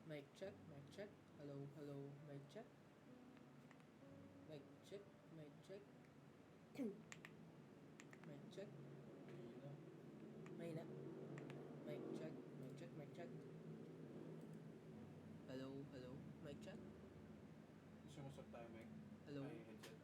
Mic check, mic check. Hello, hello, mic check. Mic check, mic check. Mic check. May na. Mic check, mic check, mic check. Hello, hello, mic check. Gusto mo sa timing? Hello. May headset.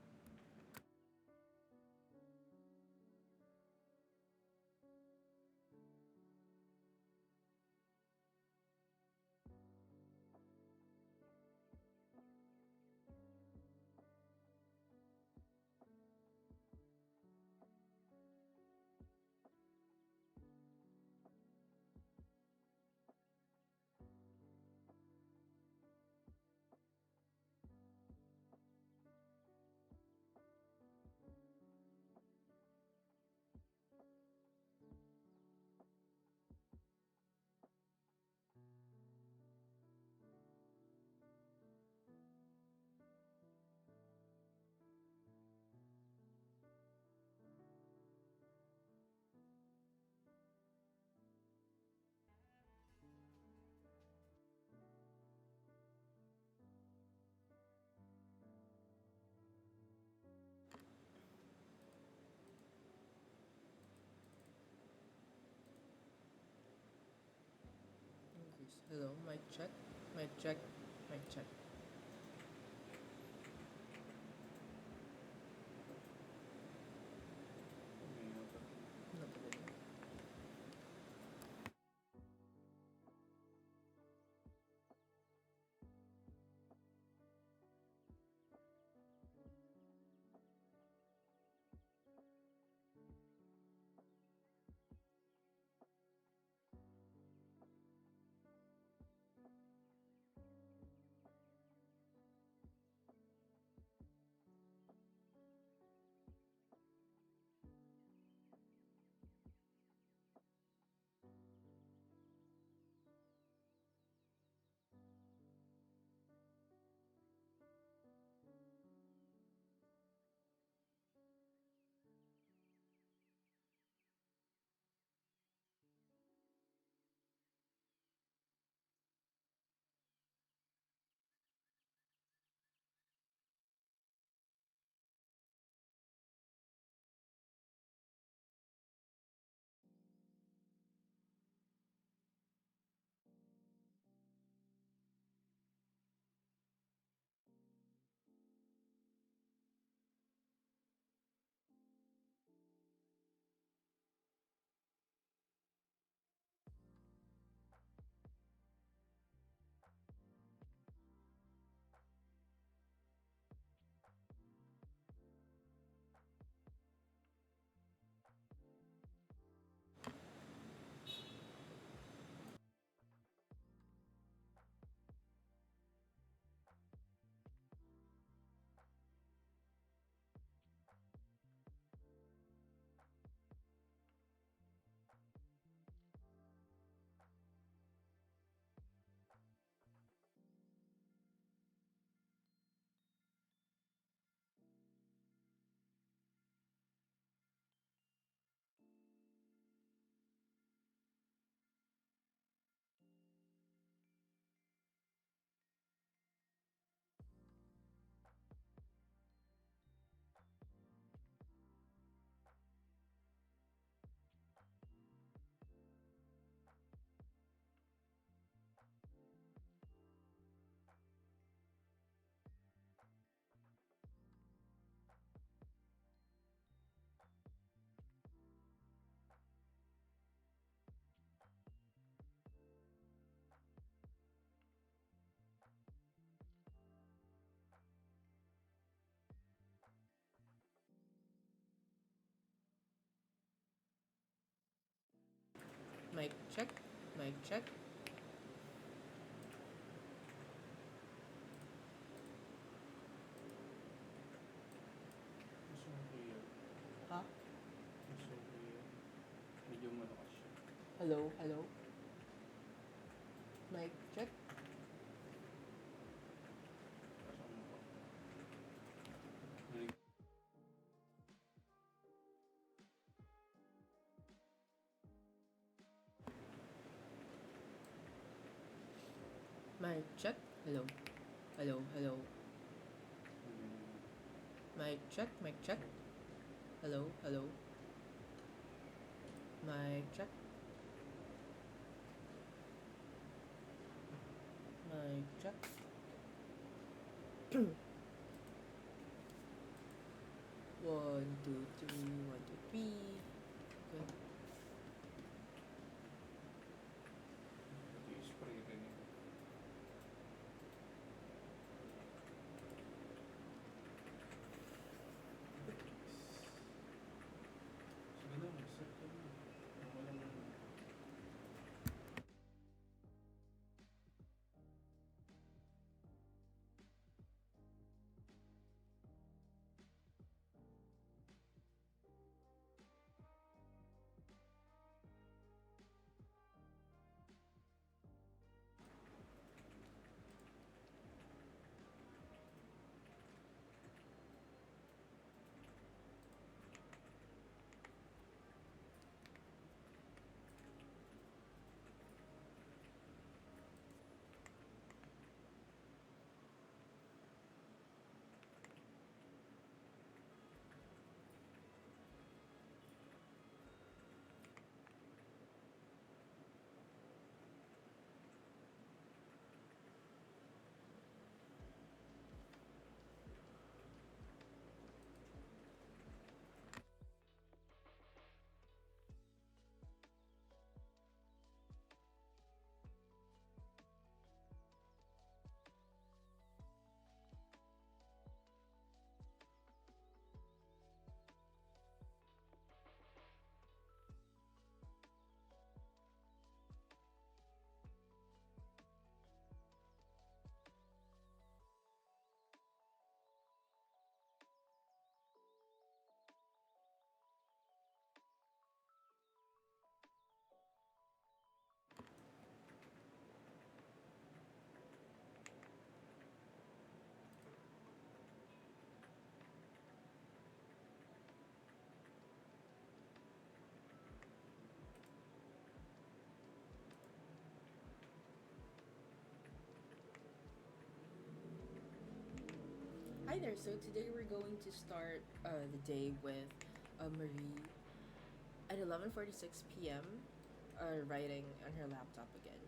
Increase. Hello, mic check, mic check, mic check. May headset. Napagod. Mic check, mic check. Gusto mo clear. Ha? Gusto mo clear. Medyo malakas siya. Hello, hello. Mic check. Kasama mo pa. Narinig. Mic check. Hello. Hello. Hello. Mic check. Mic check. Hello. Hello. Mic check. Mic check. One, two, three. One, two, three. Okay. I-spray rin yun. Sige na, mag-set ka na. Walang Hi there. So today we're going to start the day with Marie at 11:46 p.m. Writing on her laptop again.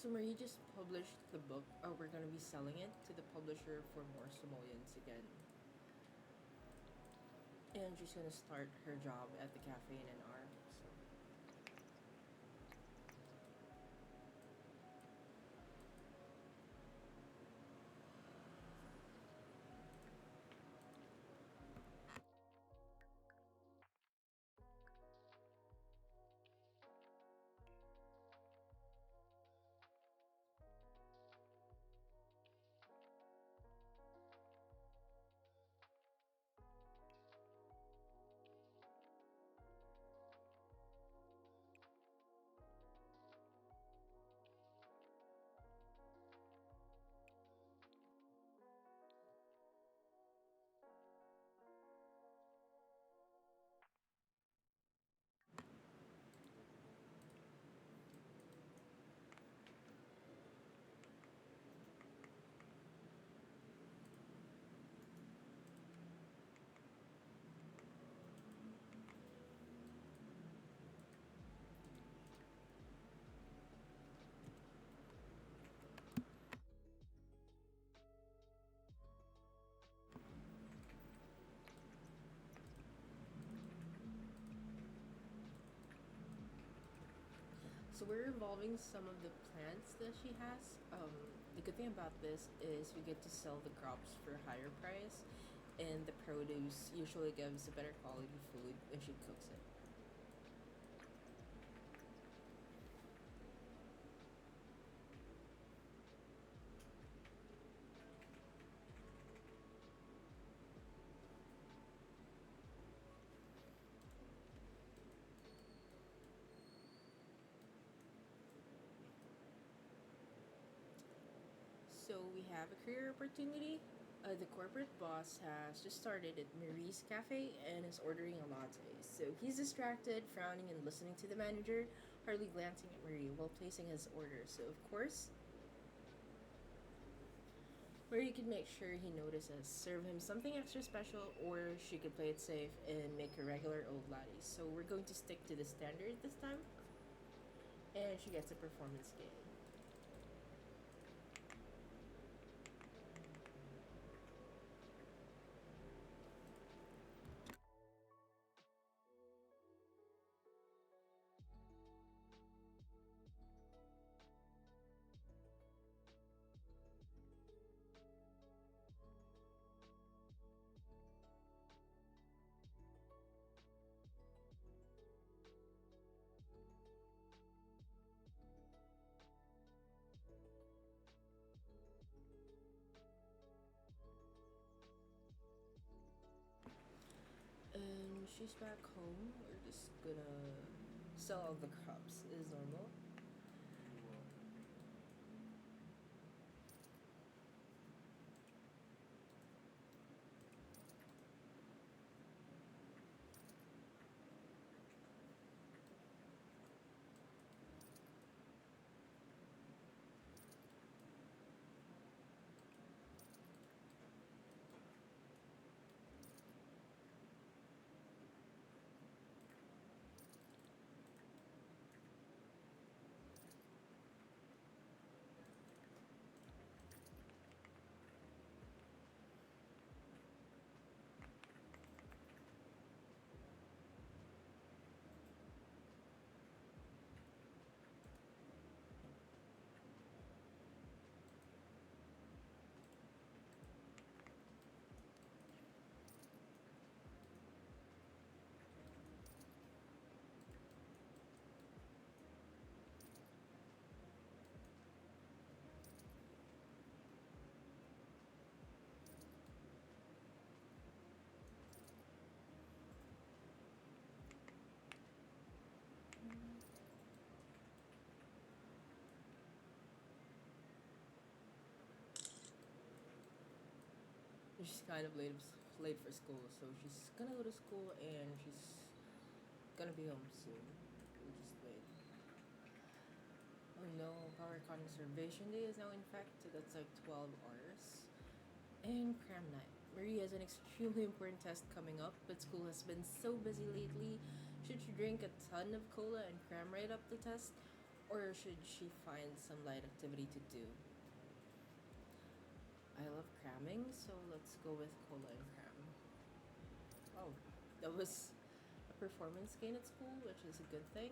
So Marie just published the book. We're gonna be selling it to the publisher for more simoleons again. And she's gonna start her job at the cafe in an hour. So So we're involving some of the plants that she has. The good thing about this is we get to sell the crops for a higher price, and the produce usually gives a better quality food when she cooks it. So we have a career opportunity. The corporate boss has just started at Marie's Cafe and is ordering a latte. So he's distracted, frowning and listening to the manager, hardly glancing at Marie while placing his order. So of course, Marie could make sure he notices, serve him something extra special, or she could play it safe and make a regular old latte. So we're going to stick to the standard this time, and she gets a performance scale. And she's back home. We're just gonna sell all the crops as normal. She's kind of late for school, so she's gonna go to school and she's gonna be home soon. We'll just wait. Oh no, power conservation day is now in fact, so that's like 12 hours. And cram night. Marie has an extremely important test coming up, but school has been so busy lately. Should she drink a ton of cola and cram right up the test? Or should she find some light activity to do? I love cramming, so let's go with cola and cram. Oh, that was a performance gain at school, which is a good thing.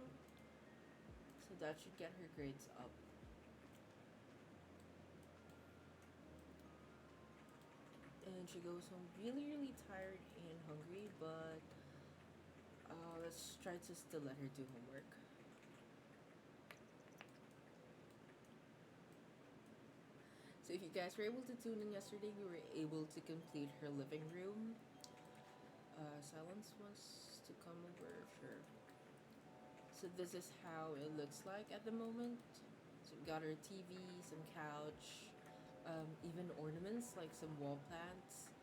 So that should get her grades up. And she goes home really, really tired and hungry, but let's try to still let her do homework. So if you guys were able to tune in yesterday, we were able to complete her living room. Silence wants to come over, sure. So this is how it looks like at the moment. So we got our TV, some couch, even ornaments like some wall plants,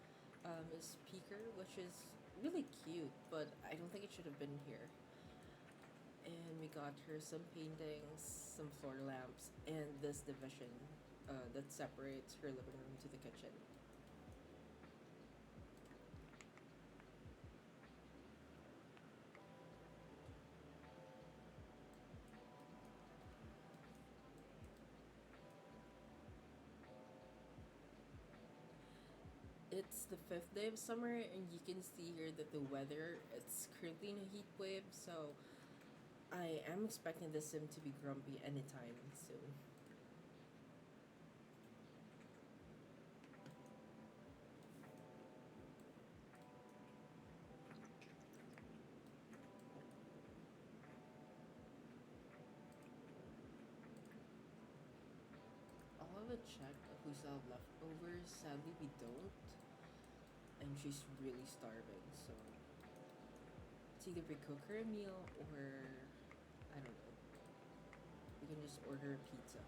a speaker, which is really cute, but I don't think it should have been here. And we got her some paintings, some floor lamps, and this division that separates her living room to the kitchen. It's the fifth day of summer, and you can see here that the weather it's currently in a heat wave. So I am expecting the sim to be grumpy anytime soon. I'll have a check if we still have leftovers. Sadly, we don't, and she's really starving. So it's either we cook her a meal or I don't know. We can just order a pizza.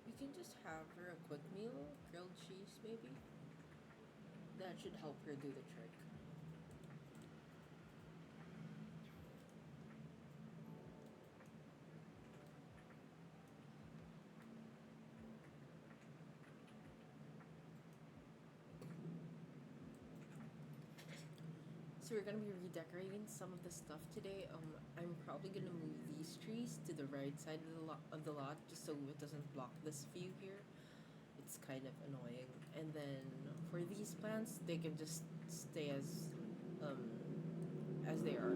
We can just have her a quick meal, grilled cheese maybe. That should help her do the trick. So we're gonna be redecorating some of the stuff today. I'm probably gonna move these trees to the right side of the lot just so it doesn't block this view here. It's kind of annoying. And then for these plants, they can just stay um, as they are.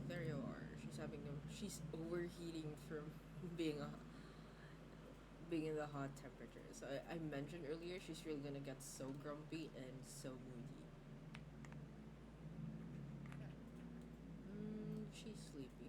There you are. She's having them. She's overheating from being a being in the hot temperatures. I mentioned earlier she's really gonna get so grumpy and so moody. She's sleepy.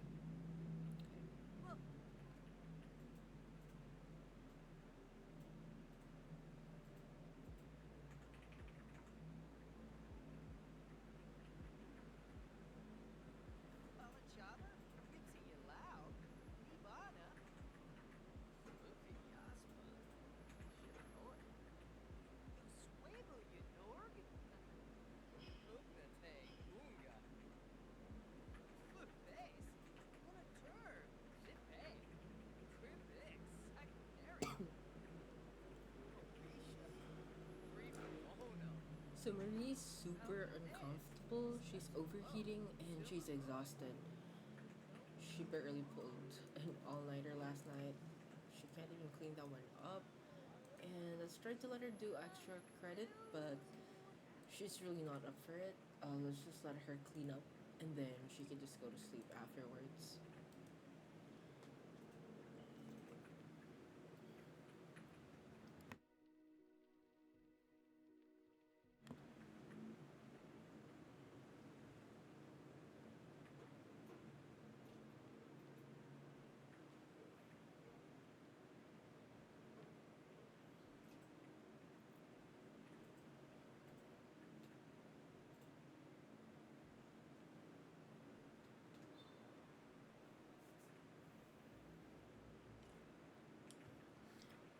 So Marie's super uncomfortable. She's overheating and she's exhausted. She barely pulled an all-nighter last night. She can't even clean that one up. And let's try to let her do extra credit, but she's really not up for it. Let's just let her clean up, and then she can just go to sleep afterwards.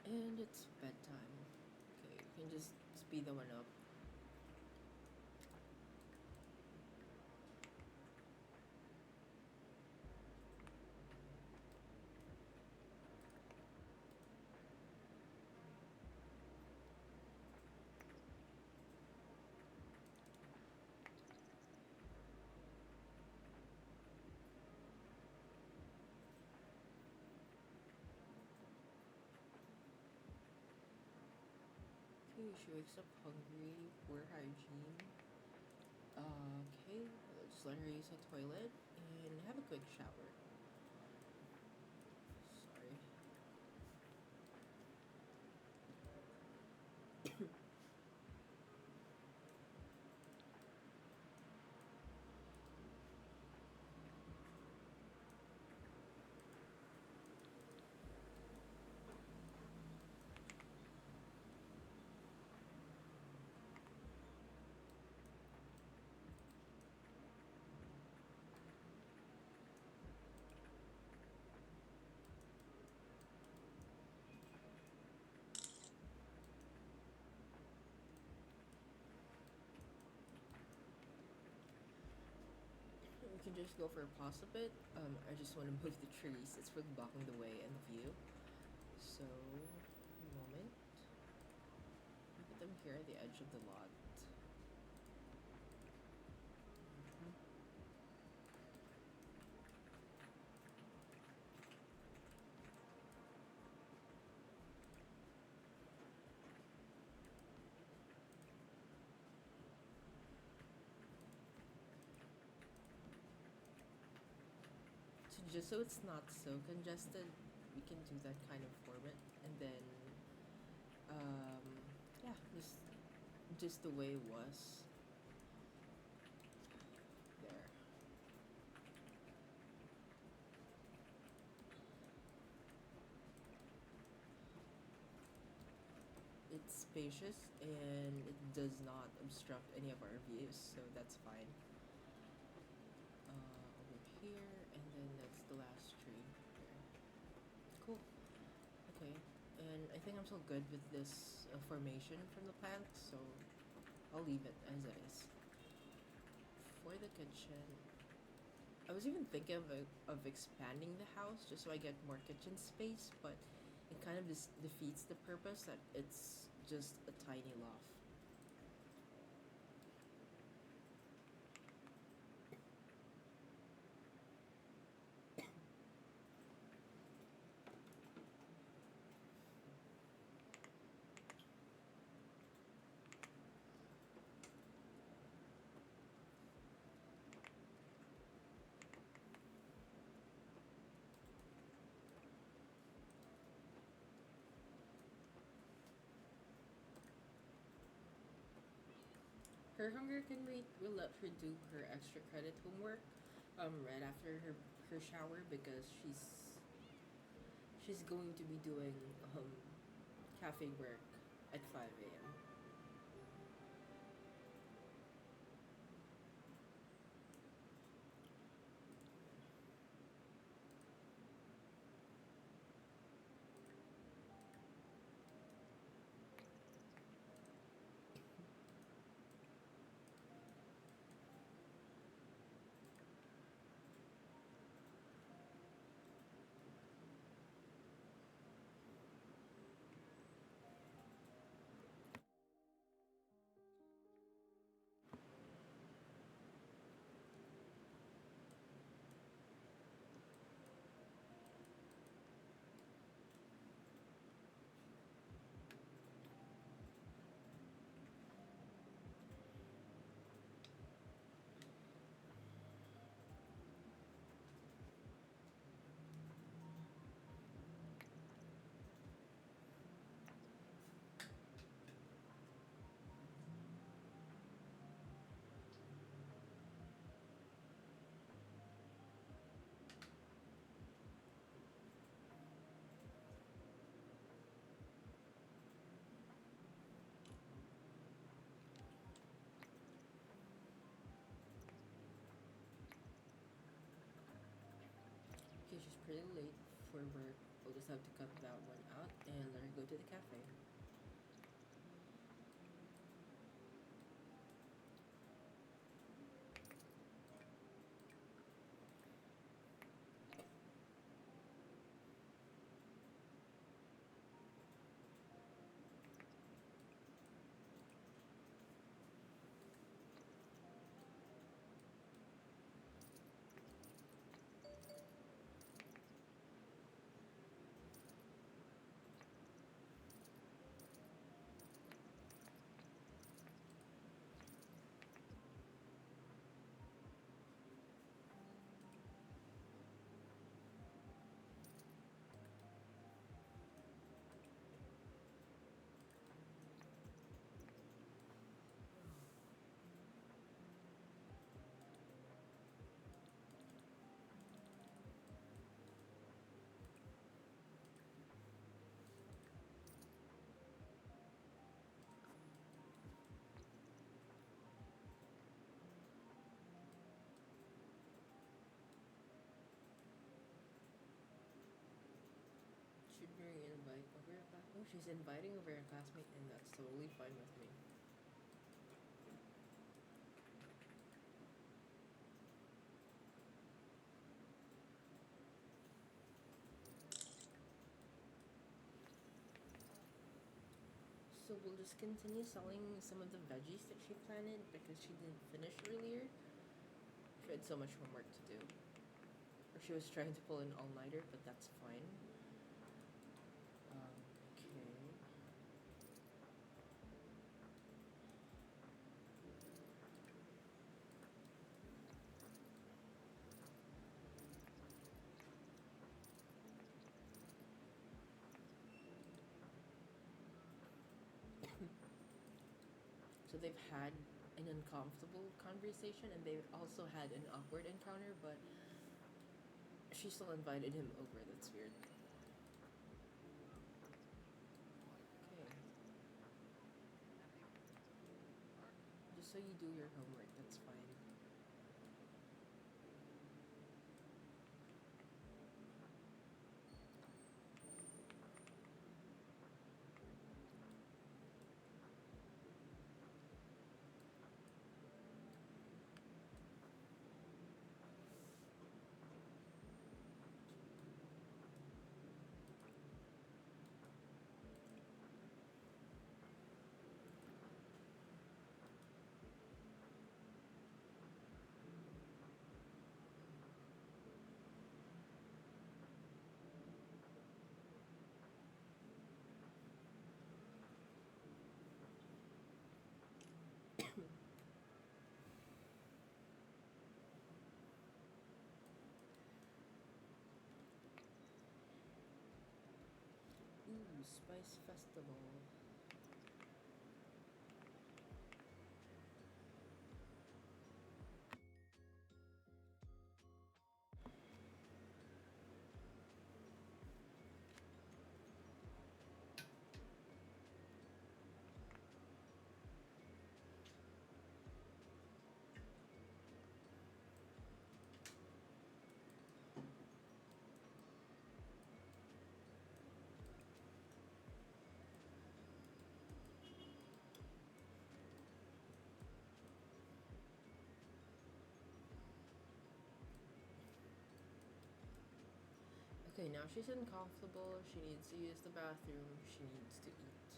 And it's bedtime. Okay, you can just speed that one up. Okay, she wakes up hungry, poor hygiene. Okay, just let her use the toilet and have a quick shower. Sorry. We can just go for a pause a bit. I just want to move the trees. It's really blocking the way and the view. So, a moment. Put them here at the edge of the lot. Mhm. So just so it's not so congested, we can do that kind of format, and then, um, yeah, just the way it was. There. It's spacious and it does not obstruct any of our views, so that's fine. Over here, and then that's the last tree here. Cool. Okay, and I think I'm still good with this formation from the plant, so I'll leave it as it is. For the kitchen, I was even thinking of expanding the house just so I get more kitchen space, but it kind of just defeats the purpose that it's just a tiny loft. Her hunger can wait. We'll let her do her extra credit homework right after her shower because she's going to be doing um cafe work at 5 a.m. Okay, she's pretty late for work. We'll just have to cut that one out and let her go to the cafe. Should bring invite over a class. Oh, she's inviting over a classmate, and that's totally fine with me. So we'll just continue selling some of the veggies that she planted because she didn't finish earlier. She had so much homework to do. Or she was trying to pull an all-nighter, but that's fine. Okay. So they've had an uncomfortable conversation and they've also had an awkward encounter, but she still invited him over. That's weird. Okay. Just so you do your homework, that's fine. Ooh, Spice Festival. Okay, now she's uncomfortable. She needs to use the bathroom. She needs to eat.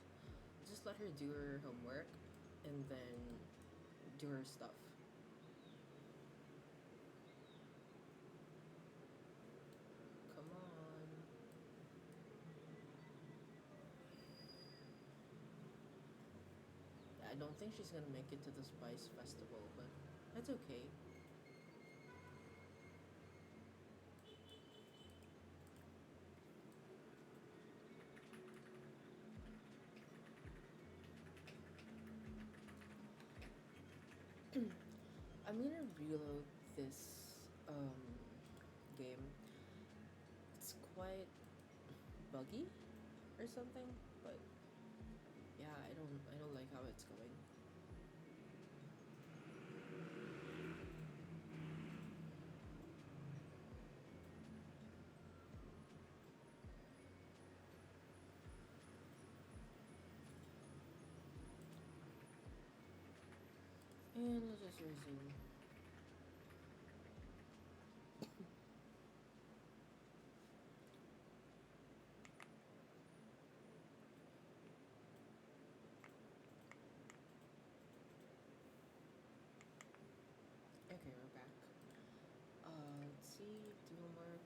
Just let her do her homework and then do her stuff. Come on. I don't think she's gonna make it to the Spice Festival, but that's okay. I'm gonna reload this game. It's quite buggy or something, but yeah, I don't like how it's going. And let's just resume. Okay, we're back. Let's see, do homework.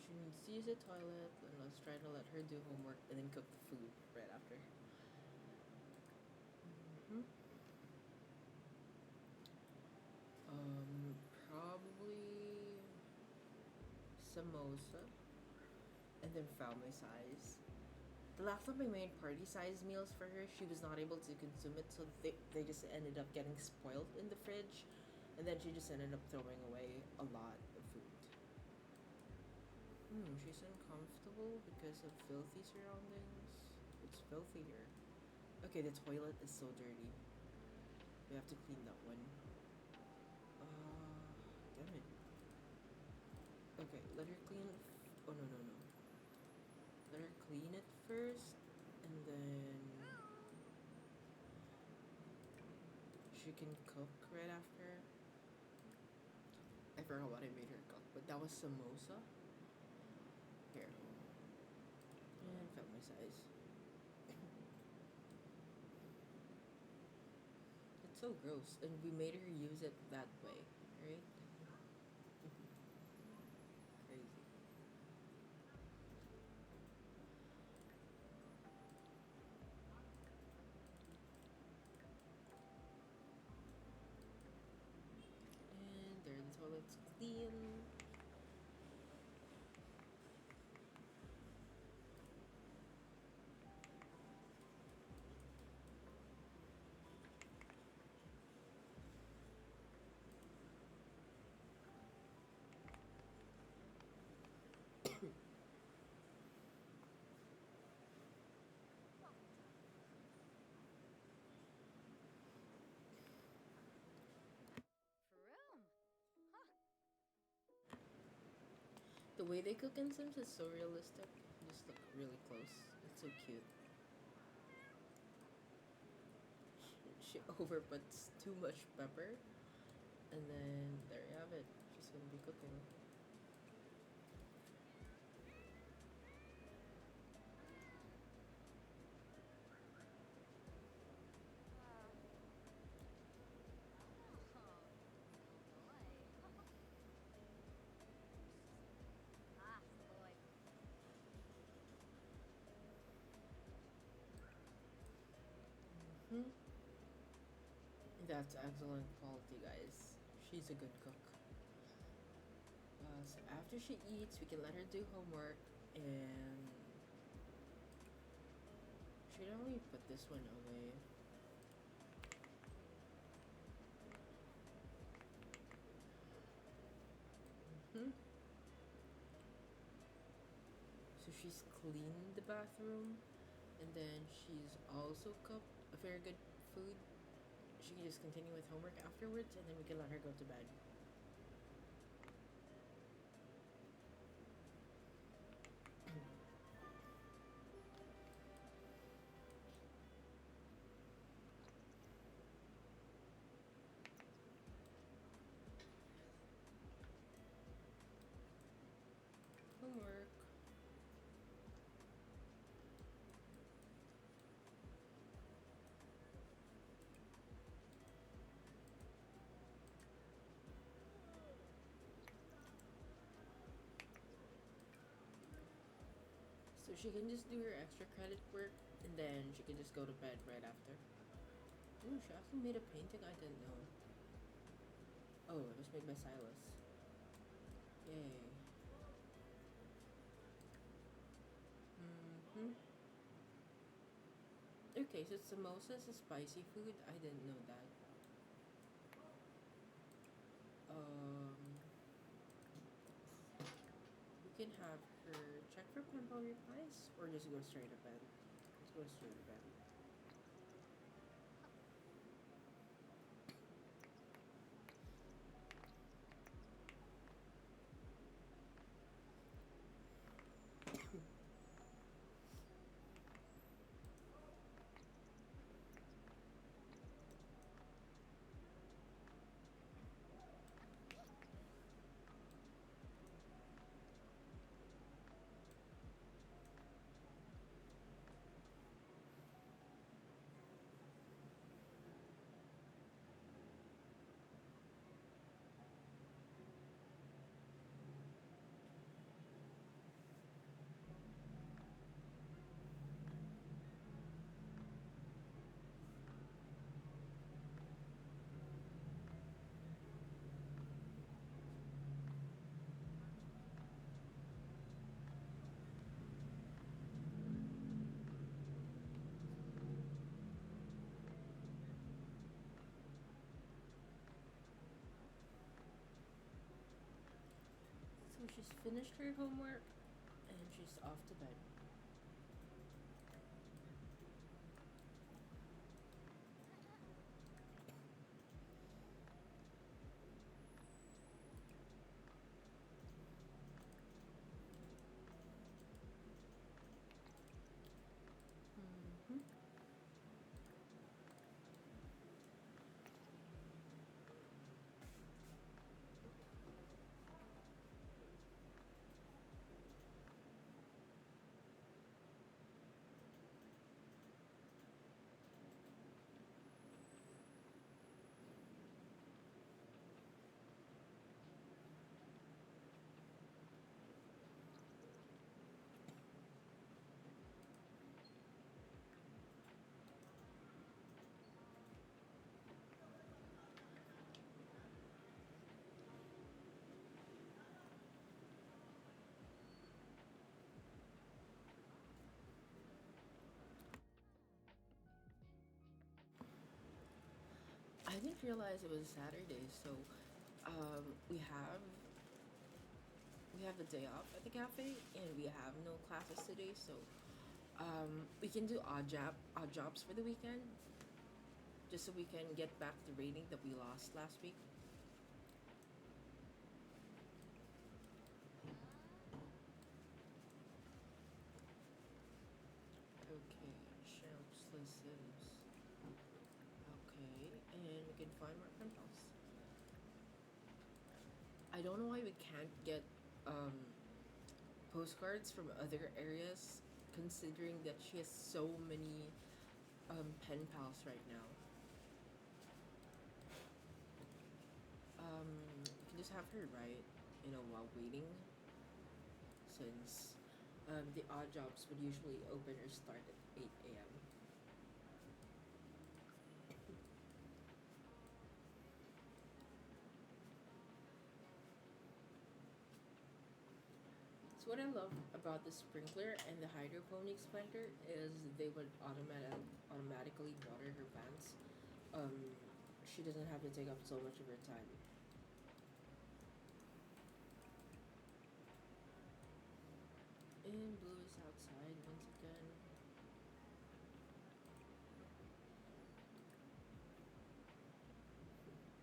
She needs to use the toilet, and let's try to let her do homework and then cook the food right after. Hmm. Probably samosa, and then family size. The last time I made party size meals for her, she was not able to consume it, so they just ended up getting spoiled in the fridge, and then she just ended up throwing away a lot of food. She's uncomfortable because of filthy surroundings. It's filthy here. Okay, the toilet is so dirty. We have to clean that one. Damn it. Okay, let her clean. Oh no no no. Let her clean it first, and then she can cook right after. I forgot what I made her cook, but that was samosa. Here. And family size. It's so gross, and we made her use it that way, right? Crazy. And there, the toilet's clean. The way they cook in Sims is so realistic. Just look really close. It's so cute. She overputs too much pepper, and then there you have it. She's gonna be cooking. Hmm. That's excellent quality, guys. She's a good cook. So after she eats, we can let her do homework, and should only put this one away. Hmm. So she's cleaned the bathroom, and then she's also cooked a very good food. She can just continue with homework afterwards, and then we can let her go to bed. Homework. So she can just do her extra credit work, and then she can just go to bed right after. Ooh, she actually made a painting I didn't know. Oh, it was made by Silas. Yay. Hmm. Okay, so samosa is a spicy food. I didn't know that. We can have her check for pimple replies, or just go straight to bed. Let's go straight to bed. She's finished her homework and she's off to bed. Mhm. I didn't realize it was Saturday, so um, we have we have a day off at the cafe, and we have no classes today, so we can do odd jobs for the weekend, just so we can get back the rating that we lost last week. Okay, Champs listens. Okay, and we can find more pen pals. I don't know why we can't get um, postcards from other areas, considering that she has so many pen pals right now. We can just have her write, while waiting, since the odd jobs would usually open or start at 8 a.m. So what I love about the sprinkler and the hydroponics planter is they would automatically water her plants. Um, she doesn't have to take up so much of her time. And Blue is outside once again.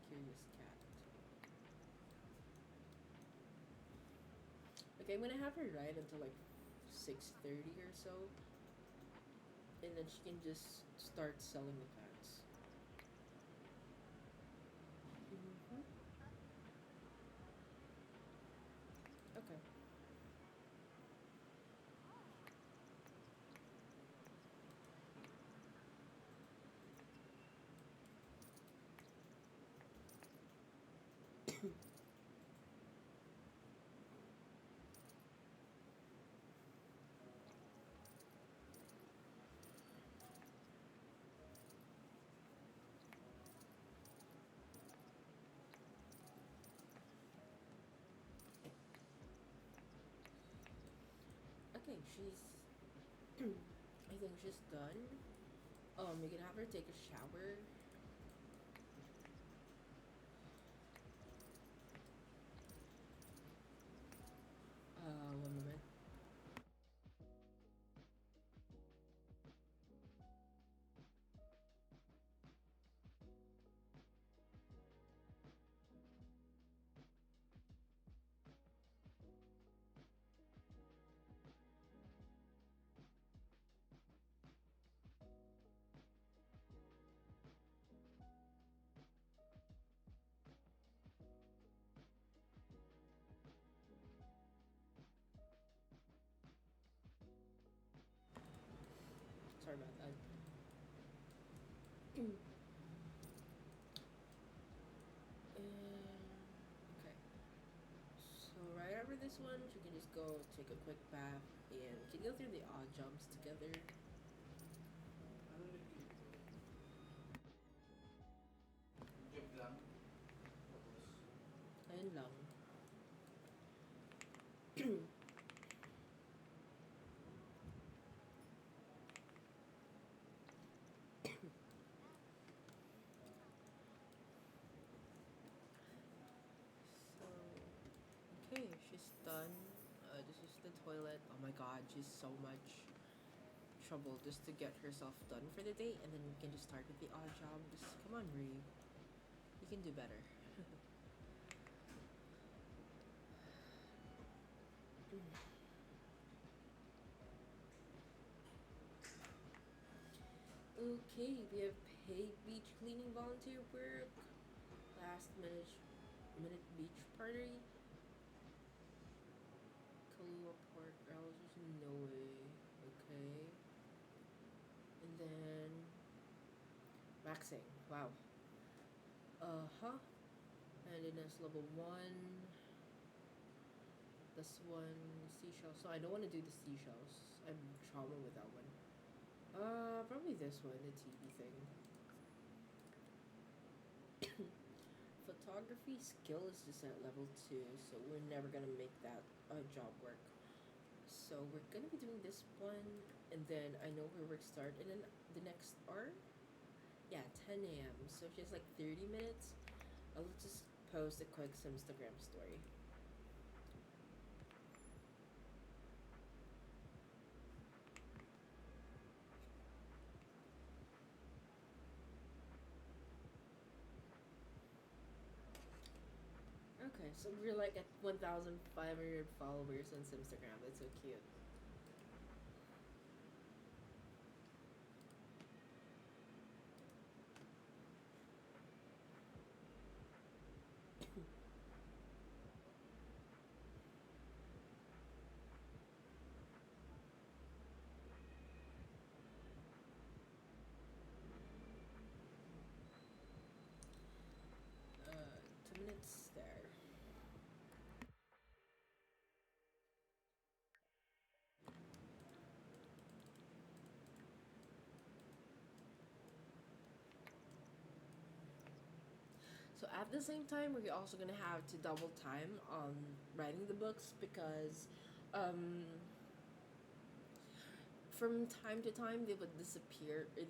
Curious cat. Okay, I'm gonna have her ride until like 6:30 or so, and then she can just start selling the plants. Mm-hmm. Okay. Okay, she's. I think she's done. We can have her take a shower. 1 moment. Sorry about that. Okay. So right after this one, she can just go take a quick bath and we can go through the odd jobs together. Ano ulit yun? Job lang. Tapos, Ayun lang. So, okay, she's done. but oh my god, she's so much trouble just to get herself done for the day, and then we can just start with the odd job. Just come on, Ree, you can do better. Okay, we have paid beach cleaning volunteer work, last minute beach party, Kahlua Park browsers, no way. Okay, and then waxing. Wow. Huh. And then that's level one. This one, seashells. So I don't want to do the seashells. I'm trauma with that one. Probably this one, the TV thing. Photography skill is just at level 2, so we're never gonna make that job work. So we're gonna be doing this one, and then I know her work start, and then the next hour, yeah, 10 a.m. So she has like 30 minutes. I'll just post a quick Instagram story. Okay, so we're like at 1,500 followers on Instagram. That's so cute. Uh, 2 minutes there. So at the same time, we're also gonna have to double time on writing the books because um, from time to time they would disappear, or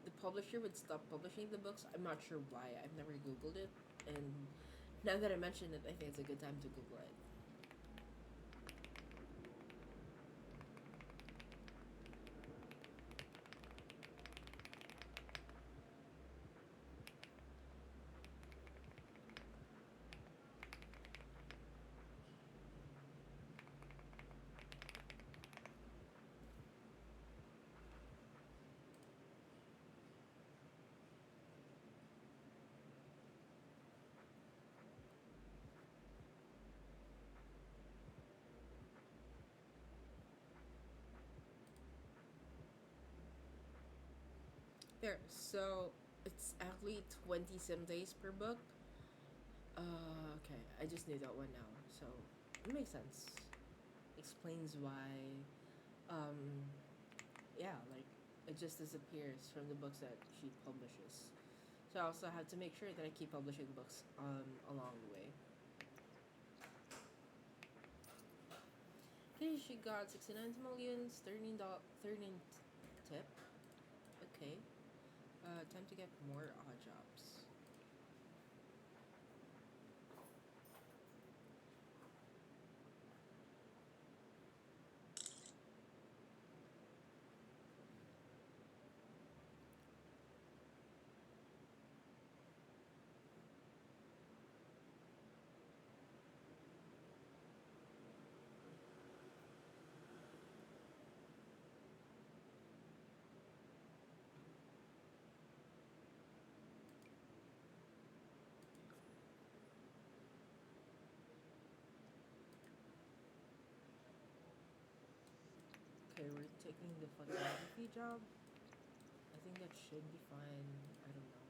the publisher would stop publishing the books. I'm not sure why. I've never googled it, and now that I mention it, I think it's a good time to Google it. There, so it's actually 20 some days per book. Okay, I just knew that one now, so it makes sense. Explains why, um, yeah, like it just disappears from the books that she publishes. So I also have to make sure that I keep publishing books along the way. Okay, she got 69 simoleons, 13 tip. Okay, time to get more odd jobs. Okay, we're taking the photography job. I think that should be fine. I don't know.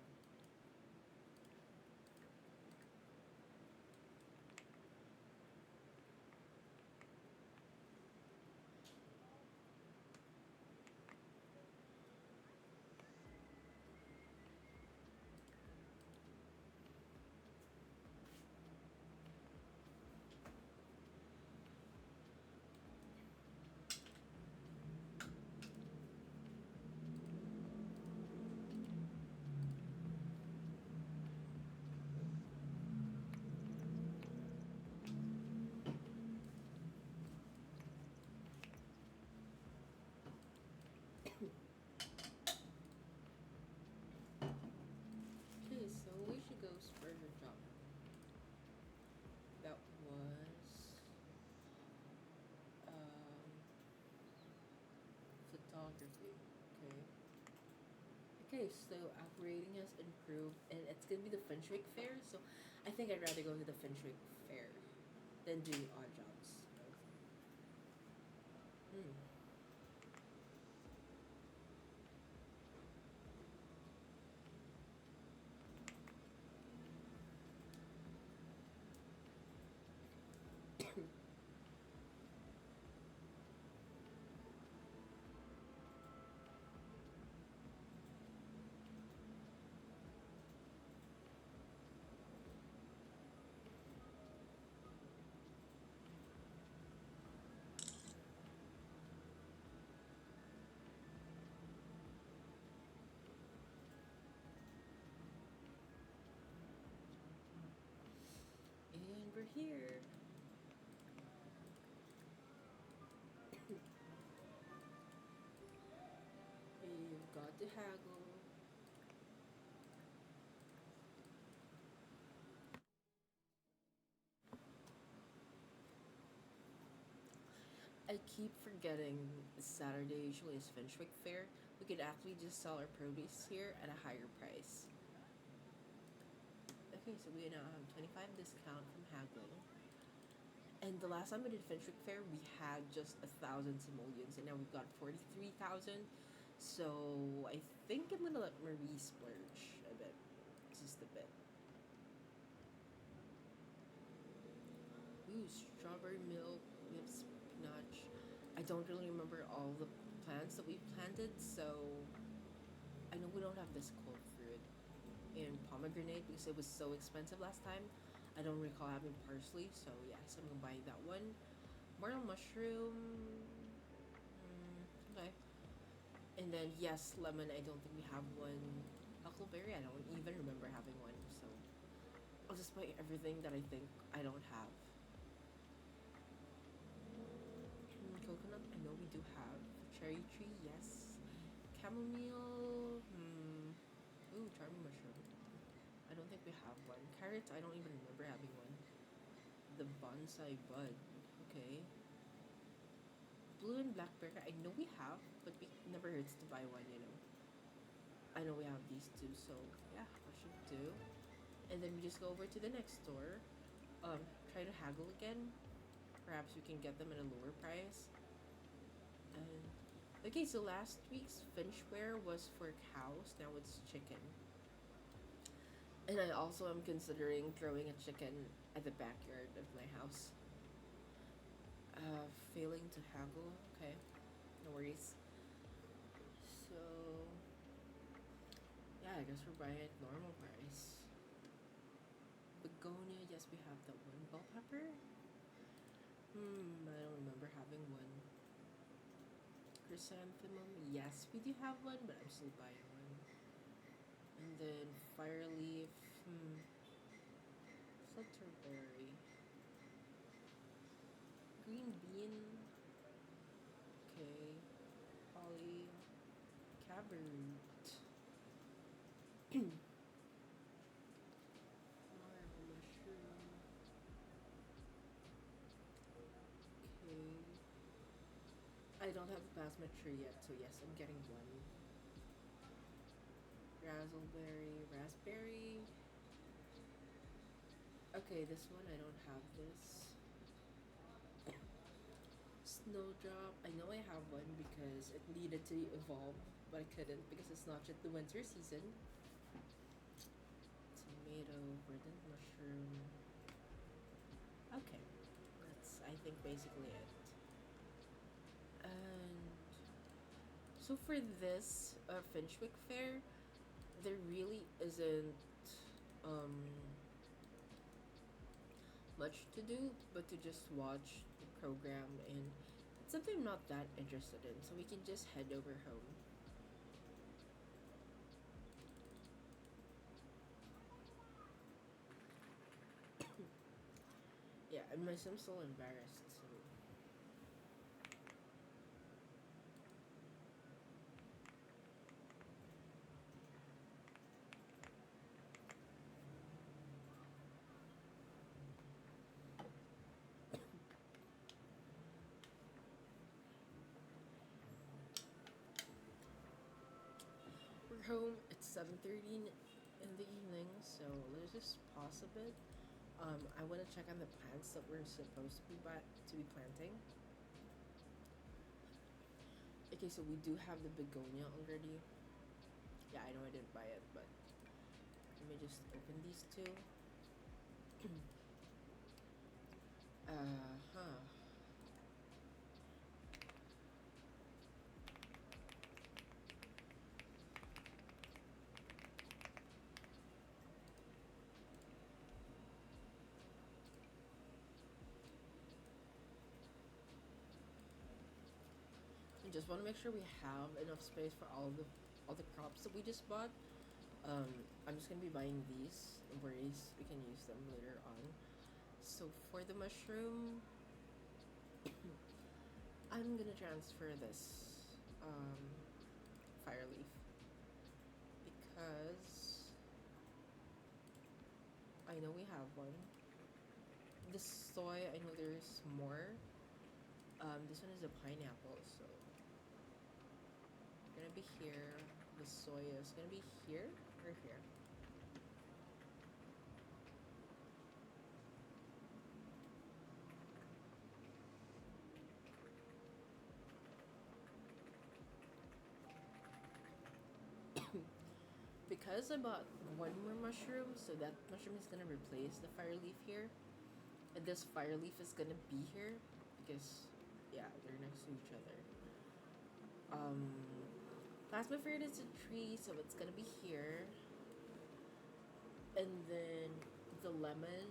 geography. Okay. Okay, so operating has improved, and it's gonna be the Finchwick Fair. So, I think I'd rather go to the Finchwick Fair than do odd jobs. Hmm. And we're here. You've got to haggle. I keep forgetting Saturday usually is Finchwick Fair. We could actually just sell our produce here at a higher price. Okay, so we now have 25 discount from haggling. And the last time we did Finchwick Fair, we had just 1,000 simoleons, and now we've got 43,000. So I think I'm gonna let Marie splurge a bit, just a bit. Ooh, strawberry milk. We have spinach. I don't really remember all the plants that we planted, so I know we don't have this cold fruit and pomegranate because it was so expensive last time. I don't recall having parsley, so yes, I'm gonna buy that one. Morel mushroom. Okay. And then yes, lemon. I don't think we have one. Huckleberry. I don't even remember having one. So I'll just buy everything that I think I don't have. Coconut. I know we do have. Cherry tree. Yes. Chamomile. Ooh, charming mushroom. I don't think we have one. Carrots. I don't even remember having one. The bonsai bud. Okay. Blue and blackberry. I know we have, but it never hurts to buy one. I know we have these two, so yeah, that should do. And then we just go over to the next store. Try to haggle again. Perhaps we can get them at a lower price. And okay, so last week's Finchware was for cows. Now it's chicken. And I also am considering throwing a chicken at the backyard of my house. Failing to haggle. Okay, no worries. So yeah, I guess we're buying at normal price. Begonia, yes, we have that one. Bell pepper? I don't remember having one. Chrysanthemum, yes, we do have one, but I'm still buying one. And then fire leaf, flutterberry. Green bean, okay. Holly, cabbage. Marble mushroom. Okay. I don't have the plasma tree yet, so yes, I'm getting one. Razzleberry, raspberry. Okay, this one I don't have this. Snowdrop. I know I have one because it needed to evolve, but I couldn't because it's not yet the winter season. Tomato, verdant mushroom. Okay, that's I think basically it. And so for this Finchwick Fair, there really isn't um, much to do but to just watch the program, and it's something I'm not that interested in, so we can just head over home. Yeah, and my Sim's still embarrassed, so home. It's 7:30 in the evening, so let's just pause a bit. I want to check on the plants that we're supposed to be planting. Okay, so we do have the begonia already. Yeah, I know I didn't buy it, but let me just open these two. Huh. I just want to make sure we have enough space for all the crops that we just bought. I'm just gonna be buying these worries. We can use them later on. So for the mushroom, I'm gonna transfer this um, fire leaf because I know we have one. This soy, I know there's more. This one is a pineapple, so gonna be here. The soy is gonna be here or here. Because I bought one more mushroom, so that mushroom is gonna replace the fire leaf here. And this fire leaf is gonna be here because yeah, they're next to each other. Plasma fruit is a tree, so it's gonna be here. And then the lemon,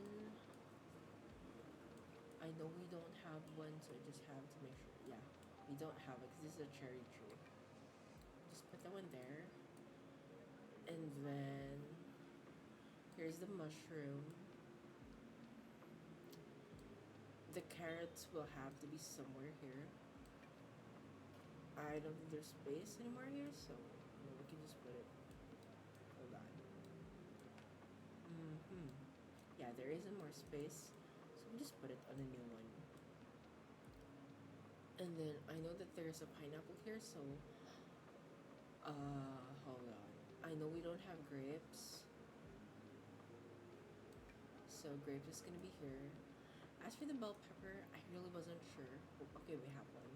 I know we don't have one, so I just have to make sure. Yeah, we don't have it because this is a cherry tree. Just put that one there. And then here's the mushroom. The carrots will have to be somewhere here. I don't think there's space anymore here, so we can just put it. Hold on. Yeah, there isn't more space, so we just put it on a new one. And then I know that there's a pineapple here, so hold on. I know we don't have grapes, so grapes is gonna be here. As for the bell pepper, I really wasn't sure. Oh, okay, we have one.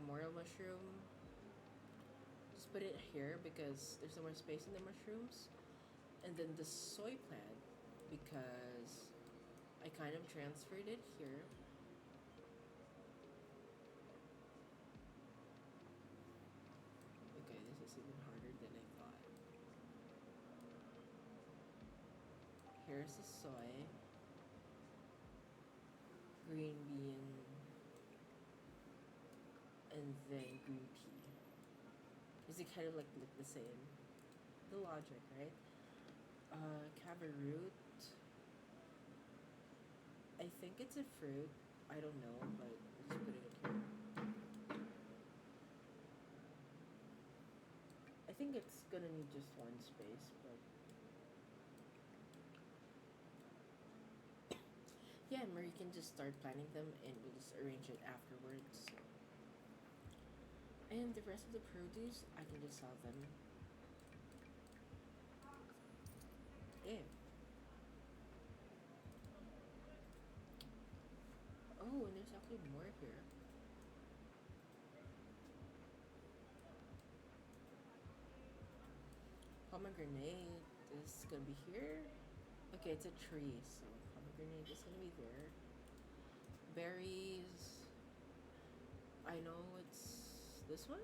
Morel mushroom. Just put it here because there's no more space in the mushrooms. And then the soy plant, because I kind of transferred it here. Okay, this is even harder than I thought. Here's the soy, green bean, and then green pea. Is it kind of like look the same? The logic, right? Cabbage root. I think it's a fruit. I don't know, but I'm just putting it here. I think it's gonna need just one space, but yeah, Marie can just start planting them and we'll just arrange it afterwards. So. And the rest of the produce, I can just sell them. Yeah. Oh, and there's actually more here. Pomegranate is gonna be here. Okay, it's a tree, so pomegranate is gonna be there. Berries. I know it's this one.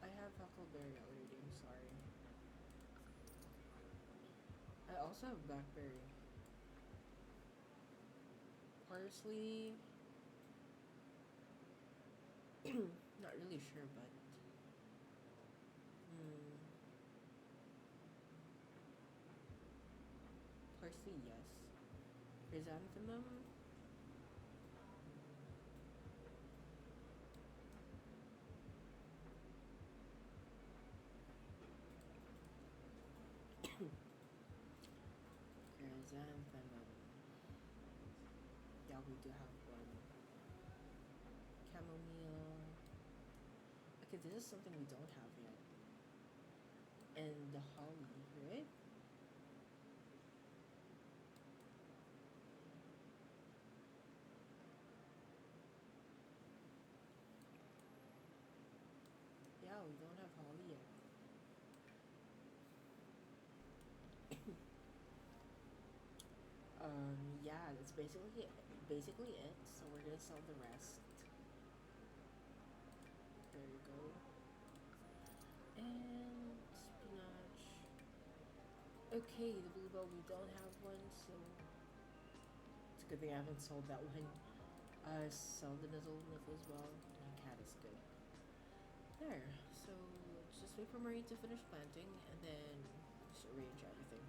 I have huckleberry already. I'm sorry. I also have blackberry. Parsley. Not really sure, but parsley, yes. Chrysanthemum. Chrysanthemum. we do have one. Chamomile. Okay, this is something we don't have yet. And the holly, right? Yeah, we don't have holly yet. Yeah, that's basically it. So we're gonna sell the rest. There you go. And spinach. Okay, the bluebell we don't have one, so it's a good thing I haven't sold that one. Sell the nizzle nip as well. And cat is good. There. So let's just wait for Marie to finish planting and then just arrange everything.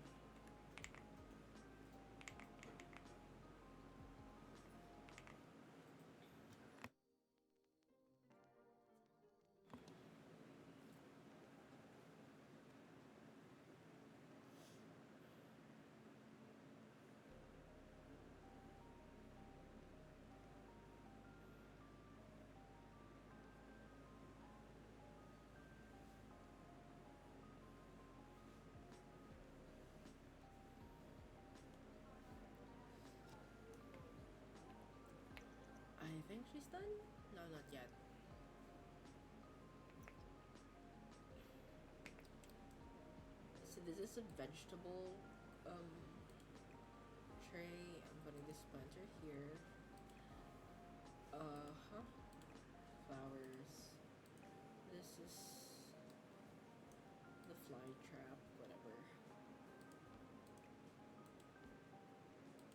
I think she's done? No, not yet. So this is a vegetable tray. I'm putting this planter here. Huh? Flowers. This is the fly trap, whatever.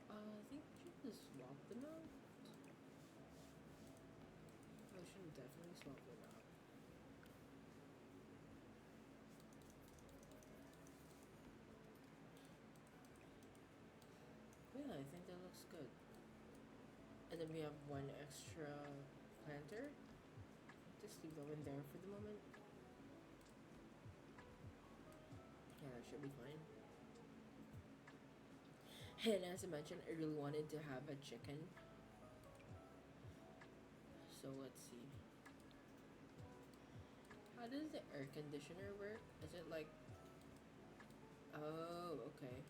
I think we should just swap them out. I should definitely swap them out. Yeah, I think that looks good. And then we have one extra planter. Just leave them in there for the moment. Yeah, that should be fine. And as I mentioned, I really wanted to have a chicken. So let's see. How does the air conditioner work? Is it like... Oh, okay.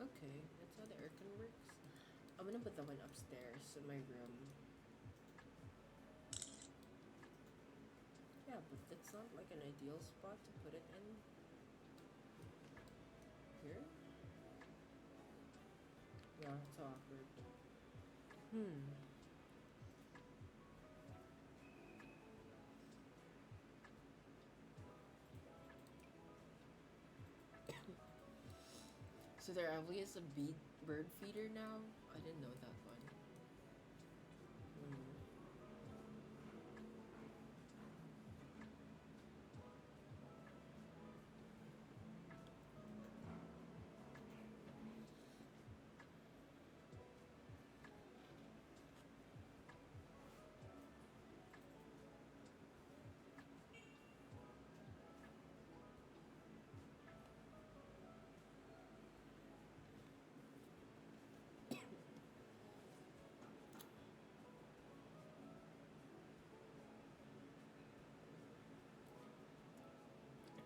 Okay, that's how the aircon works. I'm gonna put that one upstairs in my room. Yeah, but that's not like an ideal spot to put it in. Here? Yeah, it's awkward. So there actually is a bird feeder now? I didn't know that one. Hmm.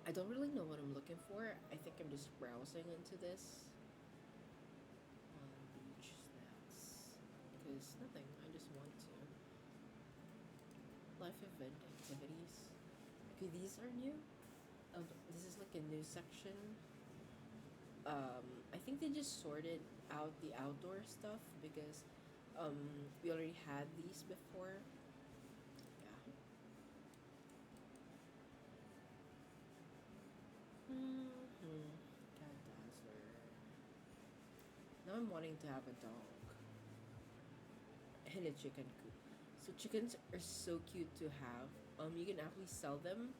I don't really know what I'm looking for. I think I'm just browsing into this. Beach snacks. Because nothing. I just want to. Life event activities. Okay, these are new. This is like a new section. I think they just sorted out the outdoor stuff because we already had these before. Yeah. Cat dazzler. Now I'm wanting to have a dog and a chicken coop. So chickens are so cute to have. You can actually sell them.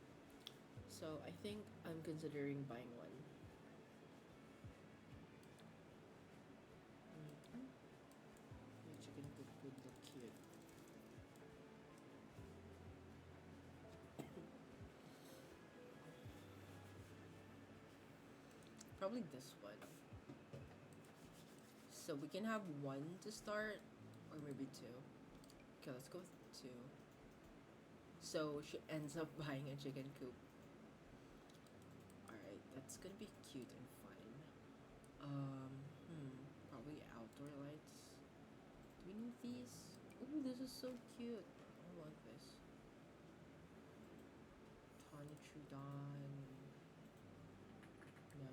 So I think I'm considering buying one. The chicken coop would look cute. probably this one. So we can have one to start, or maybe two. Okay, let's go with two. So she ends up buying a chicken coop. Alright, that's gonna be cute and fun. Probably outdoor lights. Do we need these? Ooh, this is so cute. I want this. Tawny Trudon. No.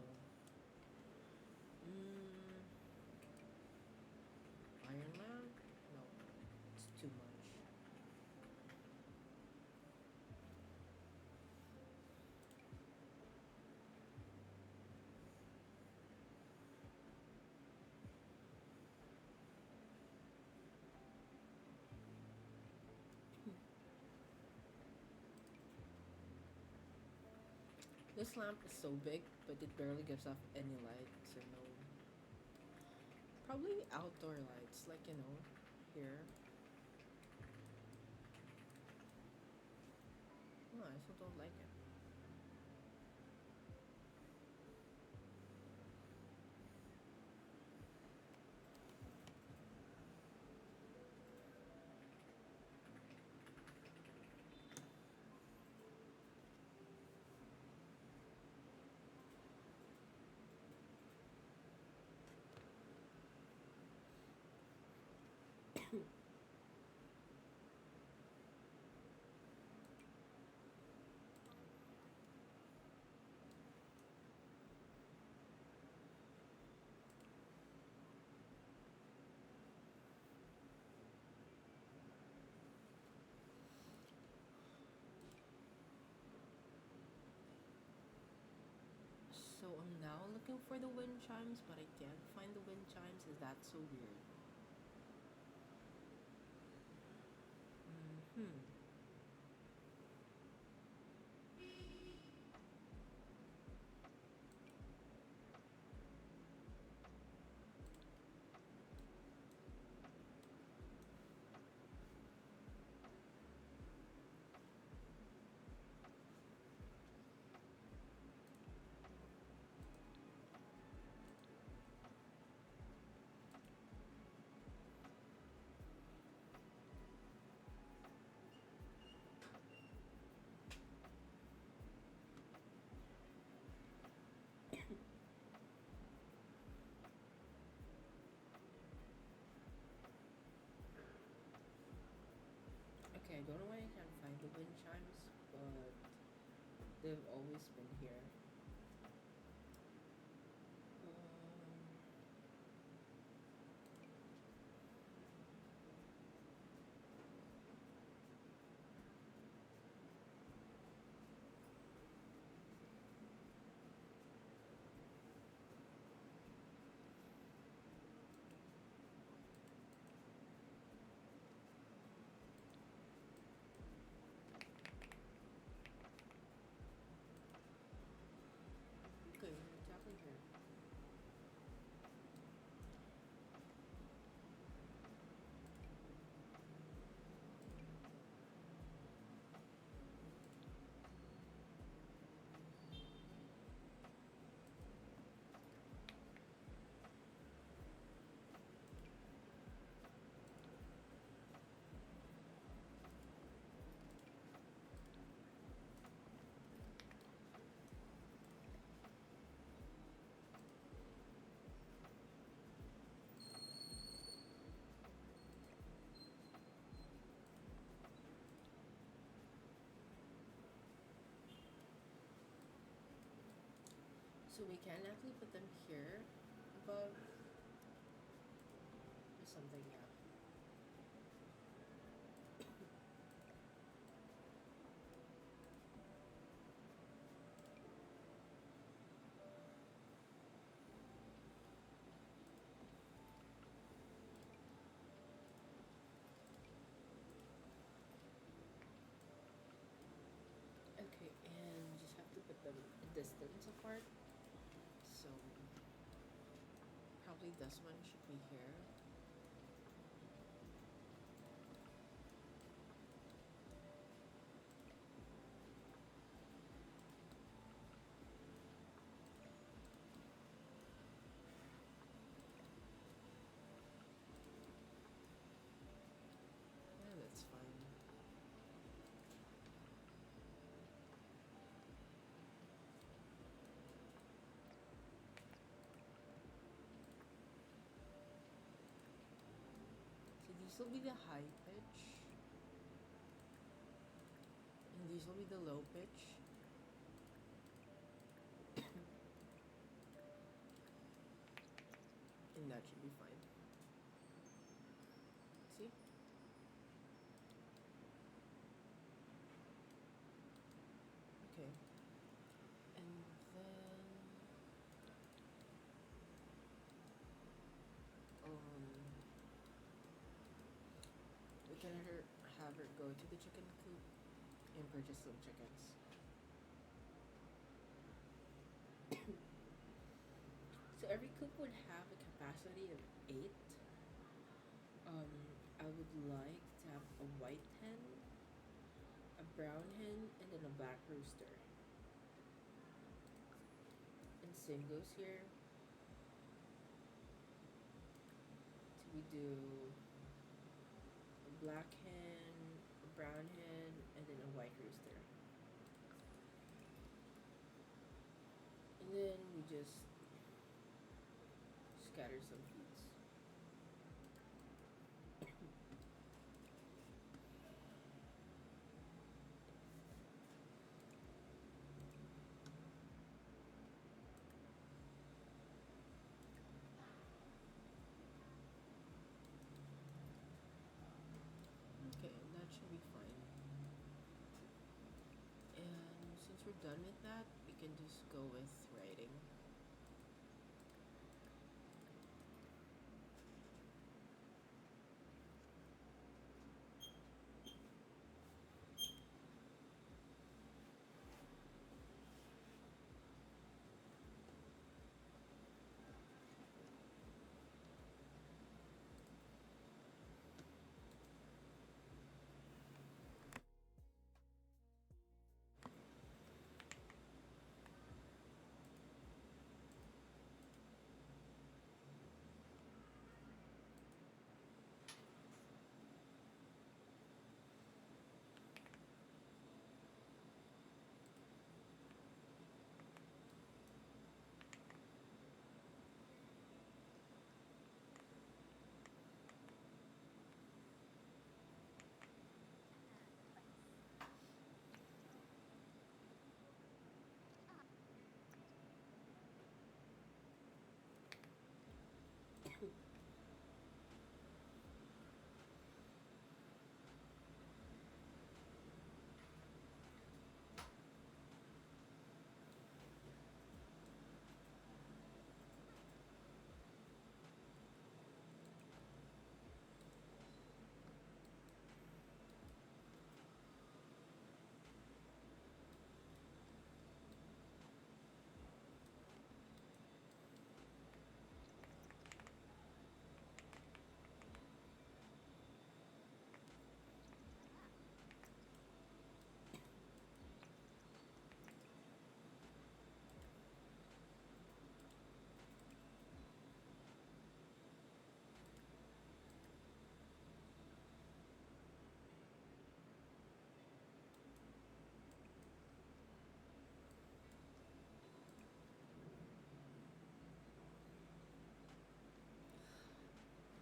Iron Man? No. It's too much. This lamp is so big, but it barely gives off any light, so no. Probably outdoor lights, like, here. No, I still don't like it. So I'm now looking for the wind chimes, but I can't find the wind chimes. Is that so weird? Hmm. Okay, I don't know why I can't find the wind chimes, but they've always been here. Okay, exactly here. So we can actually put them here above or something, yeah. Okay, and just have to put them a distance apart. So probably this one should be here. These will be the high pitch, and these will be the low pitch. And that should be fine. See? Okay. And then we can have her go to the chicken coop and purchase some chickens. So every coop would have a capacity of 8. I would like to have a white hen, a brown hen, and then a black rooster. And same goes here. So we do a black hen, a brown hen, and then a white rooster. And then we just scatter some feeds. Okay, that should be fine. And since we're done with that, we can just go with writing.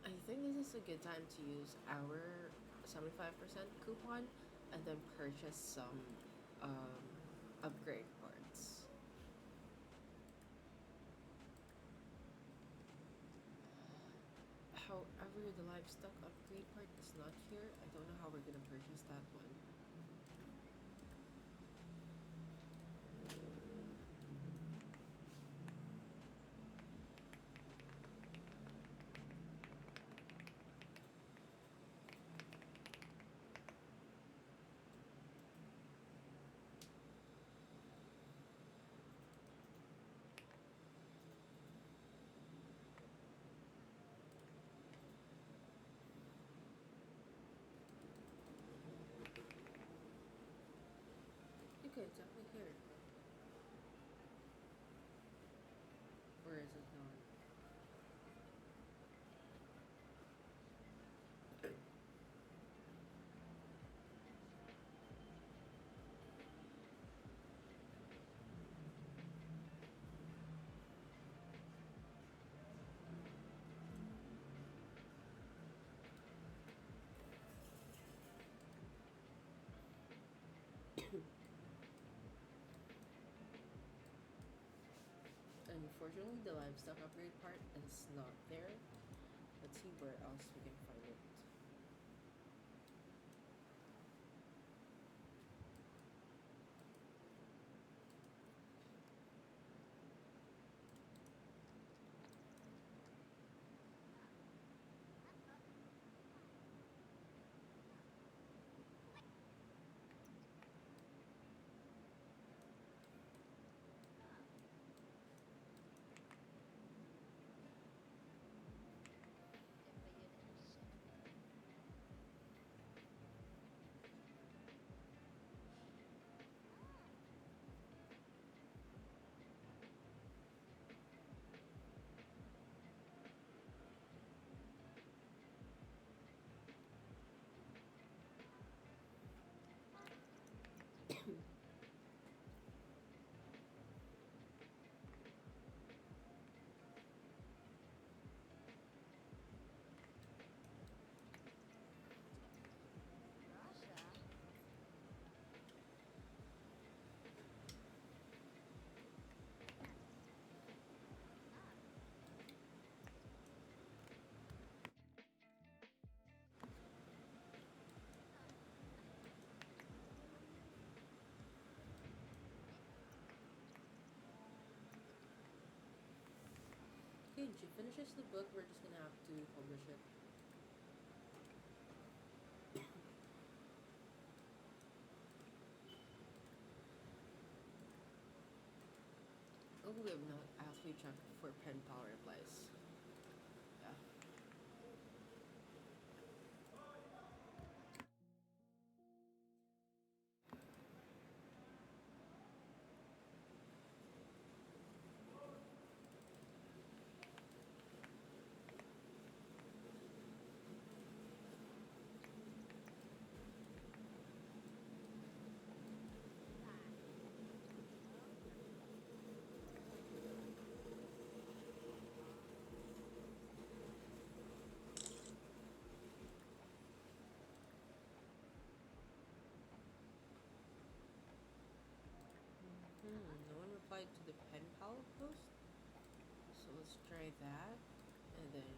I think this is a good time to use our 75% coupon and then purchase some um, upgrade parts. However, the livestock upgrade part is not here. I don't know how we're gonna purchase that one. Okay, it's definitely here. Or is it not? Unfortunately, the livestock upgrade part is not there. Let's see where else we can find it. Okay, when she finishes the book, we're just gonna have to publish it. Oh, we have not actually checked for pen pal replies. Yeah. No one replied to the pen pal post. So let's try that. And then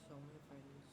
show my friends.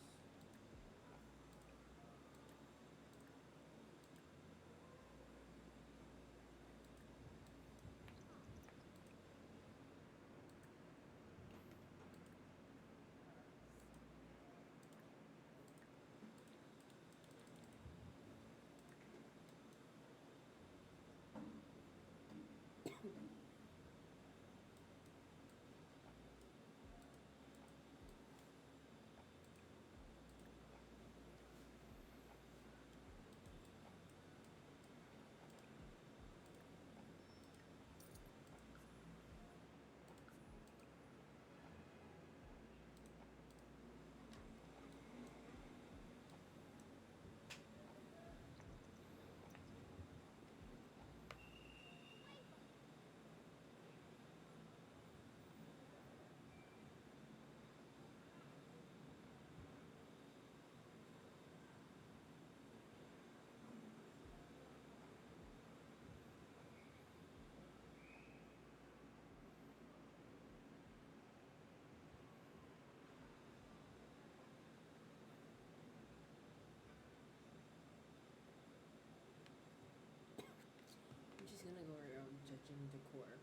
I'm just gonna go around judging the core.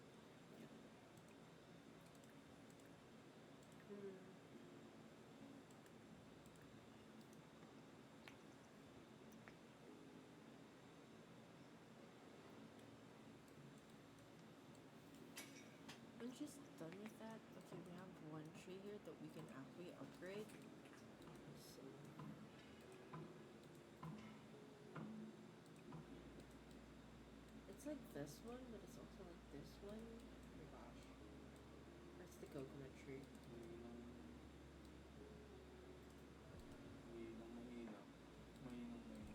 Hmm. When she's done with that, okay, we have one tree here that we can actually upgrade. So it's like this one, but it's also like this one. Oh my gosh. That's the coconut tree. Mainang, mainang mahina. Mainang mahina.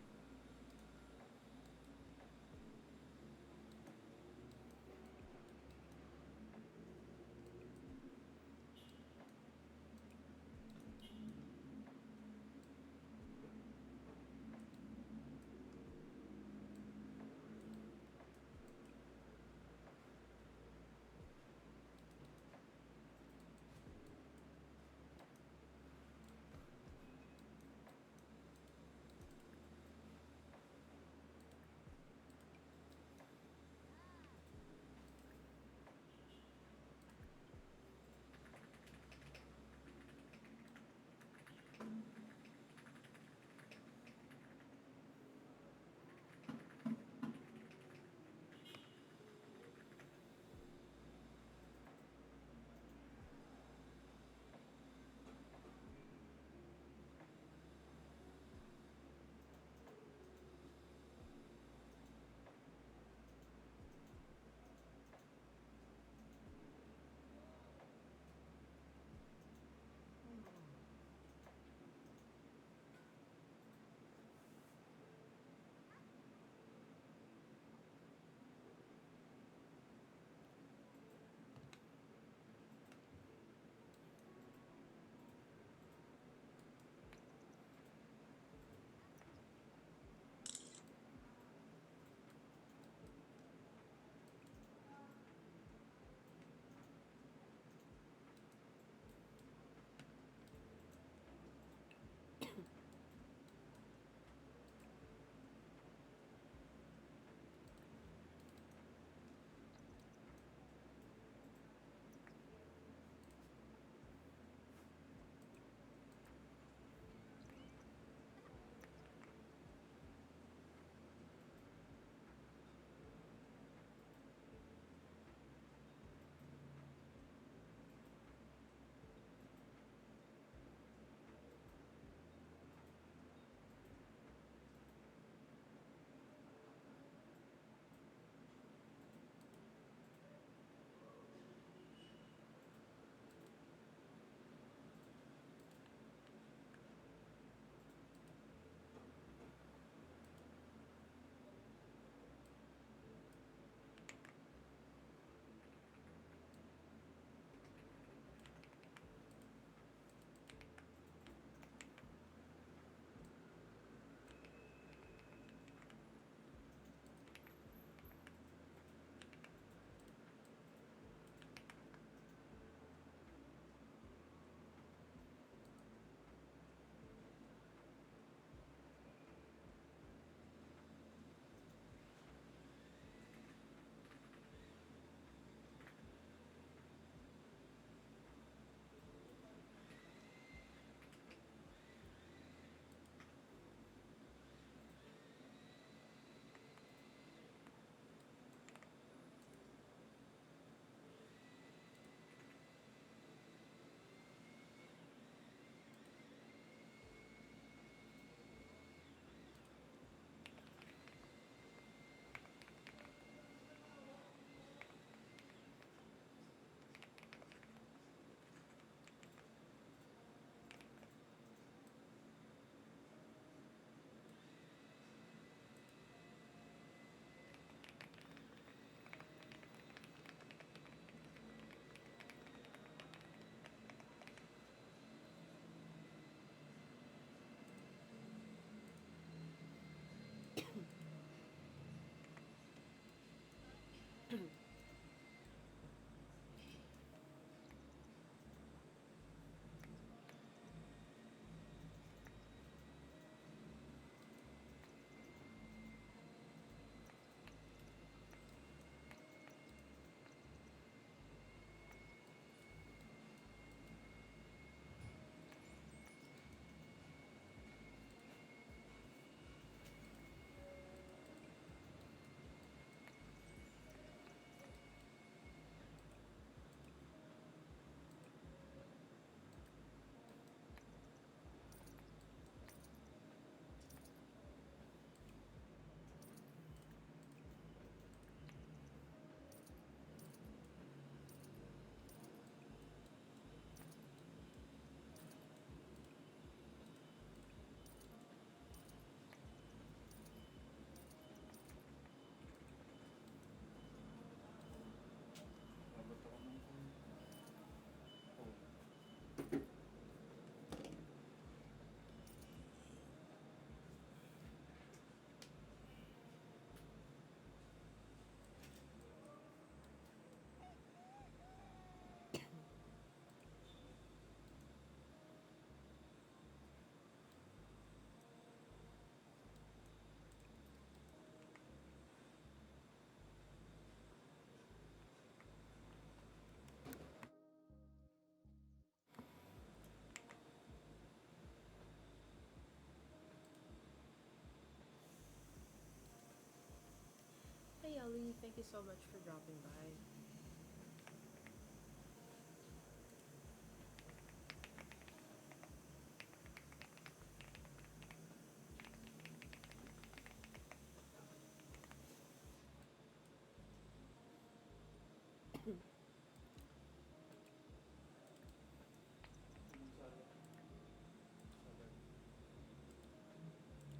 Thank you so much for dropping by.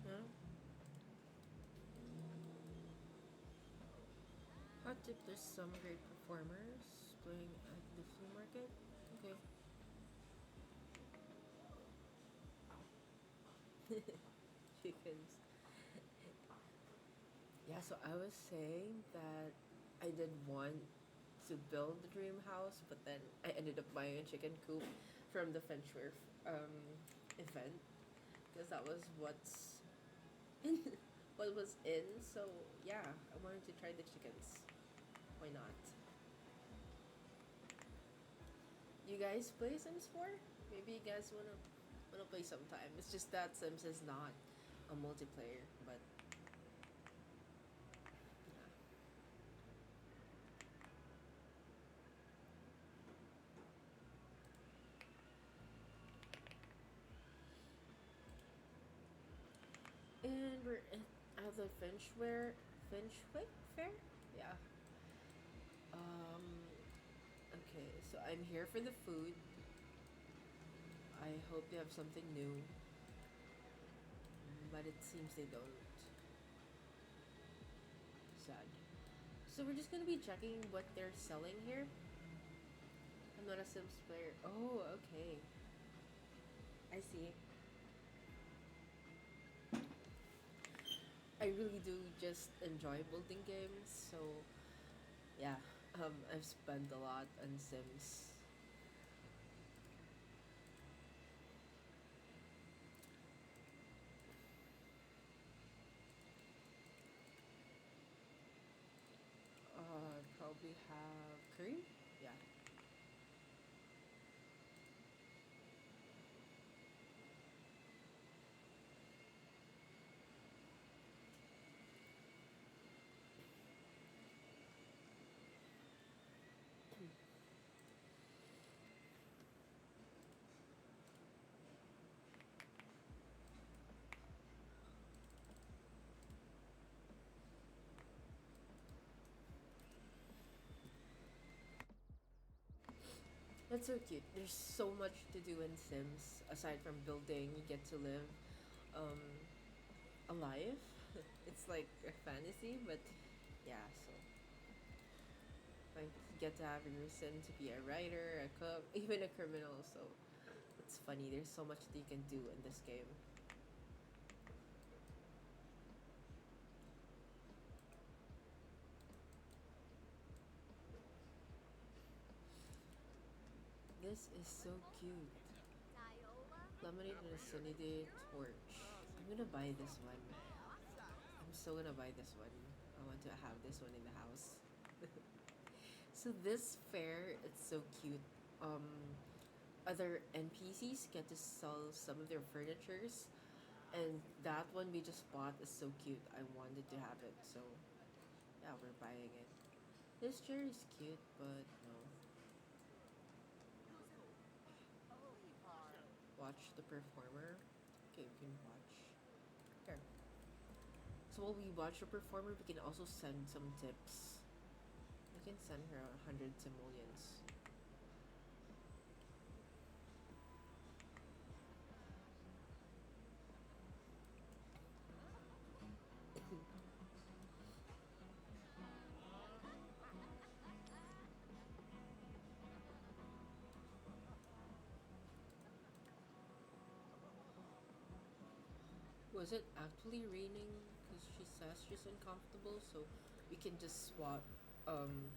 Huh? Hot tip, there's some great performers playing at the flea market. Okay. Chickens. Yeah, so I was saying that I did want to build the dream house, but then I ended up buying a chicken coop from the Fenchwerf event because that was in, what was in. So yeah, I wanted to try the chickens. Why not? You guys play Sims 4? Maybe you guys wanna play sometime. It's just that Sims is not a multiplayer, but yeah. And we're at the Finchwick Fair? Yeah. Um okay, so I'm here for the food. I hope they have something new, but it seems they don't. Sad. So we're just gonna be checking what they're selling here. I'm not a Sims player. Oh, okay. I see. I really do just enjoy building games, so yeah. I've spent a lot on Sims. Probably have curry. Yeah. That's so cute. There's so much to do in Sims aside from building. You get to live um, alive. It's like a fantasy, but yeah. So like you get to have your sim to be a writer, a cook, even a criminal. So it's funny. There's so much that you can do in this game. This is so cute. Lemonade and a sunny day torch. I'm gonna buy this one. I'm so gonna buy this one. I want to have this one in the house. So this fair, it's so cute. Um, Other NPCs get to sell some of their furnitures, and that one we just bought is so cute. I wanted to have it, so yeah, we're buying it. This chair is cute, but no. Watch the performer. Okay, we can watch. Here. So while we watch the performer, we can also send some tips. We can send her hundreds of millions. Was it actually raining? Because she says she's uncomfortable, so we can just swap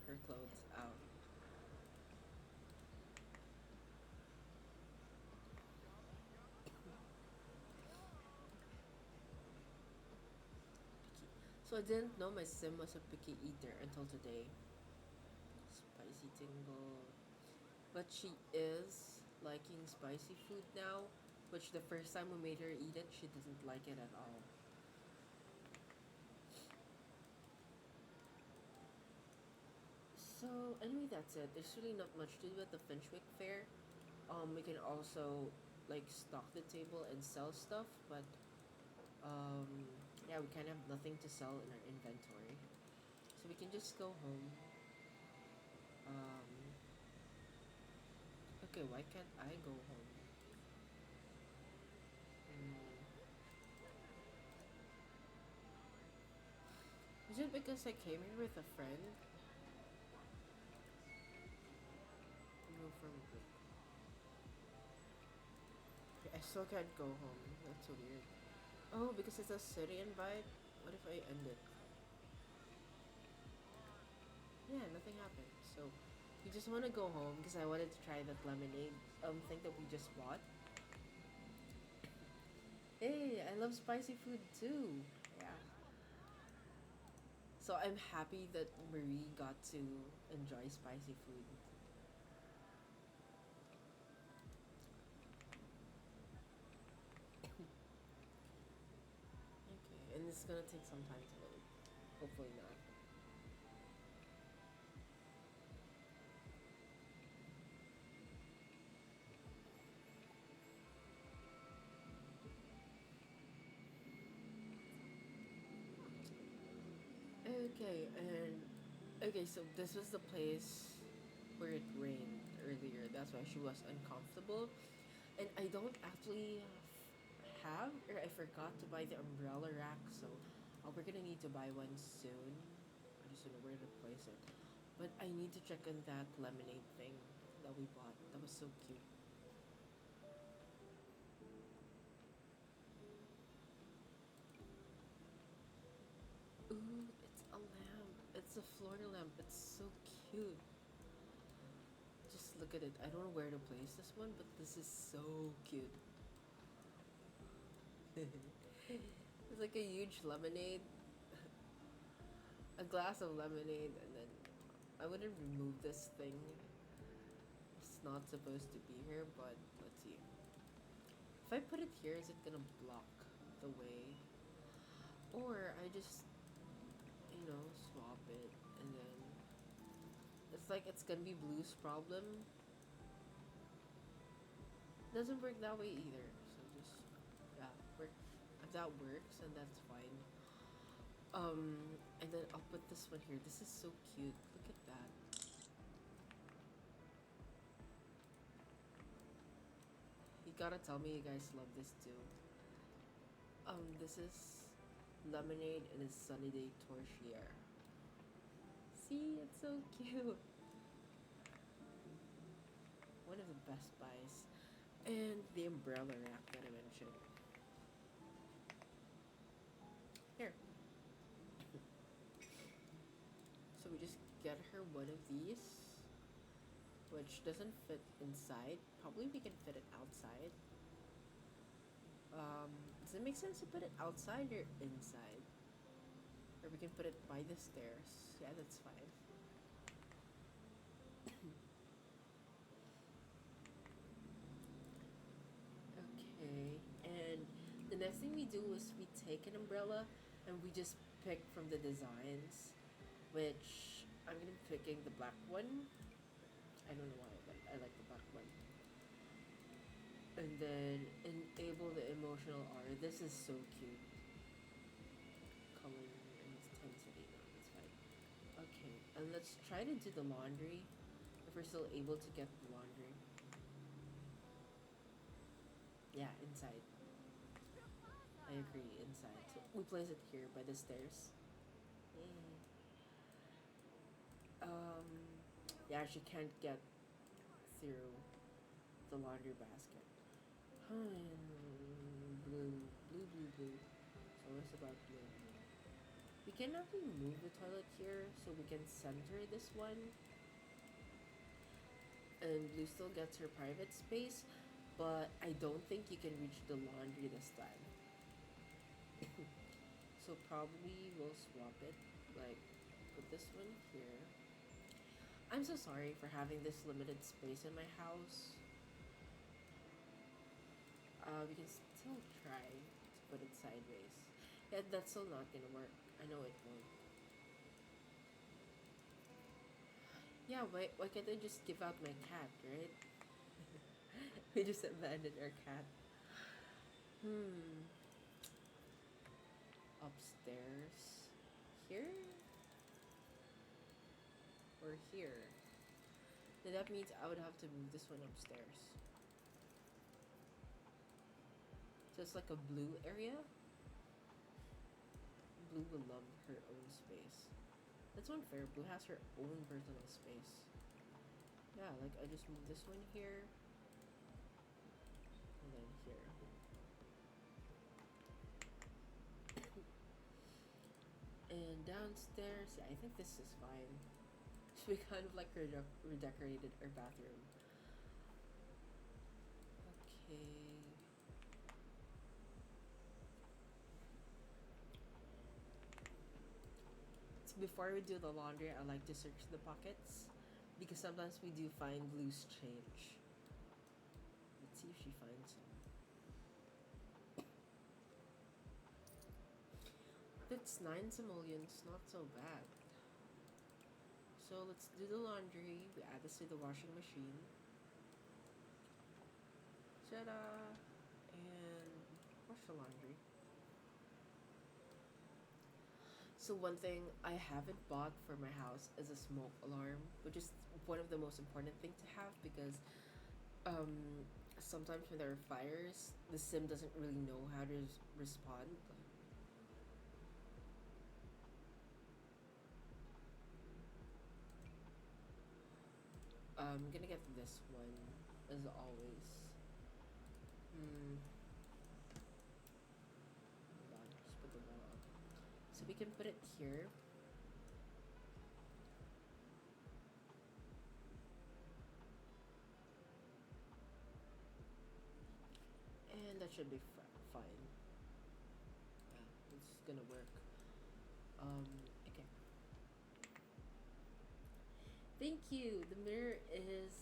her clothes out. So I didn't know my sim was a picky eater until today. Spicy tingle. But she is liking spicy food now, which the first time we made her eat it, she doesn't like it at all. anyway, that's it. There's really not much to do at the Finchwick Fair. We can also like stock the table and sell stuff, but um, yeah, we kind of have nothing to sell in our inventory, so we can just go home. Um, okay, why can't I go home? Hmm. Is it because I came here with a friend? No, from I still can't go home. That's so weird. Oh, because it's a city invite? What if I end it? Yeah, nothing happened. So, we just want to go home because I wanted to try that lemonade thing that we just bought. Hey, I love spicy food too. Yeah. So I'm happy that Marie got to enjoy spicy food. Okay, and it's gonna take some time to load. Hopefully not. Okay, and okay, so this was the place where it rained earlier. That's why she was uncomfortable. And I don't actually have, or I forgot to buy the umbrella rack, so we're gonna need to buy one soon. I just don't know where to place it. But I need to check on that lemonade thing that we bought. That was so cute. Ooh, it's a lamp. It's a Florida lamp. It's so cute. Just look at it. I don't know where to place this one, but this is so cute. It's like a huge lemonade, a glass of lemonade, and then I wouldn't remove this thing. It's not supposed to be here, but let's see. If I put it here, is it gonna block the way? Or I just, swap it and then it's like it's gonna be Blue's problem. Doesn't work that way either. So just yeah, work if that works and that's fine. And then I'll put this one here. This is so cute. Look at that. You gotta tell me you guys love this too. This is lemonade and a sunny day torchlier. See, it's so cute. One of the best buys. And the umbrella rack that I mentioned. Here. So we just get her one of these, which doesn't fit inside. Probably we can fit it outside. Does it make sense to put it outside or inside? Or we can put it by the stairs. Yeah, that's fine. Okay, and the next thing we do is we take an umbrella and we just pick from the designs, which I'm gonna be picking the black one. I don't know why, but I like the black one. And then enable the emotional R. This is so cute. Color and intensity. No, that's fine. Okay, and let's try to do the laundry. If we're still able to get the laundry. Yeah, inside. I agree, inside. So we place it here by the stairs. Yay. Um, yeah, she can't get through the laundry basket. Blue, blue, blue, blue. So it's about blue. We can actually move the toilet here so we can center this one. And Blue still gets her private space, but I don't think you can reach the laundry this time. So probably we'll swap it. Like, put this one here. I'm so sorry for having this limited space in my house. We can still try to put it sideways. Yeah, that's still not gonna work. I know it won't. Yeah, why can't I just give out my cat, right? We just abandoned our cat. Hmm. Upstairs. Here? Or here? Then that means I would have to move this one upstairs. So it's like a blue area. Blue will love her own space. That's unfair. Blue has her own personal space. Yeah, like I just move this one here. And then here. And downstairs, yeah, I think this is fine. So we kind of like redecorated our bathroom. Okay. So before we do the laundry, I like to search the pockets because sometimes we do find loose change. Let's see if she finds some. That's 9 simoleons, not so bad. So let's do the laundry. We add this to the washing machine. Ta-da! And wash the laundry. So one thing I haven't bought for my house is a smoke alarm, which is one of the most important thing to have because um, sometimes when there are fires, the sim doesn't really know how to respond. I'm gonna get this one as always. Hmm. Hold on, just put the wall up. So we can put it here. And that should be fine. Yeah, it's gonna work. Okay. Thank you. The mirror is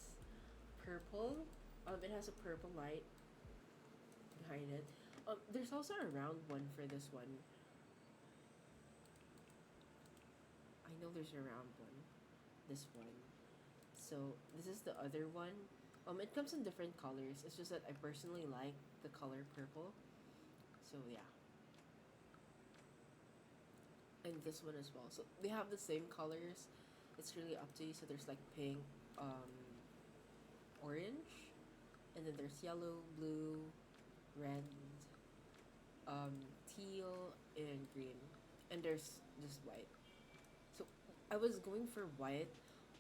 purple. It has a purple light behind it. There's also a round one for this one. I know there's a round one. This one. So this is the other one. It comes in different colors. It's just that I personally like the color purple. So yeah. And this one as well. So they have the same colors. It's really up to you. So there's like pink, um, orange, and then there's yellow, blue, red, um, teal, and green, and there's just white. So I was going for white,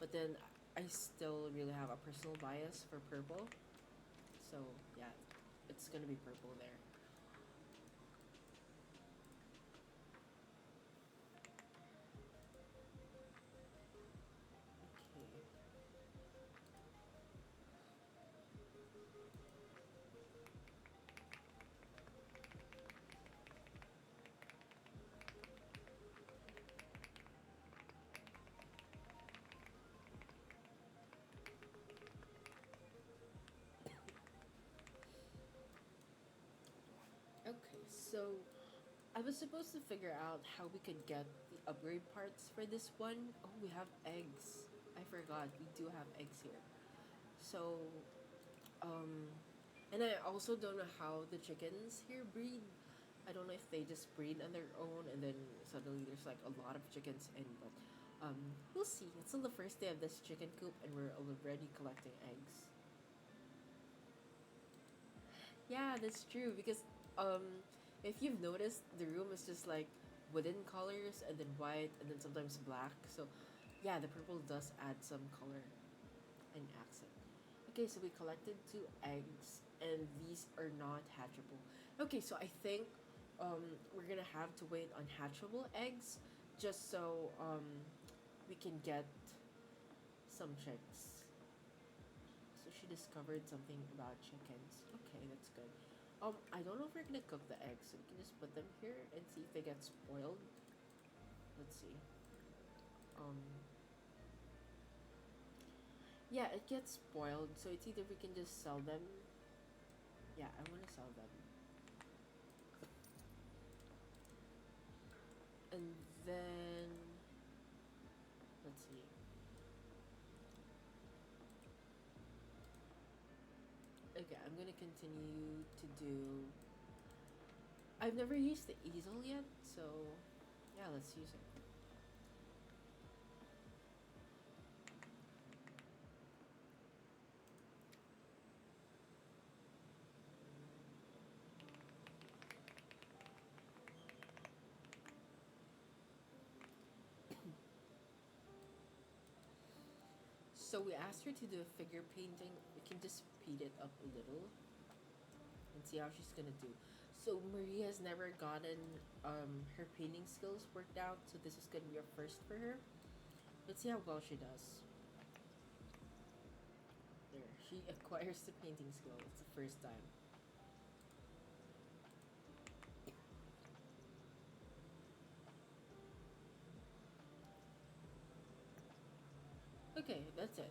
but then I still really have a personal bias for purple. So yeah, it's gonna be purple there. Okay. Okay, so I was supposed to figure out how we could get the upgrade parts for this one. Oh, we have eggs. I forgot. We do have eggs here. So, um, and I also don't know how the chickens here breed. I don't know if they just breed on their own and then suddenly there's like a lot of chickens in, but we'll see. It's still the first day of this chicken coop and we're already collecting eggs. Yeah, that's true because um if you've noticed the room is just like wooden colors and then white and then sometimes black. So yeah, the purple does add some color and accent. Okay, so we collected 2 eggs and these are not hatchable. Okay, so I think we're gonna have to wait on hatchable eggs just so we can get some chicks. So she discovered something about chickens. Okay, that's good. I don't know if we're gonna cook the eggs, so we can just put them here and see if they get spoiled. Let's see. Um, yeah, it gets spoiled, so it's either we can just sell them. Yeah, I want to sell them. And then let's see. I'm gonna continue to do. I've never used the easel yet, so yeah, let's use it. So we asked her to do a figure painting. We can just speed it up a little and see how she's gonna do. So Marie has never gotten her painting skills worked out, so this is gonna be a first for her. Let's see how well she does. There, she acquires the painting skill. It's the first time. Okay, that's it.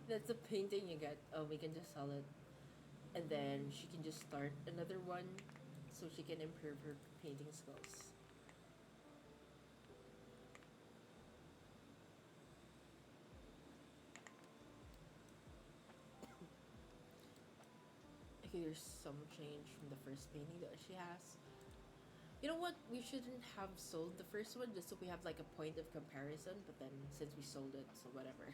That's the painting you get. Oh, we can just sell it, and then she can just start another one, so she can improve her painting skills. Okay, there's some change from the first painting that she has. You know what? We shouldn't have sold the first one just so we have like a point of comparison. But then since we sold it, so whatever.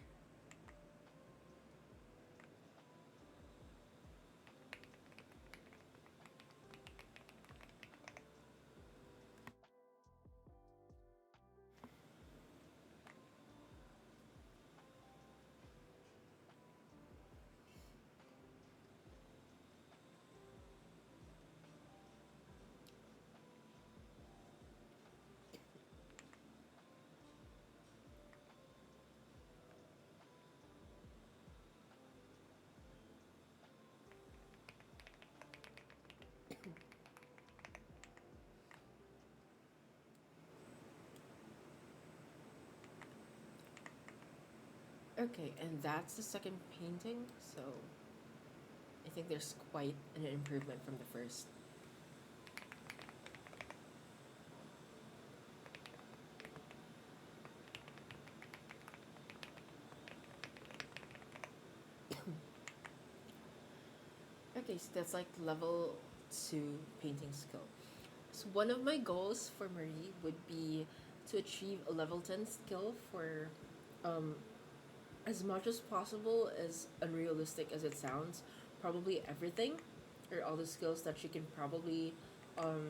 Okay, and that's the second painting. So I think there's quite an improvement from the first. Okay, so that's like level two painting skill. So one of my goals for Marie would be to achieve a level 10 skill for um, as much as possible, as unrealistic as it sounds, probably everything or all the skills that she can probably um,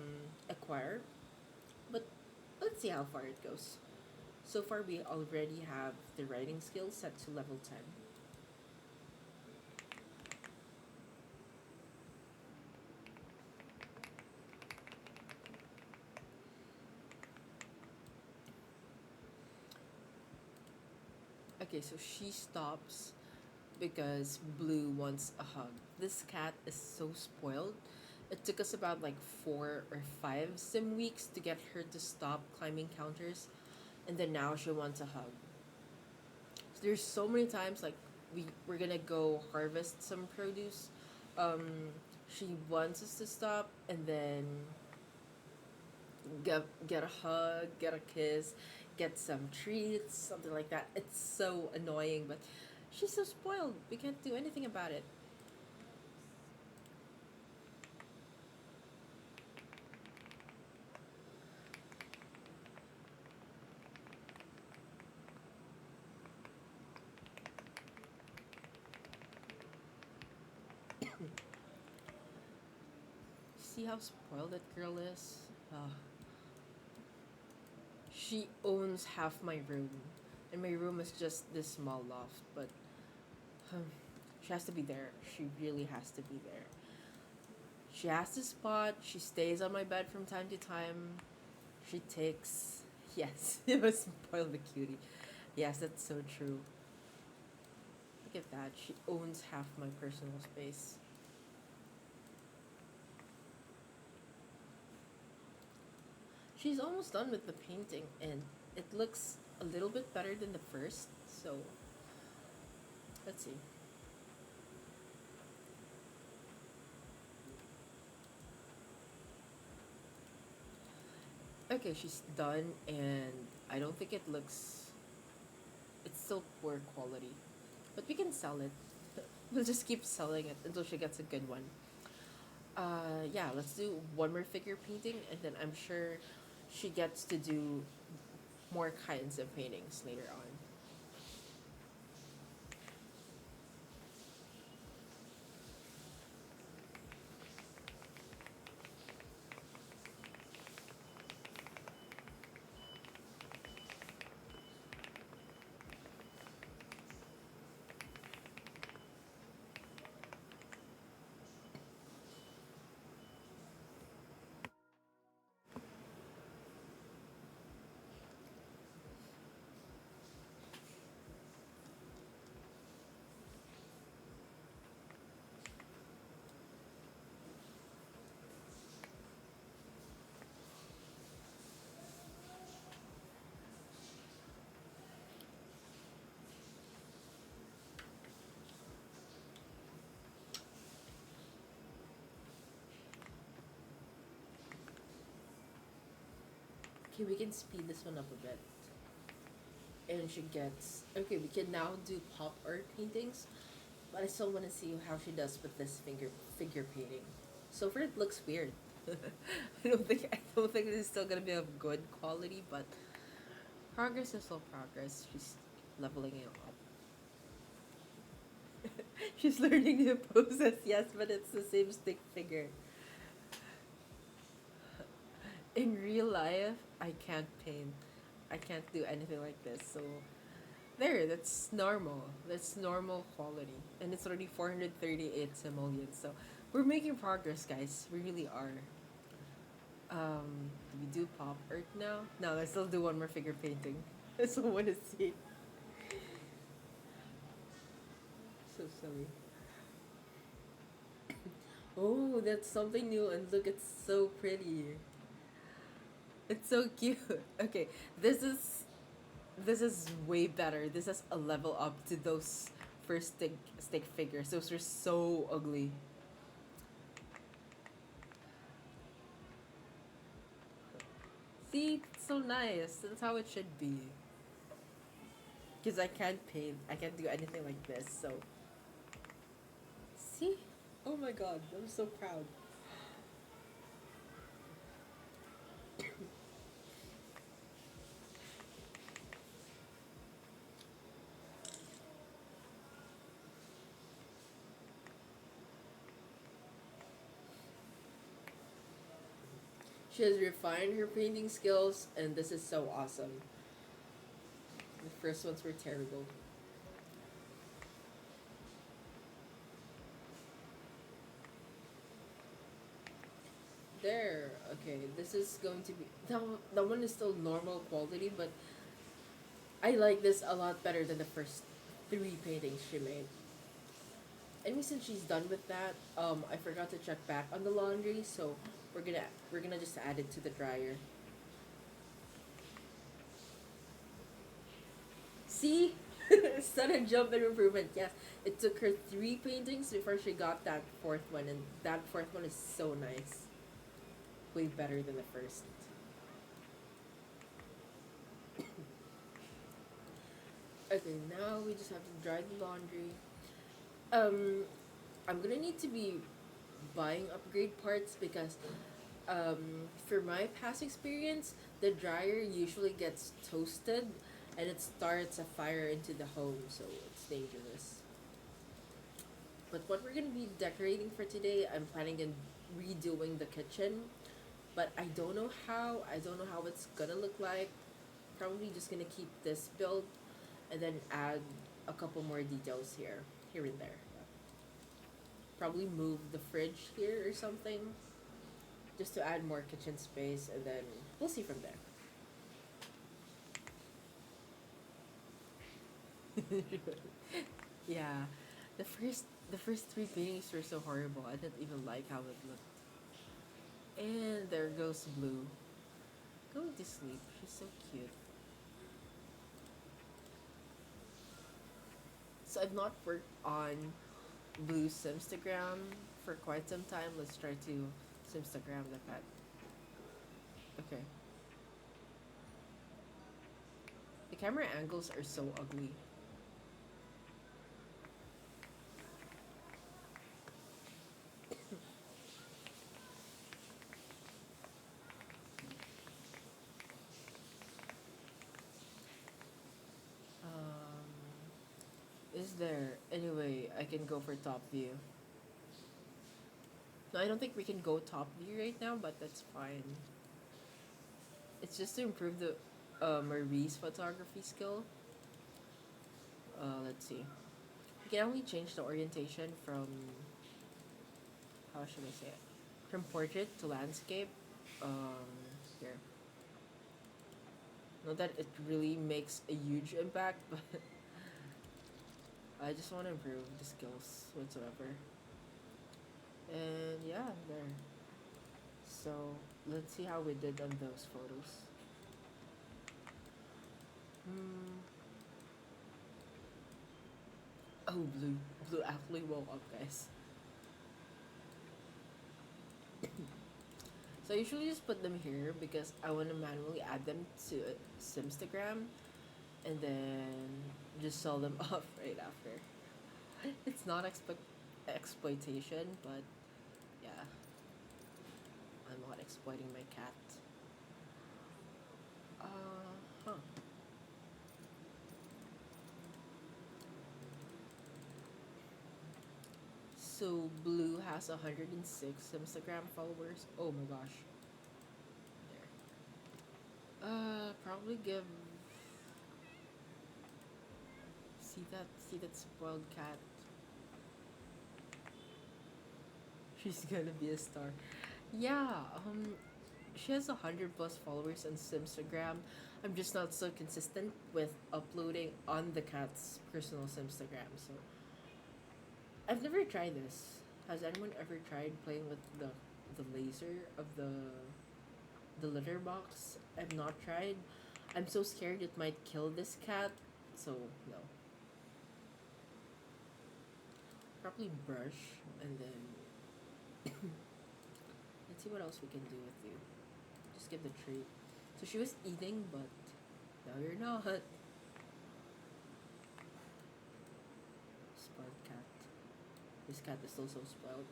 acquire. But let's see how far it goes. So far, we already have the writing skills set to level 10. Okay, so she stops because Blue wants a hug. This cat is so spoiled. It took us about like 4 or 5 sim weeks to get her to stop climbing counters, and then now she wants a hug. So there's so many times like we're gonna go harvest some produce. She wants us to stop, and then get a hug, get a kiss, get some treats, something like that. It's so annoying, but she's so spoiled. We can't do anything about it. See how spoiled that girl is? She owns half my room, and my room is just this small loft, but she has to be there. She really has to be there. She has the spot. She stays on my bed from time to time. She takes. Yes, it was spoiled the cutie. Yes, that's so true. Look at that. She owns half my personal space. She's almost done with the painting, and it looks a little bit better than the first. So let's see. Okay, she's done, and I don't think it looks. It's still poor quality, but we can sell it. We'll just keep selling it until she gets a good one. Yeah, let's do one more figure painting, and then I'm sure she gets to do more kinds of paintings later on. Okay, we can speed this one up a bit. And she gets okay. We can now do pop art paintings, but I still want to see how she does with this figure painting. So far, it looks weird. I don't think this is still gonna be of good quality, but progress is still progress. She's leveling it up. She's learning new poses, yes, but it's the same stick figure. In real life, I can't paint. I can't do anything like this. So there, that's normal. That's normal quality. And it's already 438 simoleons. So we're making progress, guys. We really are. Do we do pop art now? No, let's still do one more figure painting. I still want to see. So silly. Oh, that's something new, and look, it's so pretty. It's so cute. Okay, this is this is way better. This is a level up to those first stick figures. Those are so ugly. See, it's so nice. That's how it should be. Because I can't paint. I can't do anything like this. So see, oh my god, I'm so proud. She has refined her painting skills, and this is so awesome. The first ones were terrible. There, okay, this is going to be that one is still normal quality, but I like this a lot better than the first three paintings she made. And since she's done with that, I forgot to check back on the laundry, so we're gonna just add it to the dryer. See, sudden jump and improvement. Yes, it took her three paintings before she got that fourth one, and that fourth one is so nice, way better than the first. Okay, now we just have to dry the laundry. Um, I'm gonna need to be buying upgrade parts because for my past experience, the dryer usually gets toasted and it starts a fire into the home, so it's dangerous. But what we're gonna be decorating for today, I'm planning on redoing the kitchen, but I don't know how. I don't know how it's gonna look like. Probably just gonna keep this build and then add a couple more details here and there. Probably move the fridge here or something, just to add more kitchen space, and then we'll see from there. Yeah, the first three paintings were so horrible. I didn't even like how it looked. And there goes Blue, going to sleep. She's so cute. So I've not worked on Blue's Simstagram for quite some time. Let's try to Simstagram the pet. Okay. The camera angles are so ugly. There. Anyway, I can go for top view. No, I don't think we can go top view right now, but that's fine. It's just to improve the Marie's photography skill. Let's see. We can only change the orientation from, how should I say it? From portrait to landscape. Um, Here. Not that it really makes a huge impact, but I just want to improve the skills whatsoever. And yeah, there. So let's see how we did on those photos. Hmm. Oh, blue actually woke up, guys. So I usually just put them here because I want to manually add them to Simstagram and then just sell them off right after. It's not exploitation, but yeah, I'm not exploiting my cat. Huh. So Blue has 106 Instagram followers. Oh my gosh. There. Probably give. See that spoiled cat. She's gonna be a star. Yeah. She has 100 plus followers on Simstagram. I'm just not so consistent with uploading on the cat's personal Simstagram. So I've never tried this. Has anyone ever tried playing with the laser of the litter box? I've not tried. I'm so scared it might kill this cat. So no. Probably brush and then let's see what else we can do with you. Just give the treat. So she was eating, but now you're not. Spoiled cat. This cat is still so spoiled.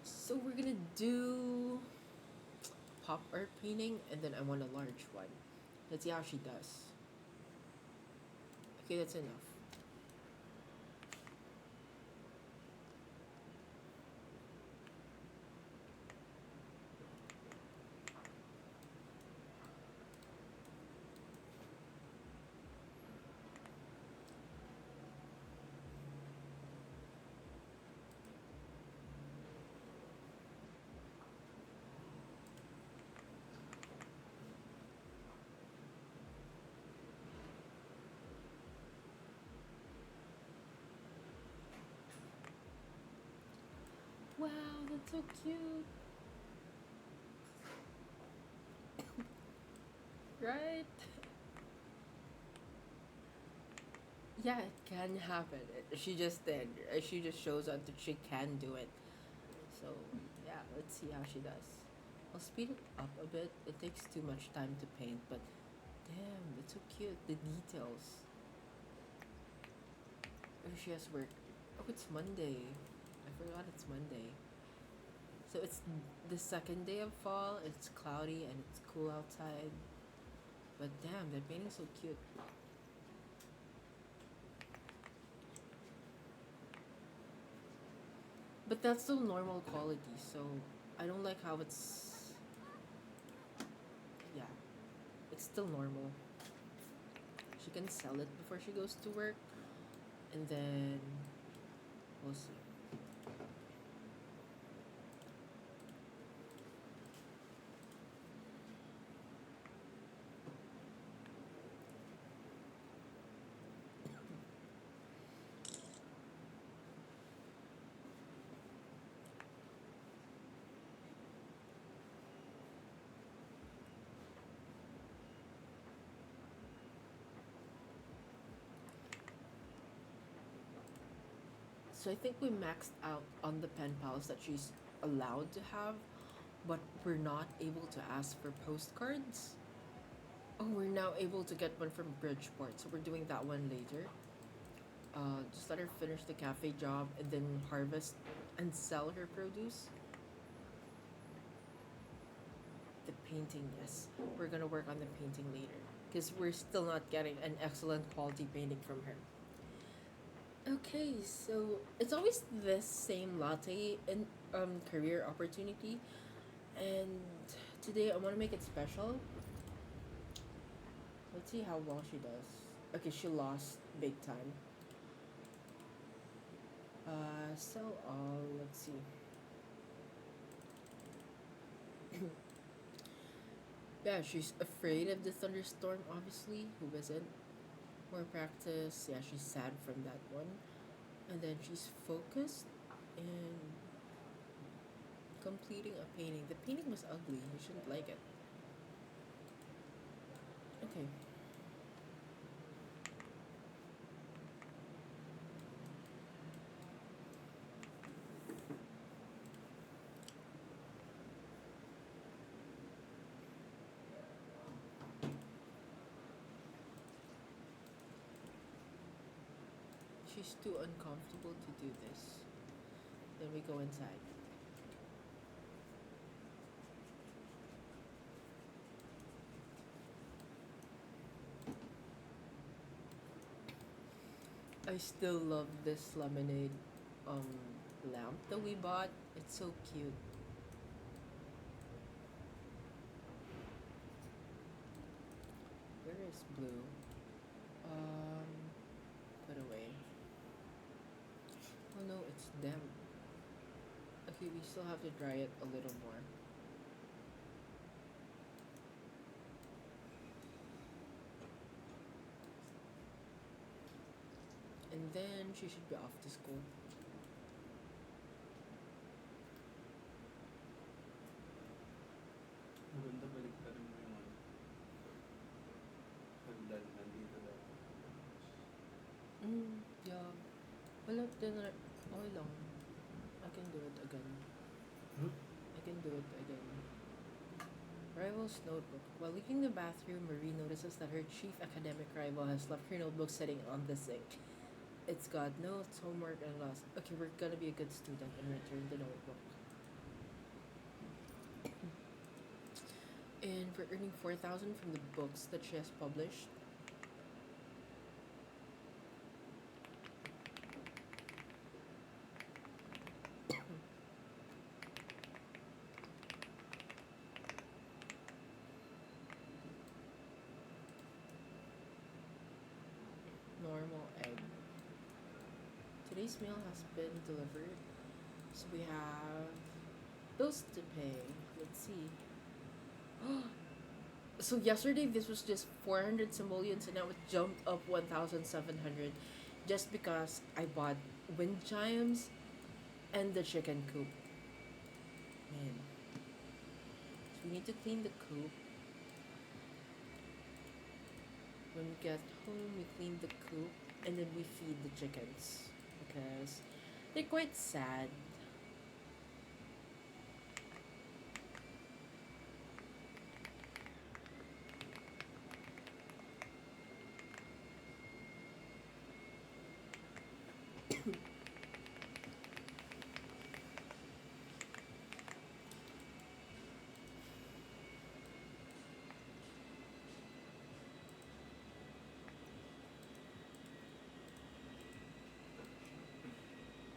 So we're gonna do pop art painting, and then I want a large one. Let's see how she does. Okay, that's enough. Wow, that's so cute. Right? Yeah, it can happen. She just did. She just shows us that she can do it. So, yeah, let's see how she does. I'll speed it up a bit. It takes too much time to paint, but damn, that's so cute. The details. Oh, she has work. Oh, it's Monday. I forgot it's Monday. So it's the second day of fall. It's cloudy and it's cool outside. But damn, that painting's so cute. But that's still normal quality, so I don't like how it's. Yeah, it's still normal. She can sell it before she goes to work, and then we'll see. So I think we maxed out on the pen pals that she's allowed to have, but we're not able to ask for postcards. Oh, we're now able to get one from Bridgeport, so we're doing that one later. Just let her finish the cafe job and then harvest and sell her produce. The painting, yes. We're gonna work on the painting later because we're still not getting an excellent quality painting from her. Okay, so it's always the same latte and career opportunity, and today I want to make it special. Let's see how well she does. Okay, she lost big time. Let's see. Yeah, she's afraid of the thunderstorm. Obviously, who isn't? More practice. Yeah, she's sad from that one, and then she's focused and completing a painting. The painting was ugly. You shouldn't like it. Okay. She's too uncomfortable to do this. Then we go inside. I still love this lemonade um lamp that we bought. It's so cute. Where is blue? Um Put away. Oh no, it's damp. Okay, we still have to dry it a little more. And then she should be off to school. Maganda baliktarin mo yung ano. Hagdan, nandito daw. Yeah. Well, then okay lang. I can do it again. Hmm? I can do it again. Rival's notebook. While leaving the bathroom, Marie notices that her chief academic rival has left her notebook sitting on the sink. It's got notes, homework, and loss. Okay, we're gonna be a good student and return the notebook. And we're earning 4,000 from the books that she has published. Normal egg. Today's meal has been delivered, so we have bills to pay. Let's see. So yesterday this was just 400 simoleons and now it jumped up 1,700 just because I bought wind chimes and the chicken coop. Man. So we need to clean the coop. When we get home, we clean the coop and then we feed the chickens because they're quite sad.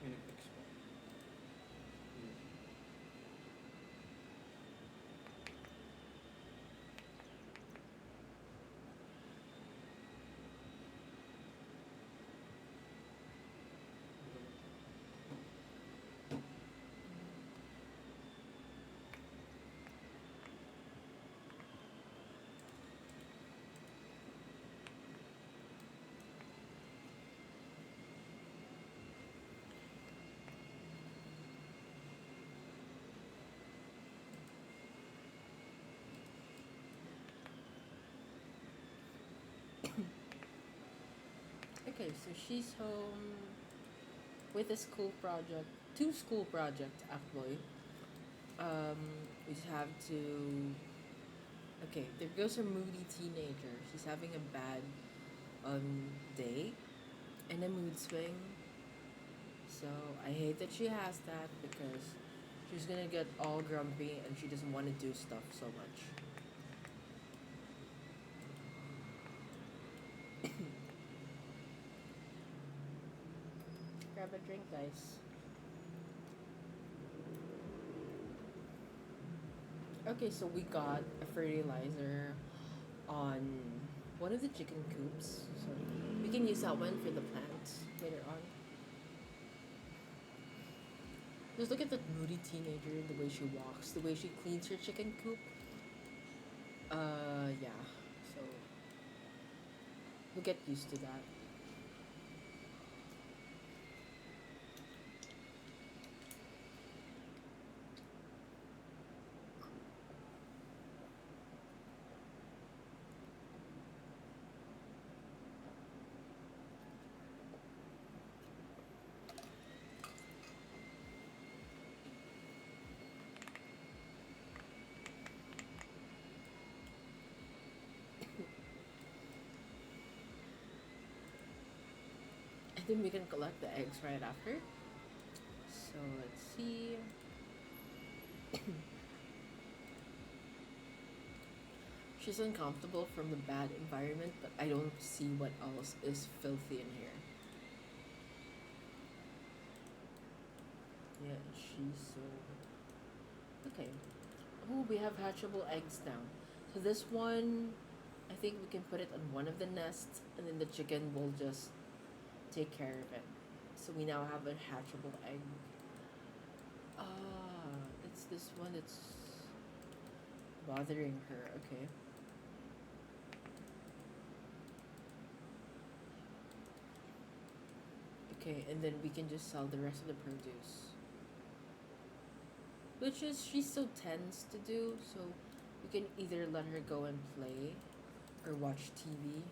May nag-text pa. Hmm. Okay, so she's home with a school project, two school projects actually. Um, we just have to. Okay, there goes a moody teenager. She's having a bad day and a mood swing. So I hate that she has that because she's gonna get all grumpy and she doesn't want to do stuff so much. grab a drink, guys. Okay, so we got a fertilizer on one of the chicken coops. So we can use that one for the plants later on. Just look at that moody teenager, the way she walks, the way she cleans her chicken coop. Yeah. So we'll get used to that. And then we can collect the eggs right after. So let's see. She's uncomfortable from the bad environment, but I don't see what else is filthy in here. Yeah, she's so. Okay. Oh, we have hatchable eggs now. So this one, I think we can put it on one of the nests, and then the chicken will just take care of it. So we now have a hatchable egg. Ah, it's this one that's bothering her. Okay. Okay, and then we can just sell the rest of the produce. Which is she still tends to do, so we can either let her go and play or watch TV.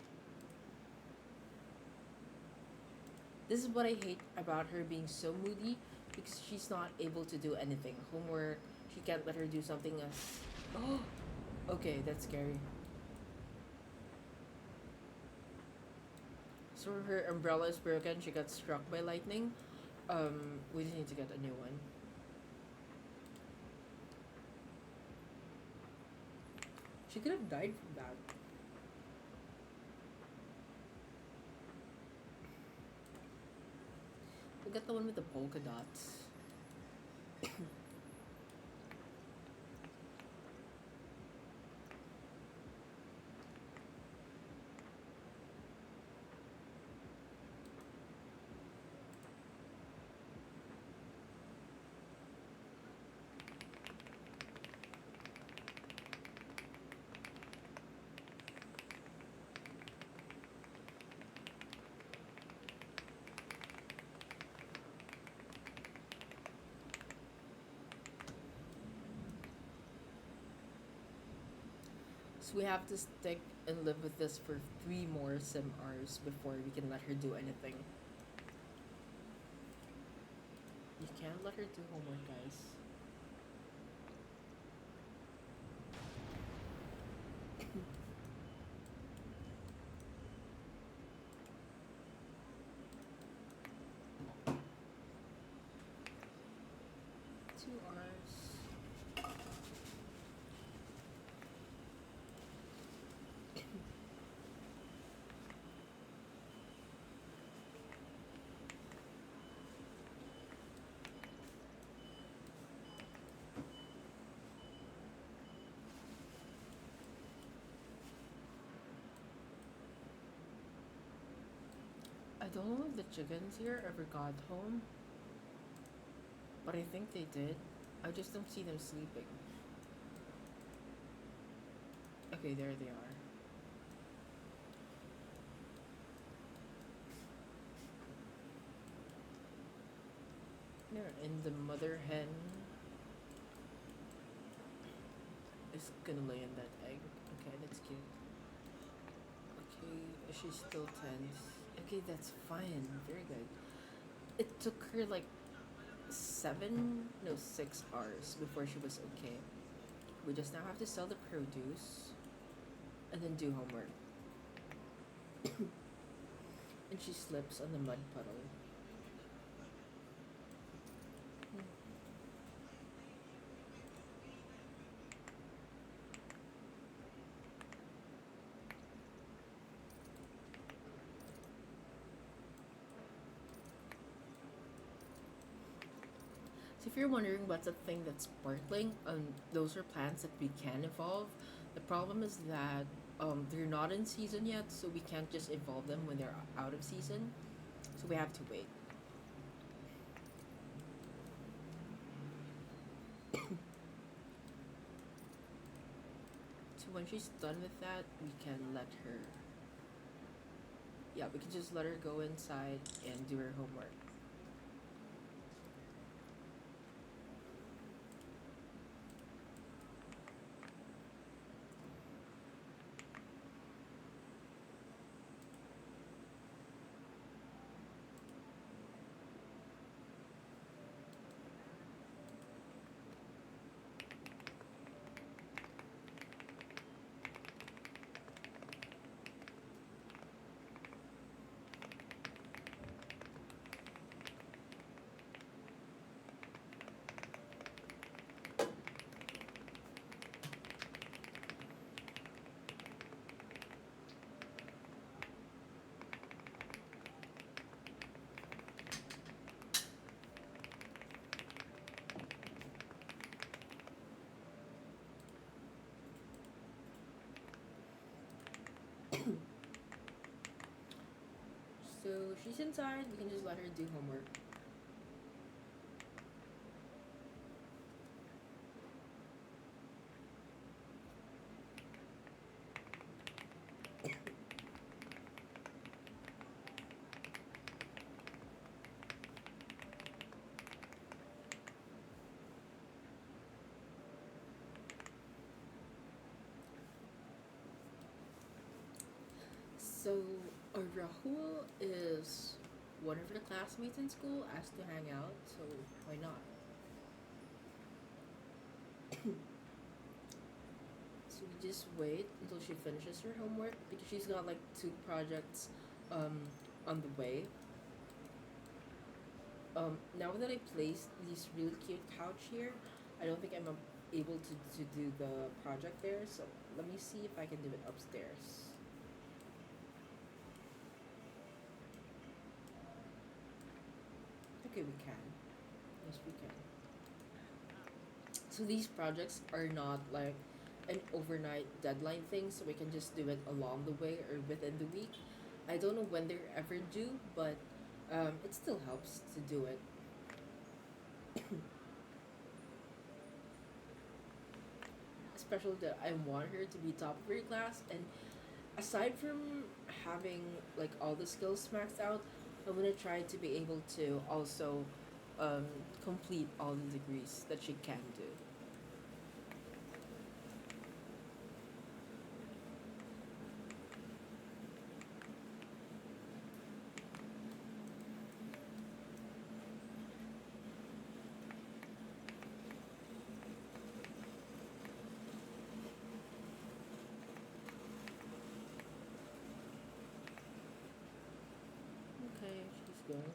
This is what I hate about her being so moody because she's not able to do anything. Homework, she can't let her do something else. Oh, okay, that's scary. So her umbrella is broken. She got struck by lightning. We just need to get a new one. She could have died from that. We'll get the one with the polka dots. So we have to stick and live with this for 3 more sim hours before we can let her do anything. You can't let her do homework, guys. Two hours. I don't know if the chickens here ever got home, but I think they did. I just don't see them sleeping. Okay, there they are. There, and the mother hen is gonna lay in that egg. Okay, that's cute. Okay, she's still tense. Okay, that's fine. Very good. It took her like 6 hours before she was okay. We just now have to sell the produce and then do homework. And she slips on the mud puddle. if you're wondering what's a thing that's sparkling, those are plants that we can evolve. The problem is that they're not in season yet, so we can't just evolve them when they're out of season. So we have to wait. So when she's done with that, we can let her. Yeah, we can just let her go inside and do her homework. So she's inside. We can just let her do homework. So Rahul is one of her classmates in school. Asked to hang out, so why not? So we just wait until she finishes her homework because she's got like two projects um, on the way. Now that I placed this really cute couch here, I don't think I'm able to do the project there. So let me see if I can do it upstairs. Okay, we can. Yes, we can. So these projects are not like an overnight deadline thing, so we can just do it along the way or within the week. I don't know when they're ever due, but it still helps to do it. Especially that I want her to be top of her class, and aside from having like all the skills maxed out, I'm gonna try to be able to also um, complete all the degrees that she can do. Okay, she's going home.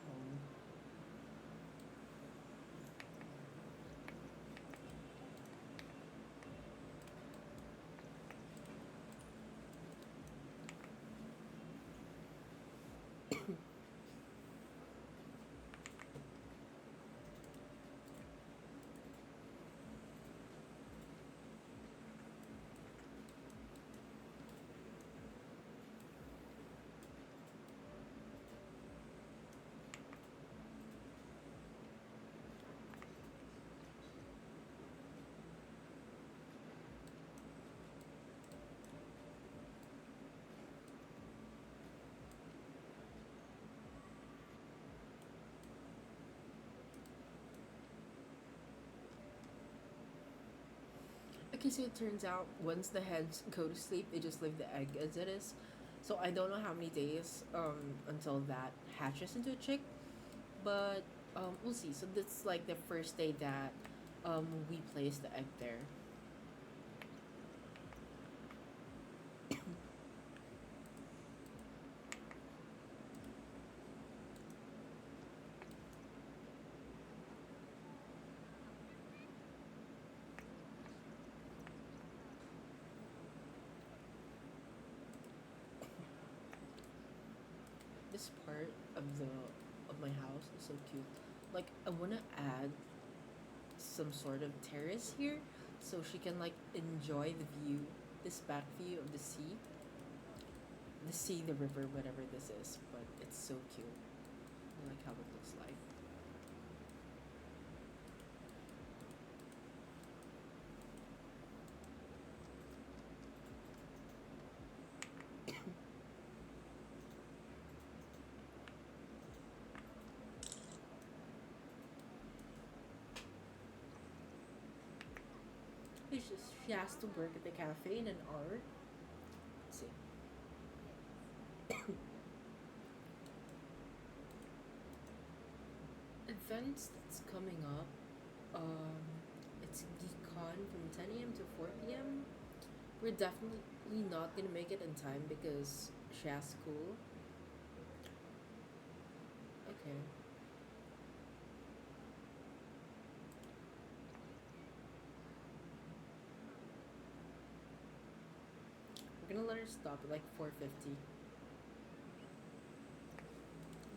Okay, so it turns out once the heads go to sleep, they just leave the egg as it is. So I don't know how many days until that hatches into a chick, but we'll see. So that's like the first day that we place the egg there. This part of the of my house is so cute. Like I wanna add some sort of terrace here, so she can like enjoy the view, this back view of the sea, the river, whatever this is. But it's so cute. I like how it looks like. It's just she has to work at the cafe in an hour. Let's see. Events that's coming up. It's GeekCon from 10 a.m. to 4 p.m. We're definitely not gonna make it in time because she has school. Okay. We're gonna let her stop at like 4:50.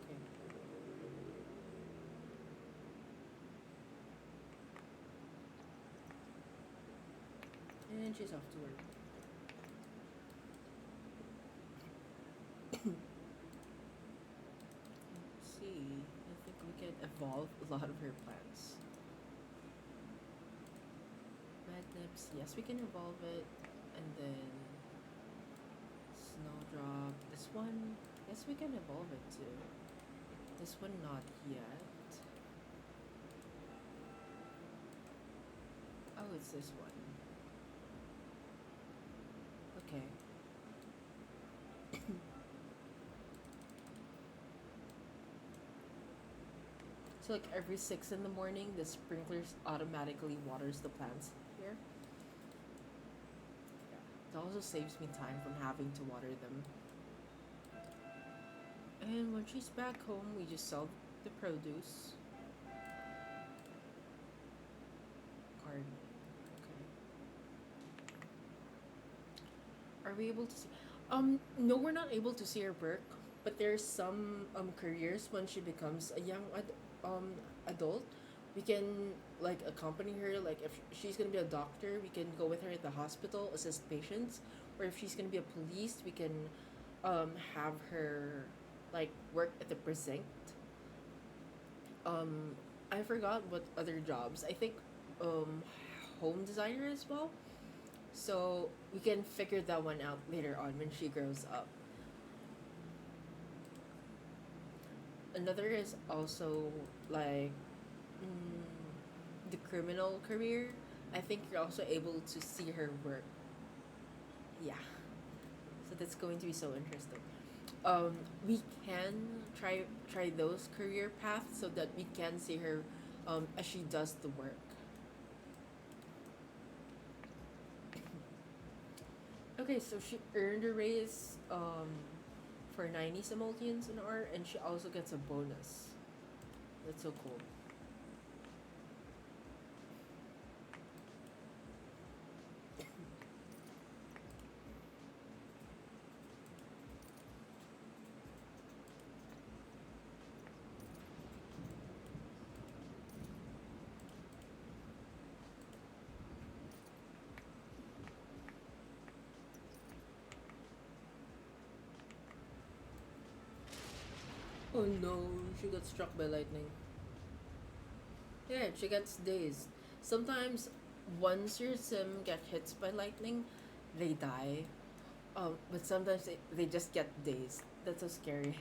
Okay. And she's off to work. Let's see. I think we can evolve a lot of her plants. Magnips, yes, we can evolve it. And then Snowdrop. This one, yes, we can evolve it too. This one, not yet. Oh, it's this one. Okay. So like every 6 in the morning, the sprinklers automatically waters the plants here. Yeah. It also saves me time from having to water them. And when she's back home, we just sell the produce. Garden. Okay. Are we able to see? No, we're not able to see her work, but there's some careers when she becomes a young adult. We can like accompany her. Like if she's gonna be a doctor, we can go with her at the hospital, assist patients. Or if she's gonna be a police, we can have her like work at the precinct. I forgot what other jobs. I think um, home designer as well. So we can figure that one out later on when she grows up. Another is also like mm, the criminal career. I think you're also able to see her work. Yeah, so that's going to be so interesting. We can try those career paths so that we can see her as she does the work. Okay, so she earned a raise for 90 simoleons an hour, and she also gets a bonus. That's so cool. Oh no, she got struck by lightning. Yeah, she gets dazed. Sometimes, once your sim get hit by lightning, they die. But sometimes they just get dazed. That's so scary.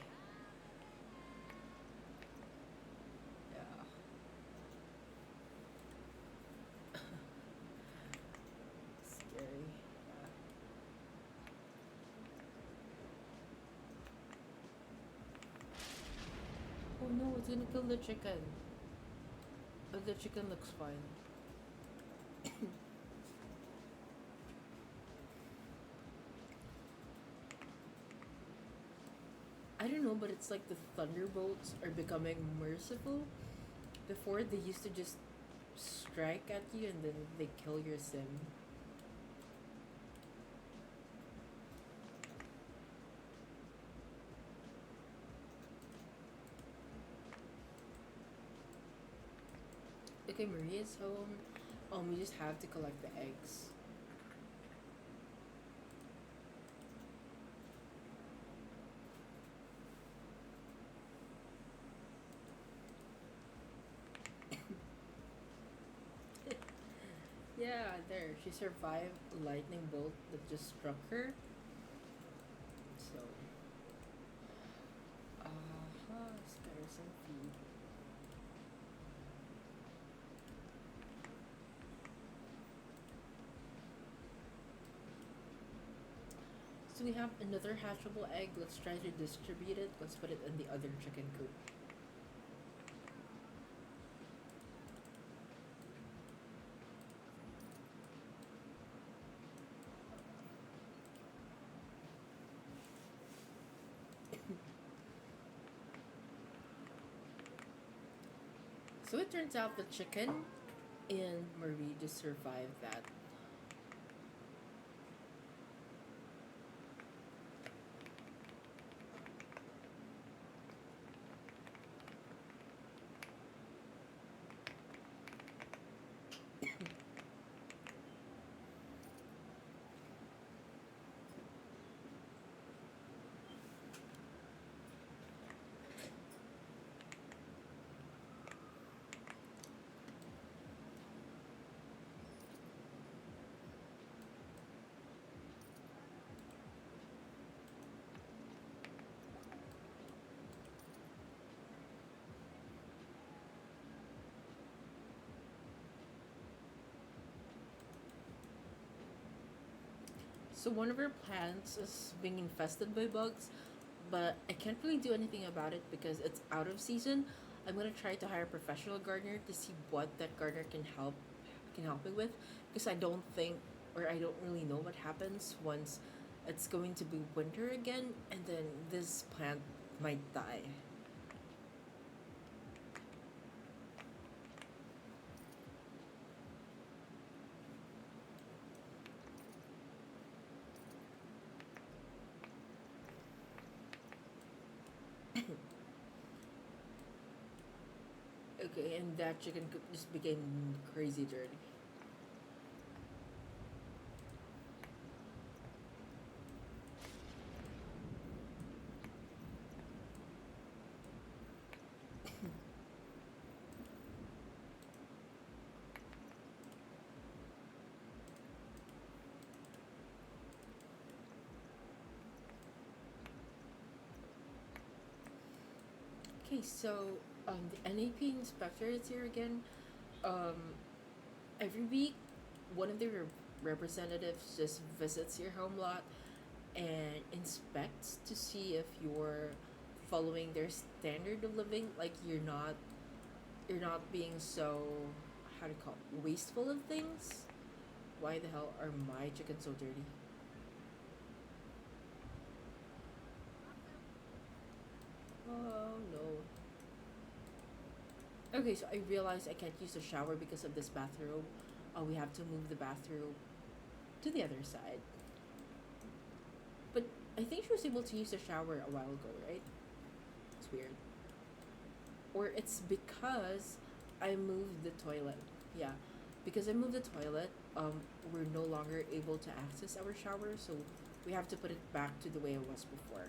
Yeah. Scary. Yeah. Oh no, it's gonna kill the chicken. But the chicken looks fine. I don't know, but it's like the thunderbolts are becoming merciful. Before they used to just strike at you and then they kill your sim. Okay, Okay, Maria's home. We just have to collect the eggs. Yeah, there. She survived a lightning bolt that just struck her. So, scatter some feed. So we have another hatchable egg. Let's try to distribute it. Let's put it in the other chicken coop. So it turns out the chicken and Marie just survived that. So one of our plants is being infested by bugs, but I can't really do anything about it because it's out of season. I'm gonna try to hire a professional gardener to see what that gardener can help me with, because I don't think, or I don't really know what happens once it's going to be winter again, and then this plant might die. Okay, and that chicken coop just became crazy dirty. Okay, so the NAP inspector is here again. Um, every week, one of their representatives just visits your home lot and inspects to see if you're following their standard of living. Like you're not being so, how do you call it, wasteful of things. Why the hell are my chickens so dirty? Oh no. Okay, so I realized I can't use the shower because of this bathrobe. We have to move the bathrobe to the other side. But I think she was able to use the shower a while ago, right? It's weird. Or it's because I moved the toilet. Yeah, because I moved the toilet, we're no longer able to access our shower, so we have to put it back to the way it was before.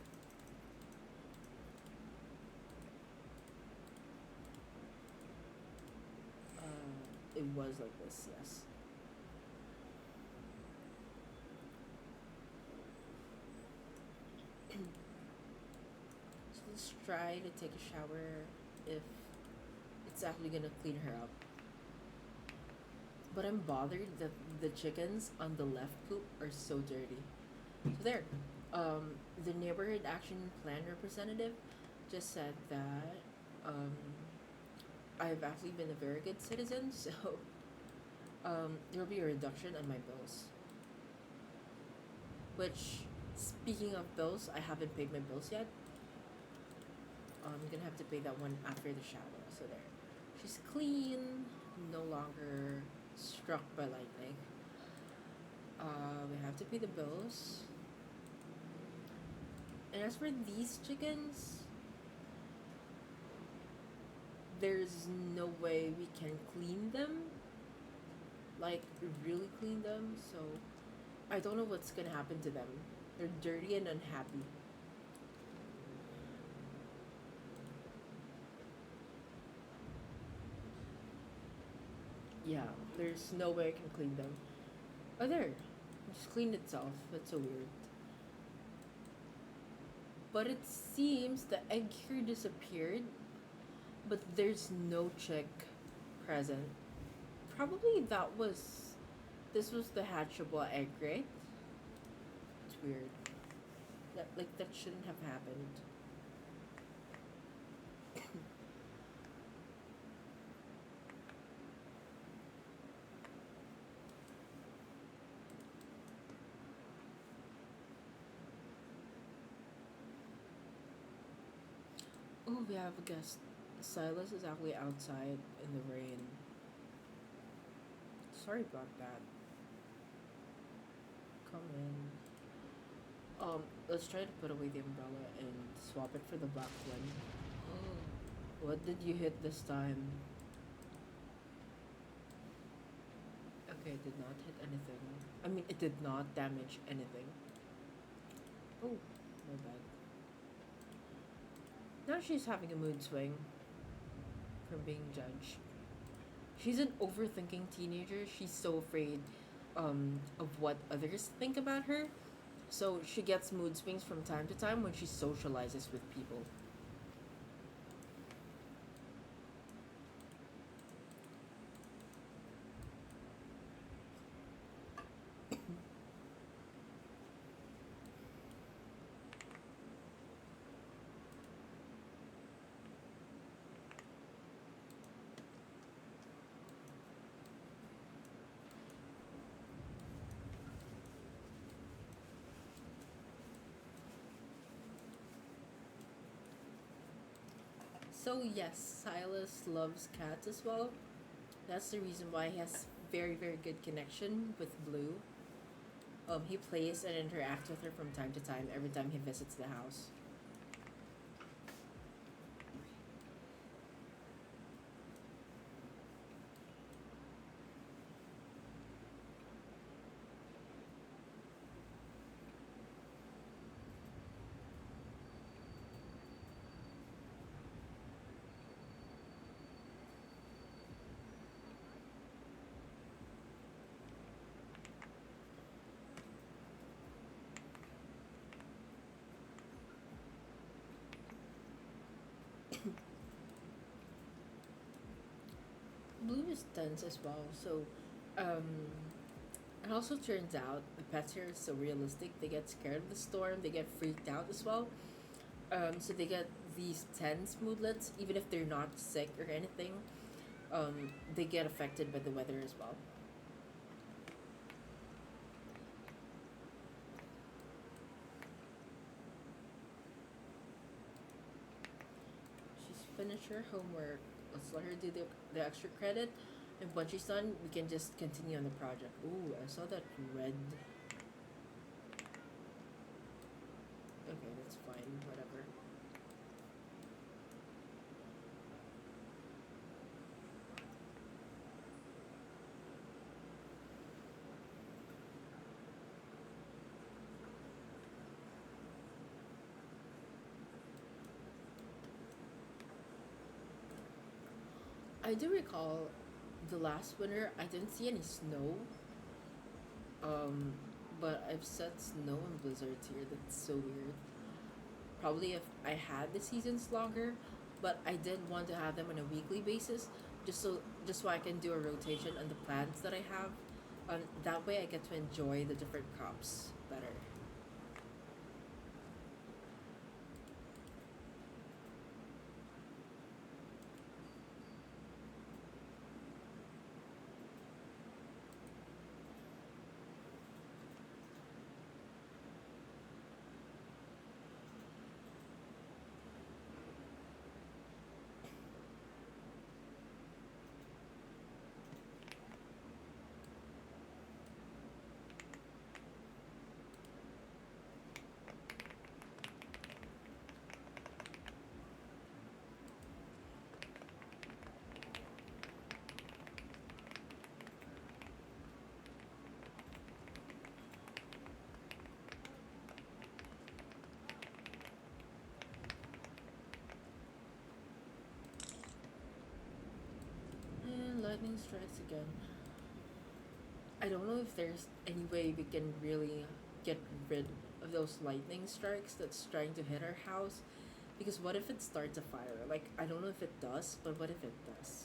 It was like this, yes. So let's try to take a shower if it's actually gonna clean her up. But I'm bothered that the chickens on the left coop are so dirty. So there, the neighborhood action plan representative just said that um, I've actually been a very good citizen, so there'll be a reduction on my bills. Which, speaking of bills, I haven't paid my bills yet. I'm gonna have to pay that one after the shower. So there, she's clean, no longer struck by lightning. We have to pay the bills. And as for these chickens, there's no way we can clean them, like really clean them. So I don't know what's gonna happen to them. They're dirty and unhappy. Yeah, there's no way I can clean them. Oh, there. It just cleaned itself. That's so weird. But it seems the egg here disappeared, but there's no chick present. Probably that was. This was the hatchable egg, right? It's weird. That shouldn't have happened. Oh, we have a guest. Silas is actually outside in the rain. Sorry about that. Come in. Let's try to put away the umbrella and swap it for the black one. Oh, what did you hit this time? Okay, it did not hit anything. I mean, it did not damage anything. Oh, my bad. Now she's having a mood swing from being judged. She's an overthinking teenager. She's so afraid of what others think about her. So she gets mood swings from time to time when she socializes with people. So yes, Silas loves cats as well. That's the reason why he has very good connection with Blue. He plays and interacts with her from time to time every time he visits the house. Blue is tense as well, so um, it also turns out the pets here are so realistic. They get scared of the storm, they get freaked out as well. So they get these tense moodlets, even if they're not sick or anything. They get affected by the weather as well. She's finished her homework. Let's let her do the extra credit. And once she's done, we can just continue on the project. Ooh, I saw that red. Okay, that's fine. Whatever. I do recall the last winter, I didn't see any snow. Um, but I've set snow and blizzards here. That's so weird. Probably if I had the seasons longer, but I did want to have them on a weekly basis, just so I can do a rotation on the plants that I have. That way I get to enjoy the different crops better. lightning strikes again. I don't know if there's any way we can really get rid of those lightning strikes that's trying to hit our house. Because what if it starts a fire? Like, I don't know if it does, but what if it does?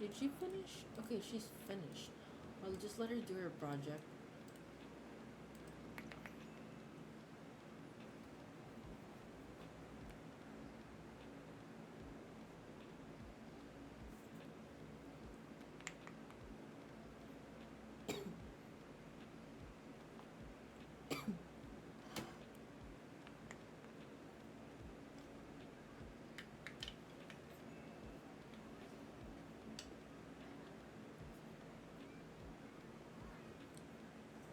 Did she finish? Okay, she's finished. I'll just let her do her project.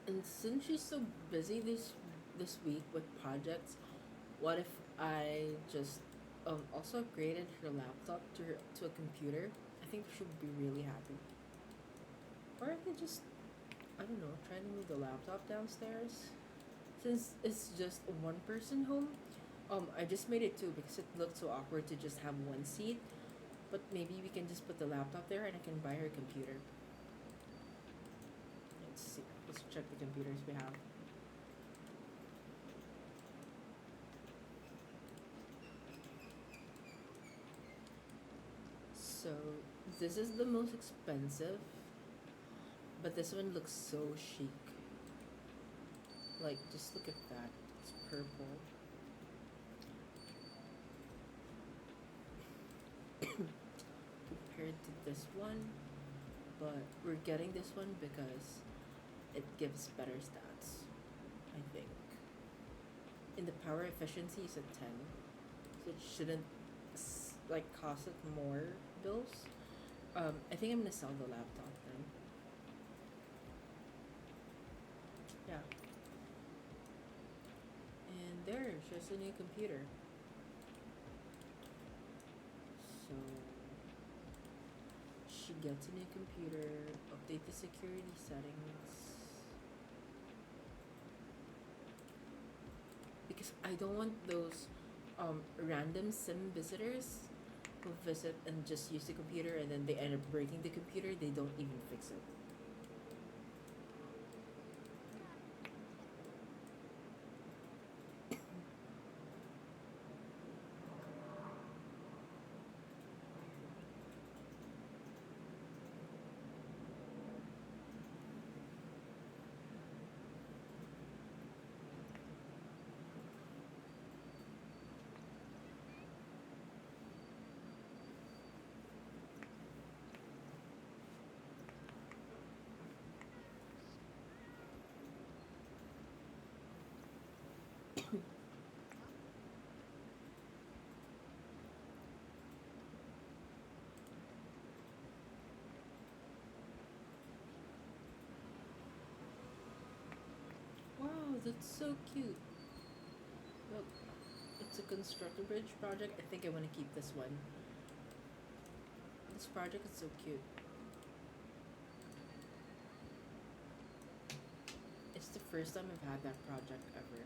And since she's so busy this week with projects, what if I just also upgraded her laptop to a computer? I think she'll be really happy. Or I could just, I don't know, try to move the laptop downstairs. Since it's just a one person home, I just made it two because it looked so awkward to just have one seat. But maybe we can just put the laptop there and I can buy her computer. Let's see. Let's check the computers we have. So this is the most expensive, but this one looks so chic. Like, just look at that. It's purple. Compared to this one, but we're getting this one because it gives better stats, I think. And the power efficiency is at 10, so it shouldn't like cost it more bills. I think I'm gonna sell the laptop then. Yeah. And there, she has a new computer. So she gets a new computer, update the security settings. Because I don't want those random sim visitors who visit and just use the computer and then they end up breaking the computer, they don't even fix it. Wow, that's so cute. Look, it's a construct a bridge project. I think I want to keep this one. This project is so cute. It's the first time I've had that project ever.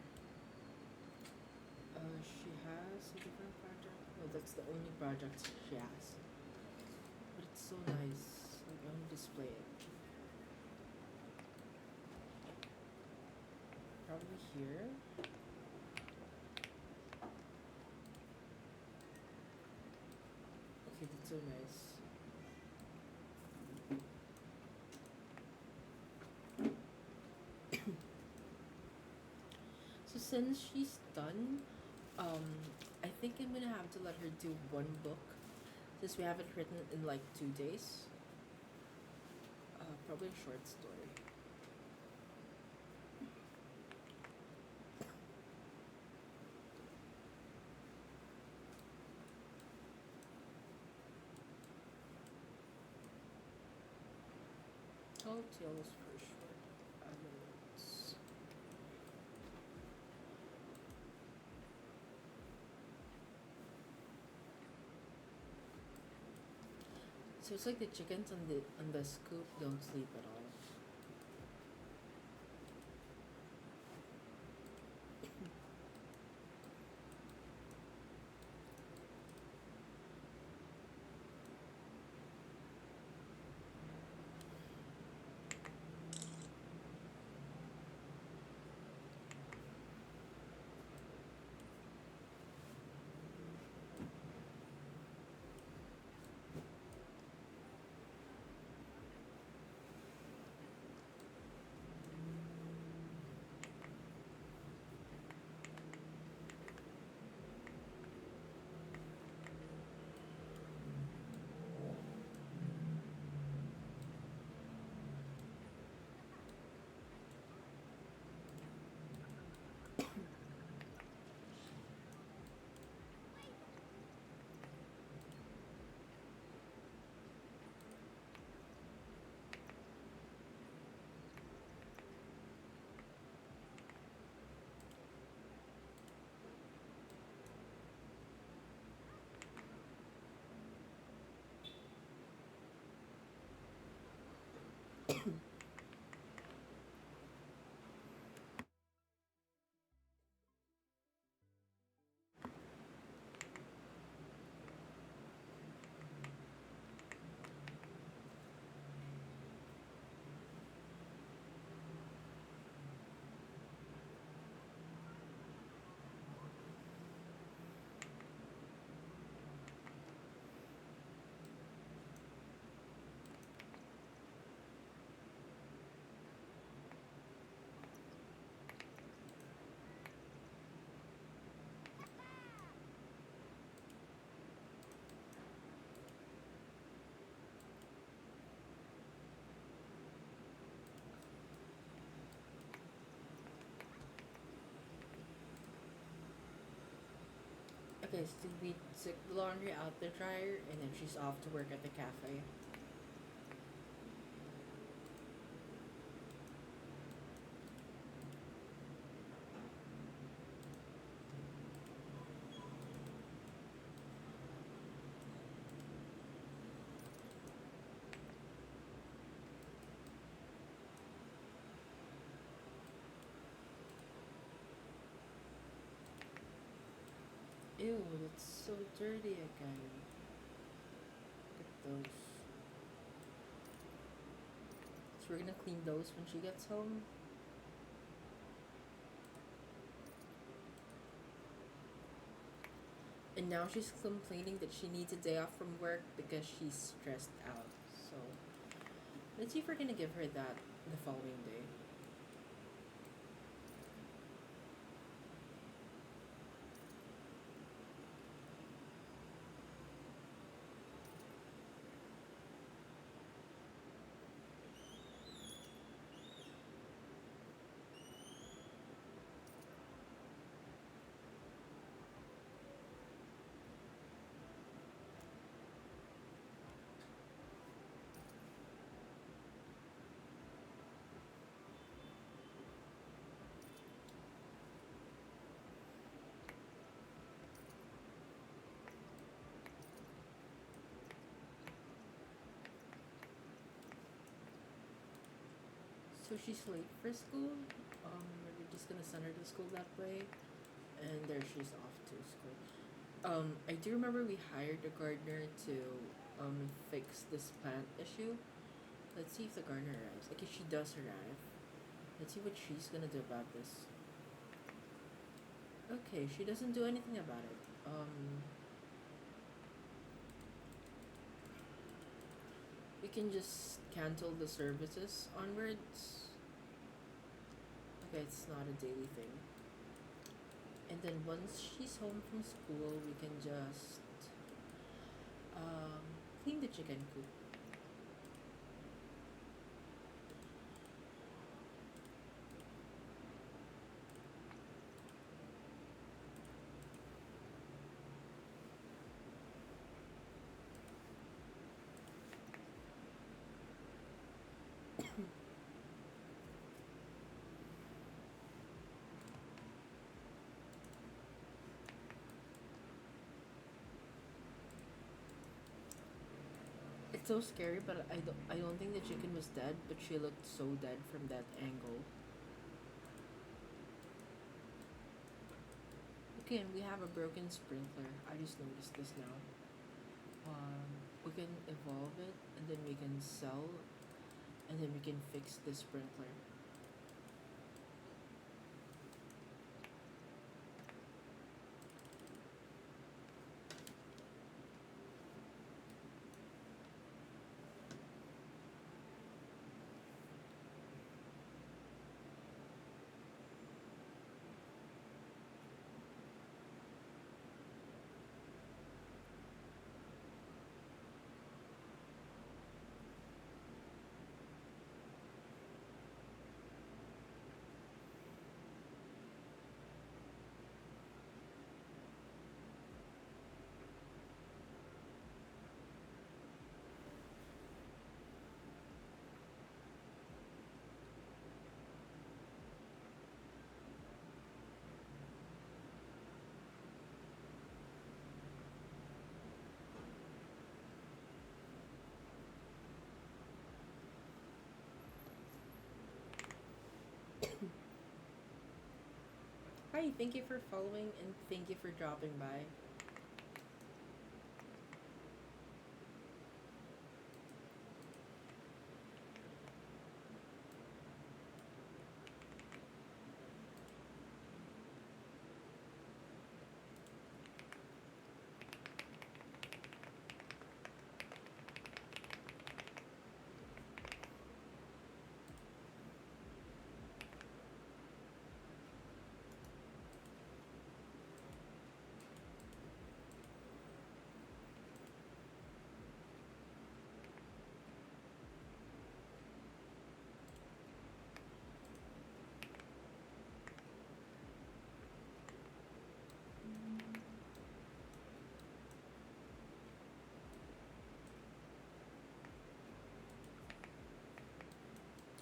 She has a different project. No, that's the only project she has. But it's so nice. Like, I want to display it. Probably here. Okay, that's so nice. So since she's done, um, I think I'm gonna have to let her do one book, since we have it written in like 2 days. Probably a short story. Tall tales for short adults. So it's like the chickens on the scoop don't sleep at all. Okay, so we took the laundry out the dryer and then she's off to work at the cafe. Ew, that's so dirty again. Look at those. So we're gonna clean those when she gets home. And now she's complaining that she needs a day off from work because she's stressed out. So let's see if we're gonna give her that the following day. So she's late for school. We're just gonna send her to school that way, and there she's off to school. I do remember we hired a gardener to fix this plant issue. Let's see if the gardener arrives. Like if she does arrive, let's see what she's gonna do about this. Okay, she doesn't do anything about it. We can just cancel the services onwards. Okay, it's not a daily thing. And then once she's home from school, we can just um, clean the chicken coop. so scary, but I don't think the chicken was dead, but she looked so dead from that angle. Okay, and we have a broken sprinkler. I just noticed this now. We can evolve it, and then we can sell, and then we can fix the sprinkler. Hi, thank you for following, and thank you for dropping by.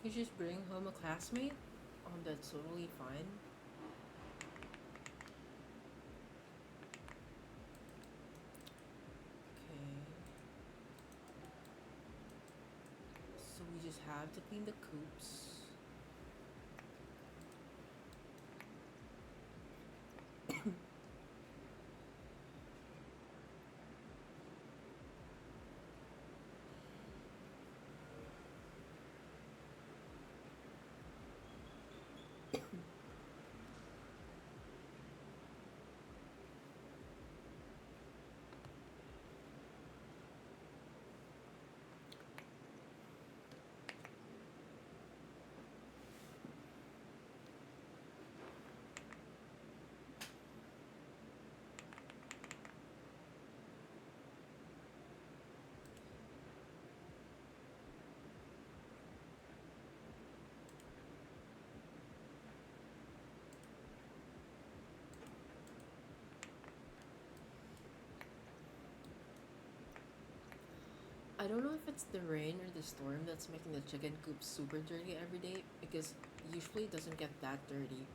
You just bring home a classmate? That's totally fine. Okay. So we just have to clean the coops. I don't know if it's the rain or the storm that's making the chicken coop super dirty every day, because usually it doesn't get that dirty.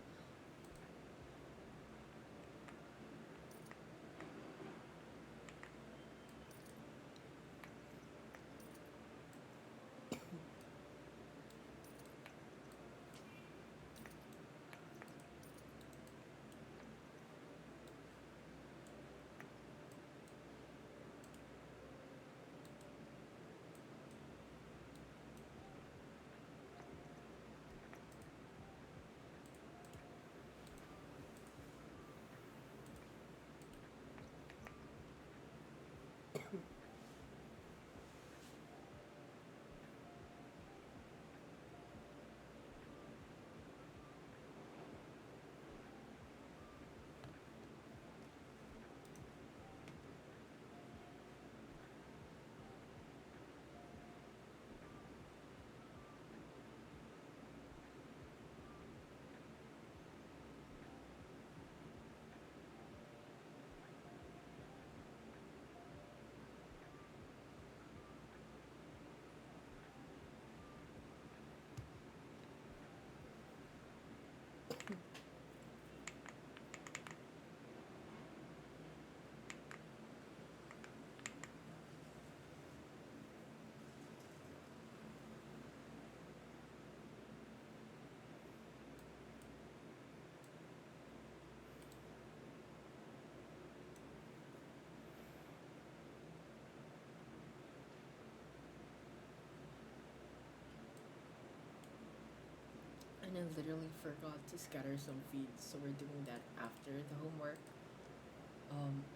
literally forgot to scatter some feeds, so we're doing that after the homework.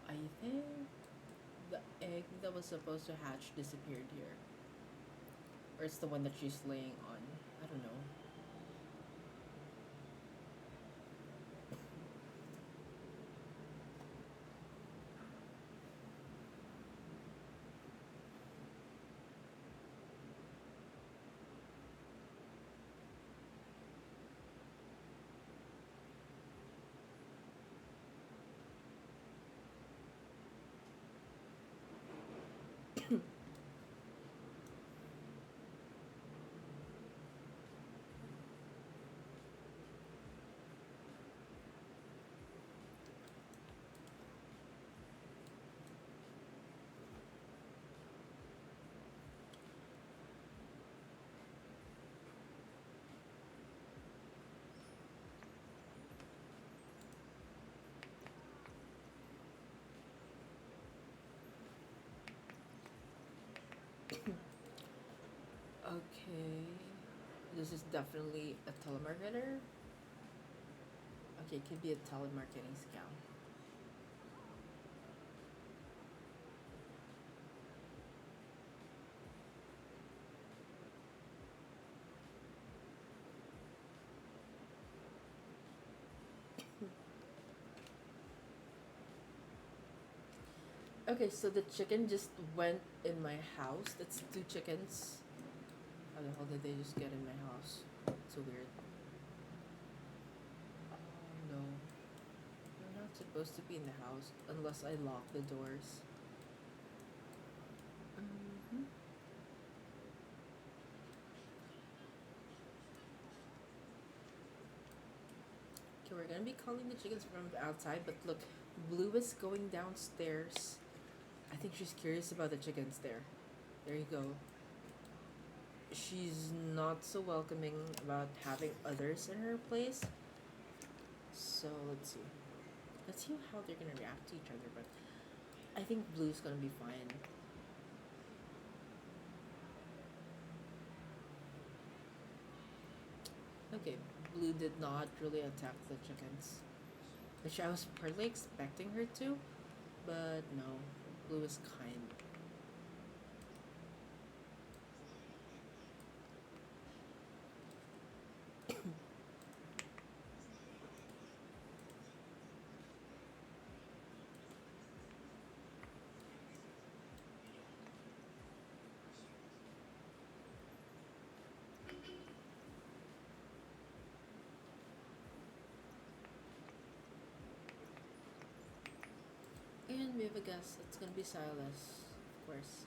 I think the egg that was supposed to hatch disappeared here. Or it's the one that she's laying on. I don't know. Okay. This is definitely a telemarketer. Okay, it could be a telemarketing scam. Okay, so the chicken just went in my house. That's two chickens. How the hell did they just get in my house? So weird. Oh no. They're not supposed to be in the house unless I lock the doors. Hmm. Okay, we're gonna be calling the chickens from outside, but look, Blue is going downstairs. I think she's curious about the chickens there. There you go. She's not so welcoming about having others in her place. So let's see. Let's see how they're gonna react to each other, but I think Blue's gonna be fine. Okay, Blue did not really attack the chickens, which I was partly expecting her to, but no. Blue is kind. And we have a guest. It's gonna be Silas, of course.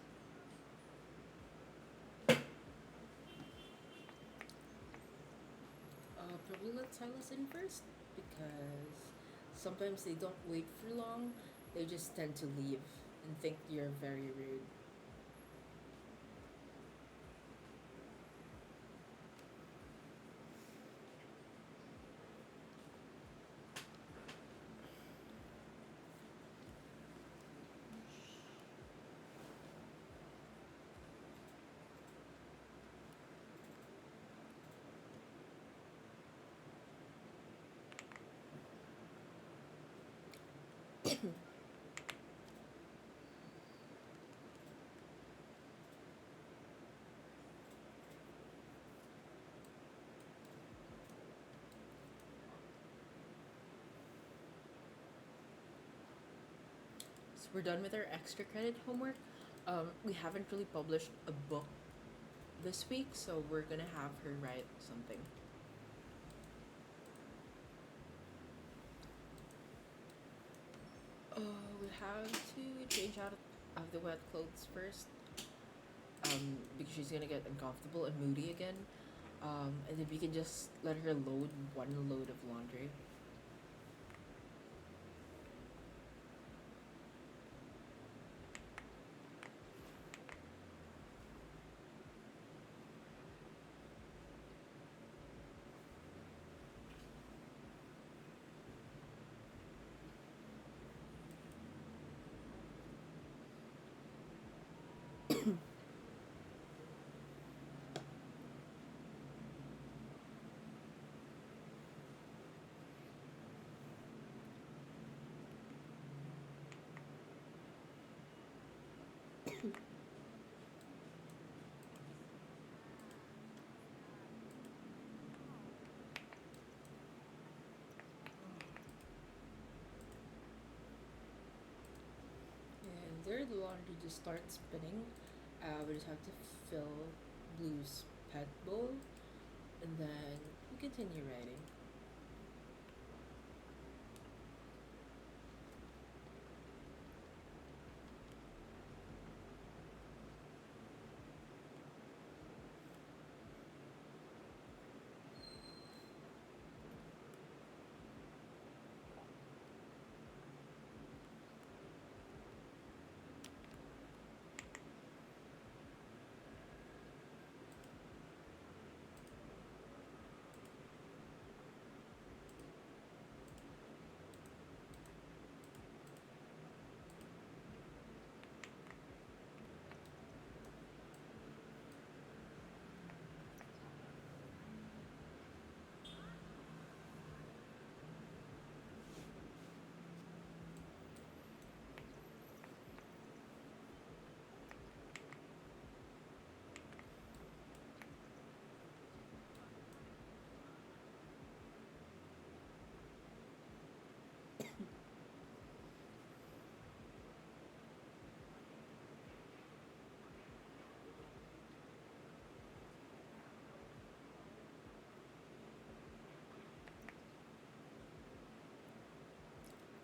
Probably let Silas in first because sometimes they don't wait for long. They just tend to leave and think you're very rude. So we're done with our extra credit homework. We haven't really published a book this week, so we're gonna have her write something. We have to change out of the wet clothes first, because she's gonna get uncomfortable and moody again. And then we can just let her load one load of laundry. the laundry just starts spinning, we just have to fill Blue's pet bowl, and then we continue writing.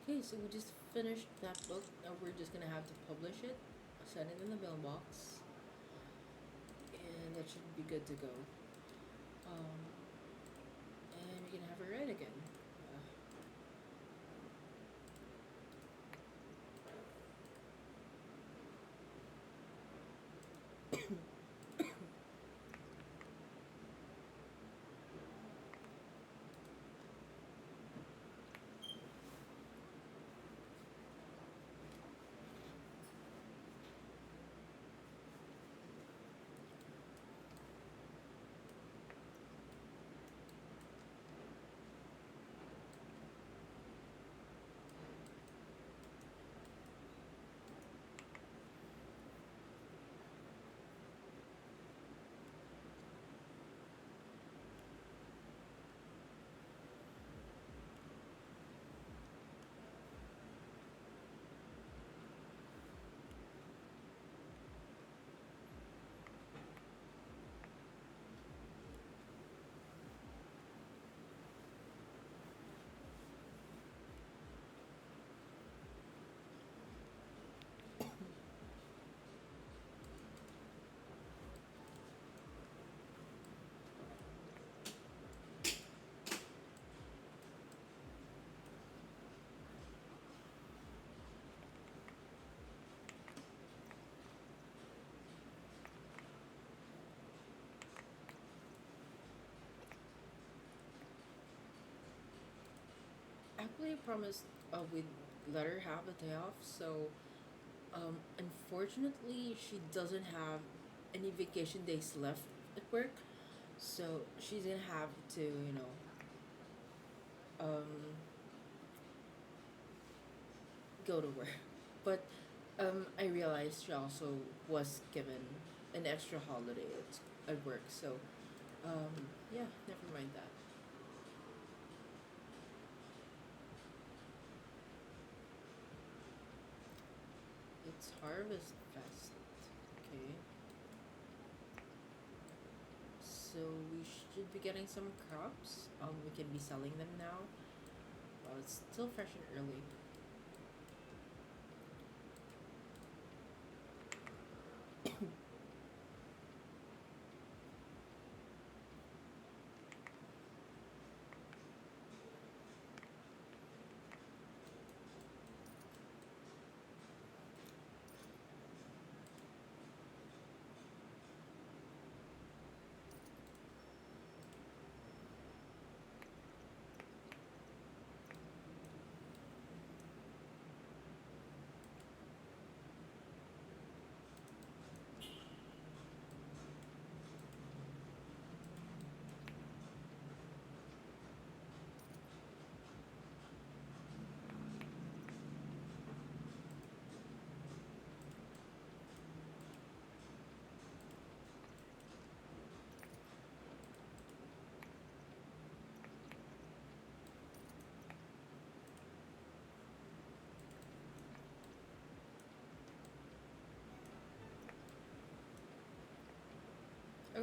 Okay, so we just finished that book. Now we're just gonna have to publish it, send it in the mailbox, and that should be good to go. Um, and we can have her read again. Actually, I promised we'd let her have the day off, so unfortunately, she doesn't have any vacation days left at work, so she's gonna have to, um, go to work. But I realized she also was given an extra holiday at work, so yeah, never mind that. It's Harvest Fest. Okay. So we should be getting some crops. We can be selling them now. Well, it's still fresh and early.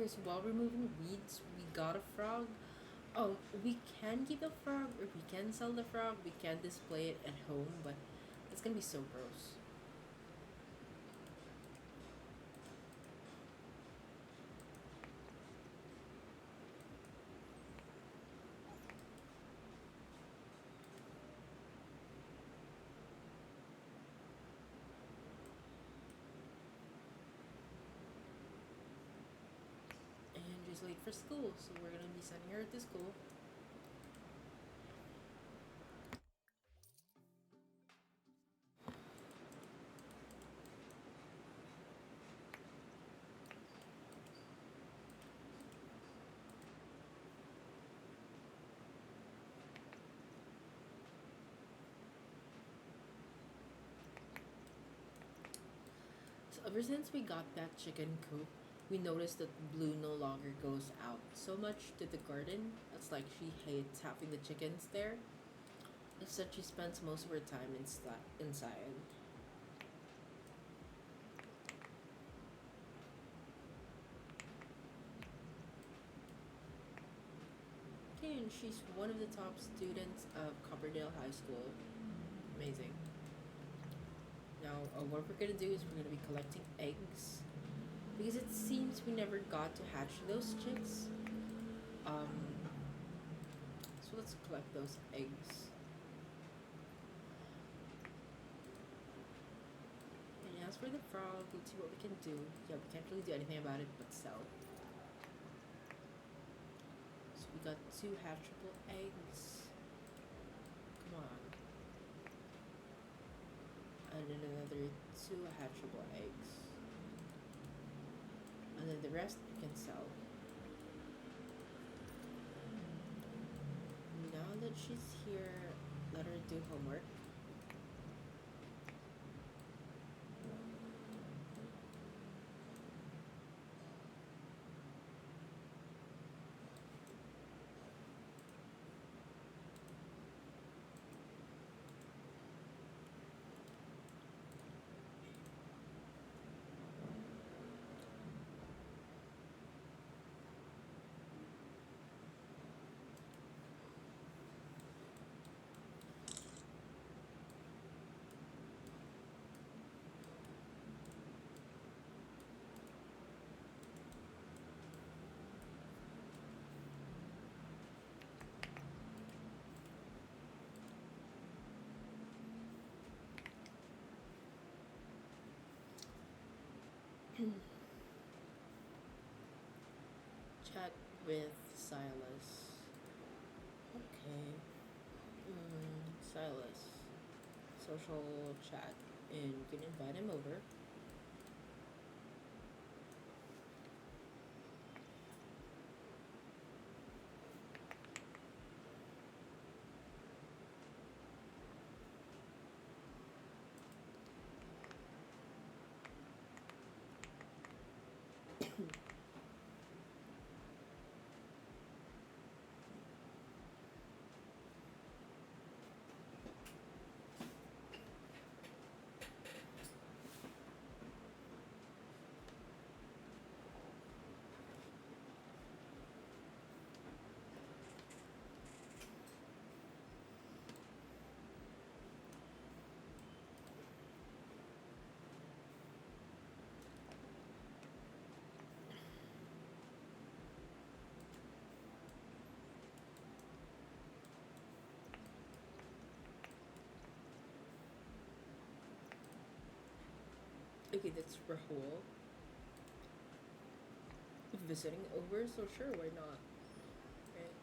Okay, so while removing weeds, we got a frog. Oh, we can keep the frog or we can sell the frog. We can display it at home, but it's gonna be so gross. And she's late for school, so we're gonna be sending her to school. So ever since we got that chicken coop, we noticed that Blue no longer goes out so much to the garden. It's like she hates having the chickens there. Instead, she spends most of her time inside. Okay, and she's one of the top students of Copperdale High School. Amazing. Now, what we're gonna do is we're gonna be collecting eggs because it seems we never got to hatch those chicks. Um, so let's collect those eggs. And as for the frog, let's see what we can do. Yeah, we can't really do anything about it but sell. So we got 2 hatchable eggs. Come on. And then another 2 hatchable eggs. And then the rest we can sell. Now that she's here, let her do homework. Chat with Silas. Okay. Silas. Social chat. And you can invite him over. Okay, that's Rahul visiting over, so sure, why not? Right?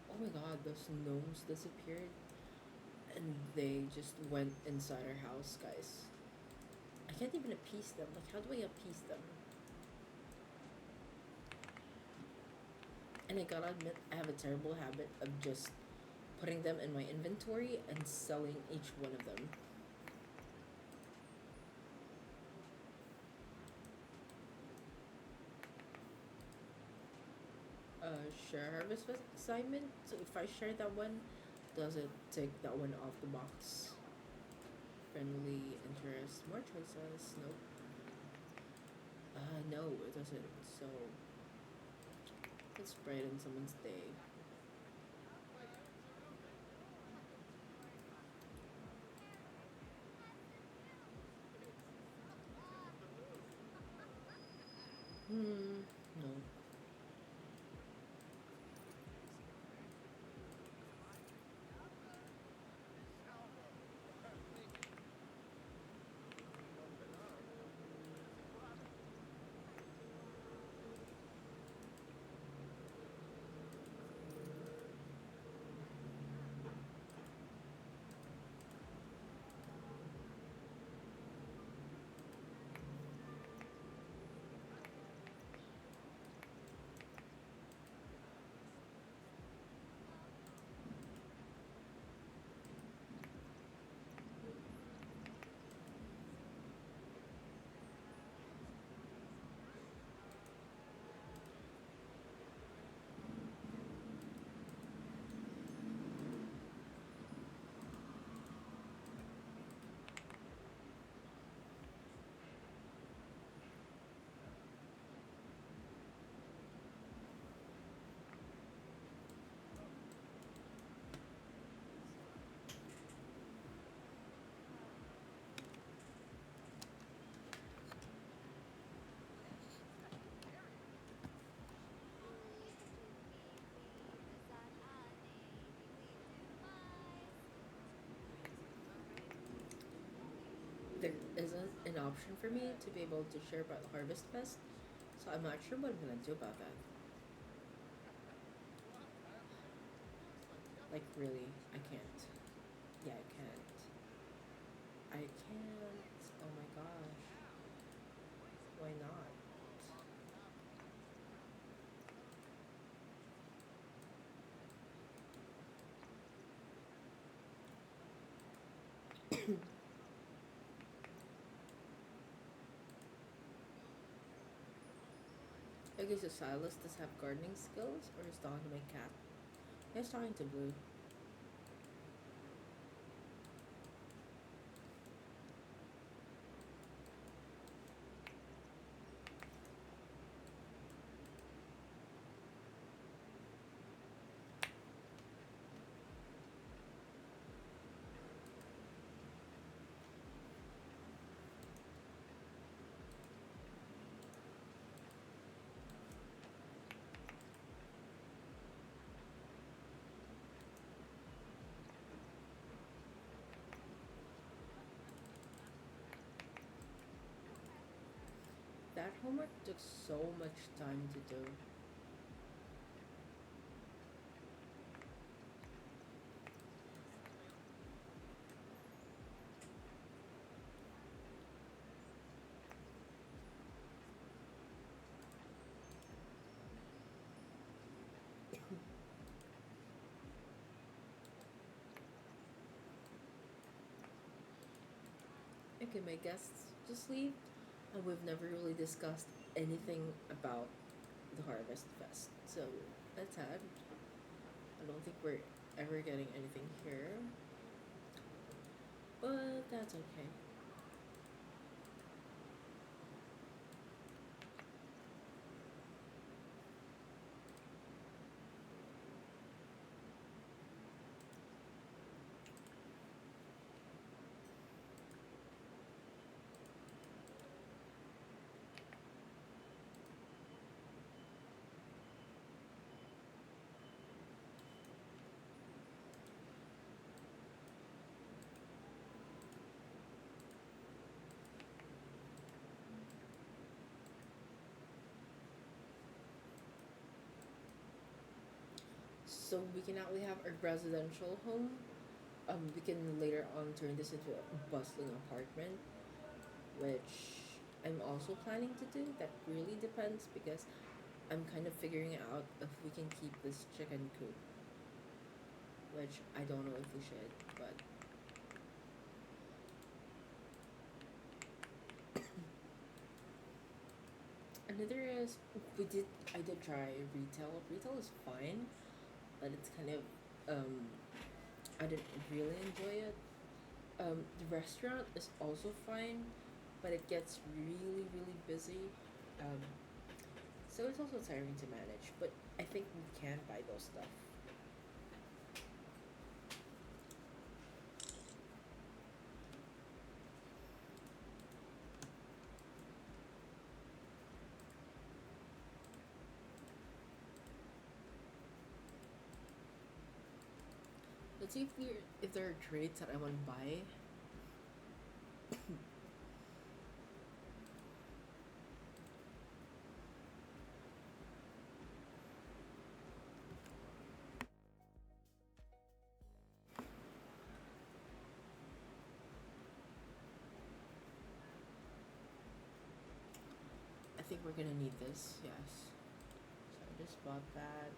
Oh my god, those gnomes disappeared and they just went inside our house, guys. I can't even appease them. Like, how do I appease them? And I gotta admit, I have a terrible habit of just putting them in my inventory and selling each one of them. Share harvest assignment. So if I share that one, does it take that one off the box? Friendly interest, more choices. Nope. No, it doesn't. So let's brighten someone's day. No. There isn't an option for me to be able to share about Harvest Fest, so I'm not sure what I'm gonna do about that. Like, really, I can't. Yeah, I can't. I can't. Oh my gosh. Why not? Okay, so Silas does have gardening skills, or is talking to my cat? He's talking to Blue. That homework took so much time to do. Okay, my guests just leave, and we've never really discussed anything about the Harvest Fest. So that's sad. I don't think we're ever getting anything here, but that's okay. So we can now we have a residential home. We can later on turn this into a bustling apartment, which I'm also planning to do. That really depends because I'm kind of figuring out if we can keep this chicken coop, which I don't know if we should, but another is I did try retail. Retail is fine, but it's kind of I didn't really enjoy it. The restaurant is also fine, but it gets really busy. Um, so it's also tiring to manage, but I think we can buy those stuff. Let's see if there are trades that I want to buy. I think we're gonna need this, yes. So I just bought that.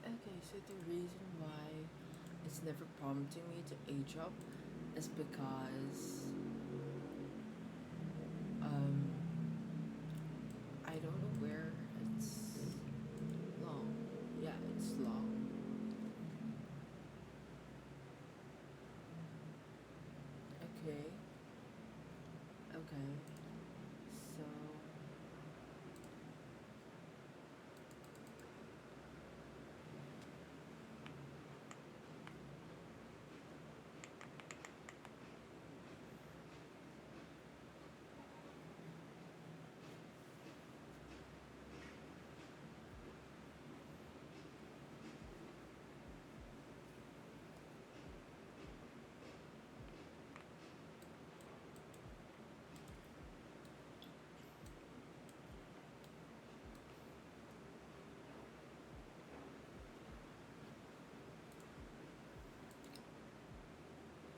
Okay, so the reason why it's never prompting me to age up is because um I don't know where it's long. Yeah, it's long. Okay. Okay. So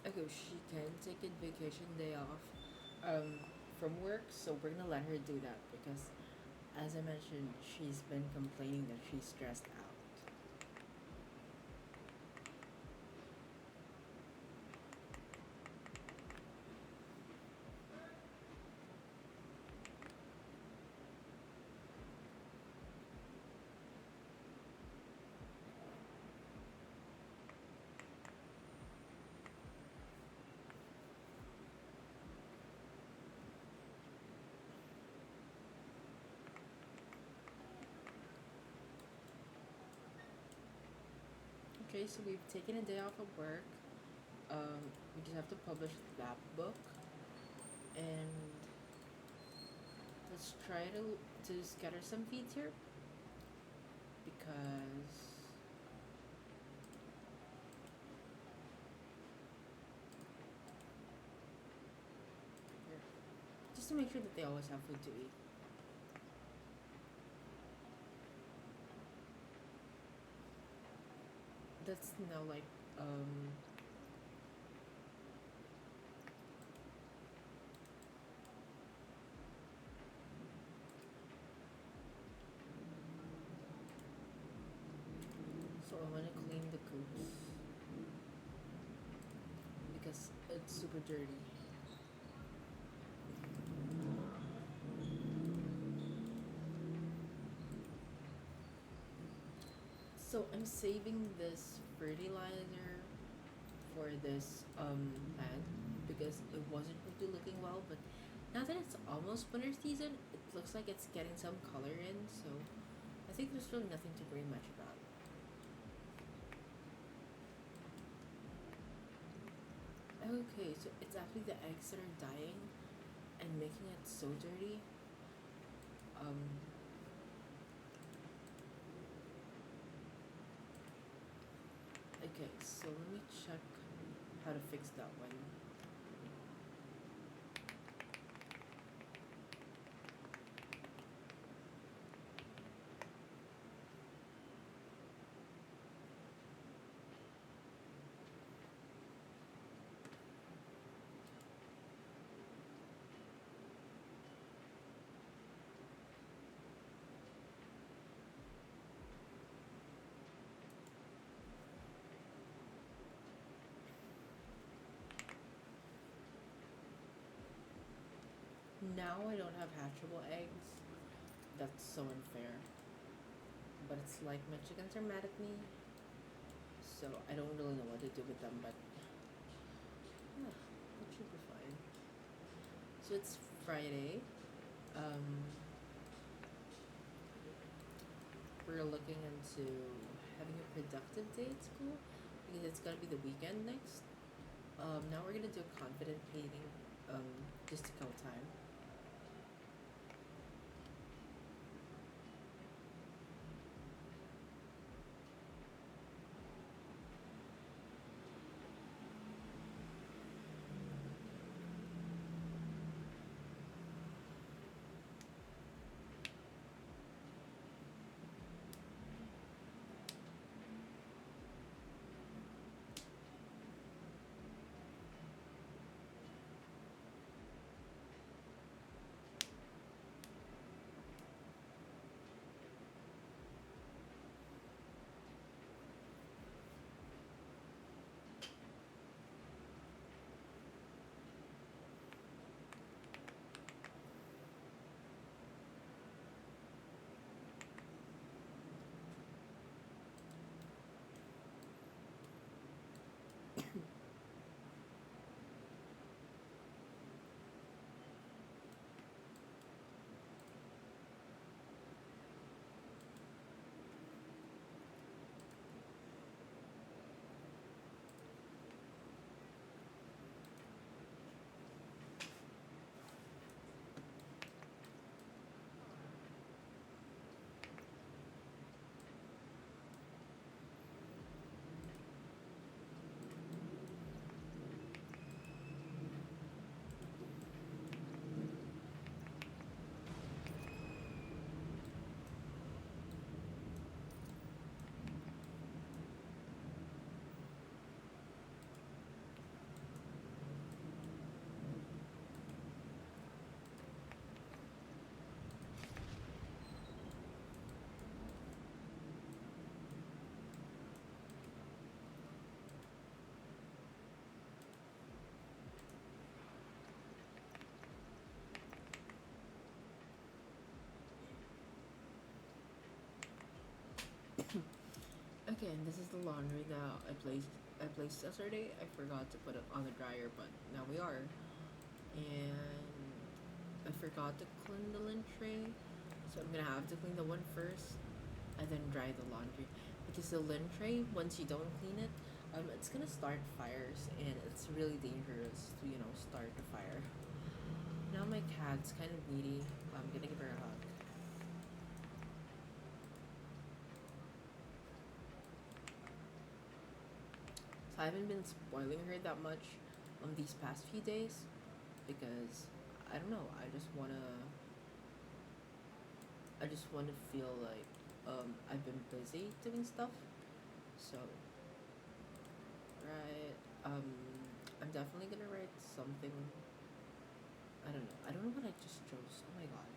okay, she can take a vacation day off from work, so we're gonna let her do that because as I mentioned, she's been complaining that she's stressed out. Okay, so we've taken a day off of work. We just have to publish that book, and let's try to scatter some feeds here because just to make sure that they always have food to eat. That's now like so I want to clean the coops because it's super dirty. So I'm saving this fertilizer for this plant because it wasn't really looking well, but now that it's almost winter season, it looks like it's getting some color in, so I think there's really nothing to worry much about. Okay, so it's actually the eggs that are dying and making it so dirty. Um, okay, so let me check how to fix that one. Now I don't have hatchable eggs. That's so unfair. But it's like my chickens are mad at me, so I don't really know what to do with them. But yeah, it should be fine. So it's Friday. Um, we're looking into having a productive day at school because it's gonna be the weekend next. Now we're gonna do a confident painting, just to kill time. Okay, and this is the laundry that I placed yesterday. I forgot to put it on the dryer, but now we are. And I forgot to clean the lint tray, so I'm gonna have to clean the one first and then dry the laundry. Because the lint tray, once you don't clean it, it's gonna start fires, and it's really dangerous to start a fire. Now my cat's kind of needy. I'm gonna give her a hug. So I haven't been spoiling her that much on these past few days because I don't know. I just want to feel like I've been busy doing stuff. So right, I'm definitely gonna write something. I don't know. I don't know what I just chose. Oh my god.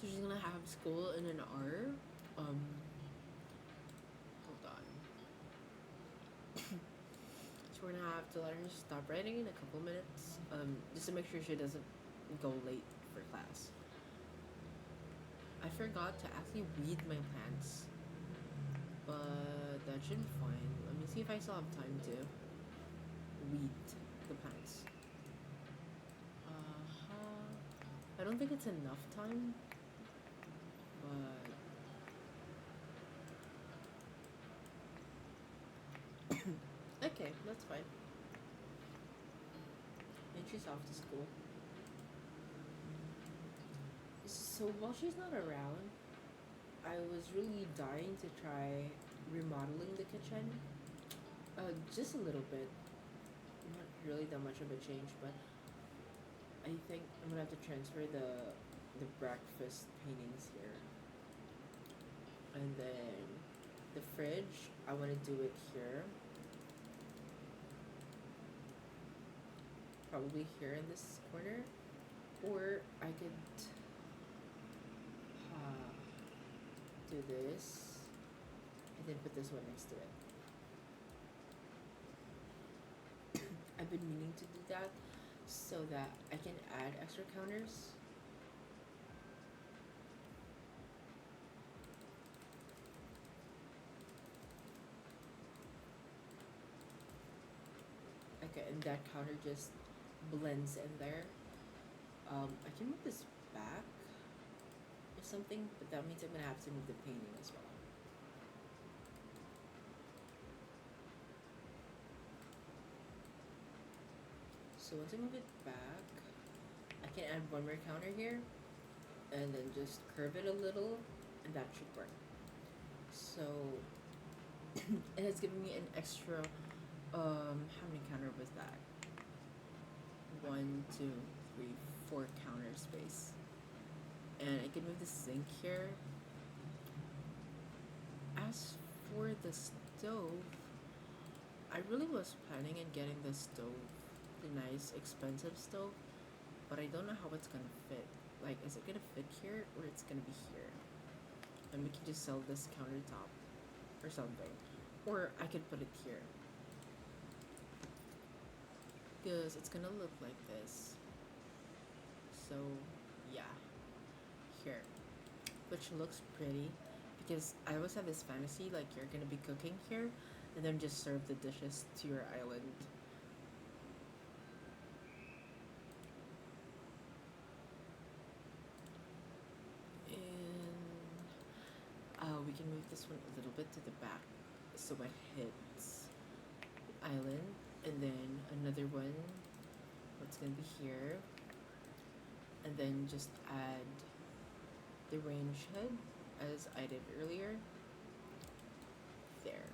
So she's gonna have school in an hour. Hold on. So we're gonna have to let her stop writing in a couple minutes. Just to make sure she doesn't go late for class. I forgot to actually weed my plants, but that should be fine. Let me see if I still have time to weed the plants. I don't think it's enough time, but okay, that's fine. And she's off to school. So while she's not around, I was really dying to try remodeling the kitchen. Just a little bit. really that much of a change, but I think I'm gonna have to transfer the breakfast paintings here, and then the fridge. I want to do it here, probably here in this corner, or I could do this and then put this one next to it. I've been meaning to do that so that I can add extra counters. Okay, and that counter just blends in there. I can move this back or something, but that means I'm gonna have to move the painting as well. So once I move it back, I can add one more counter here, and then just curve it a little, and that should work. So, and it's giving me an extra, how many counter was that? 1, 2, 3, 4 counter space. And I can move the sink here. As for the stove, I really was planning on getting the stove, the nice expensive stove, but I don't know how it's gonna fit. Like, is it gonna fit here or it's gonna be here? And we can just sell this countertop or something. Or I could put it here. Because it's gonna look like this. So, yeah. Here. Which looks pretty. Because I always have this fantasy, like, you're gonna be cooking here, and then just serve the dishes to your island. And we can move this one a little bit to the back so it hits the island, and then another one that's gonna be here, and then just add the range hood as I did earlier. There.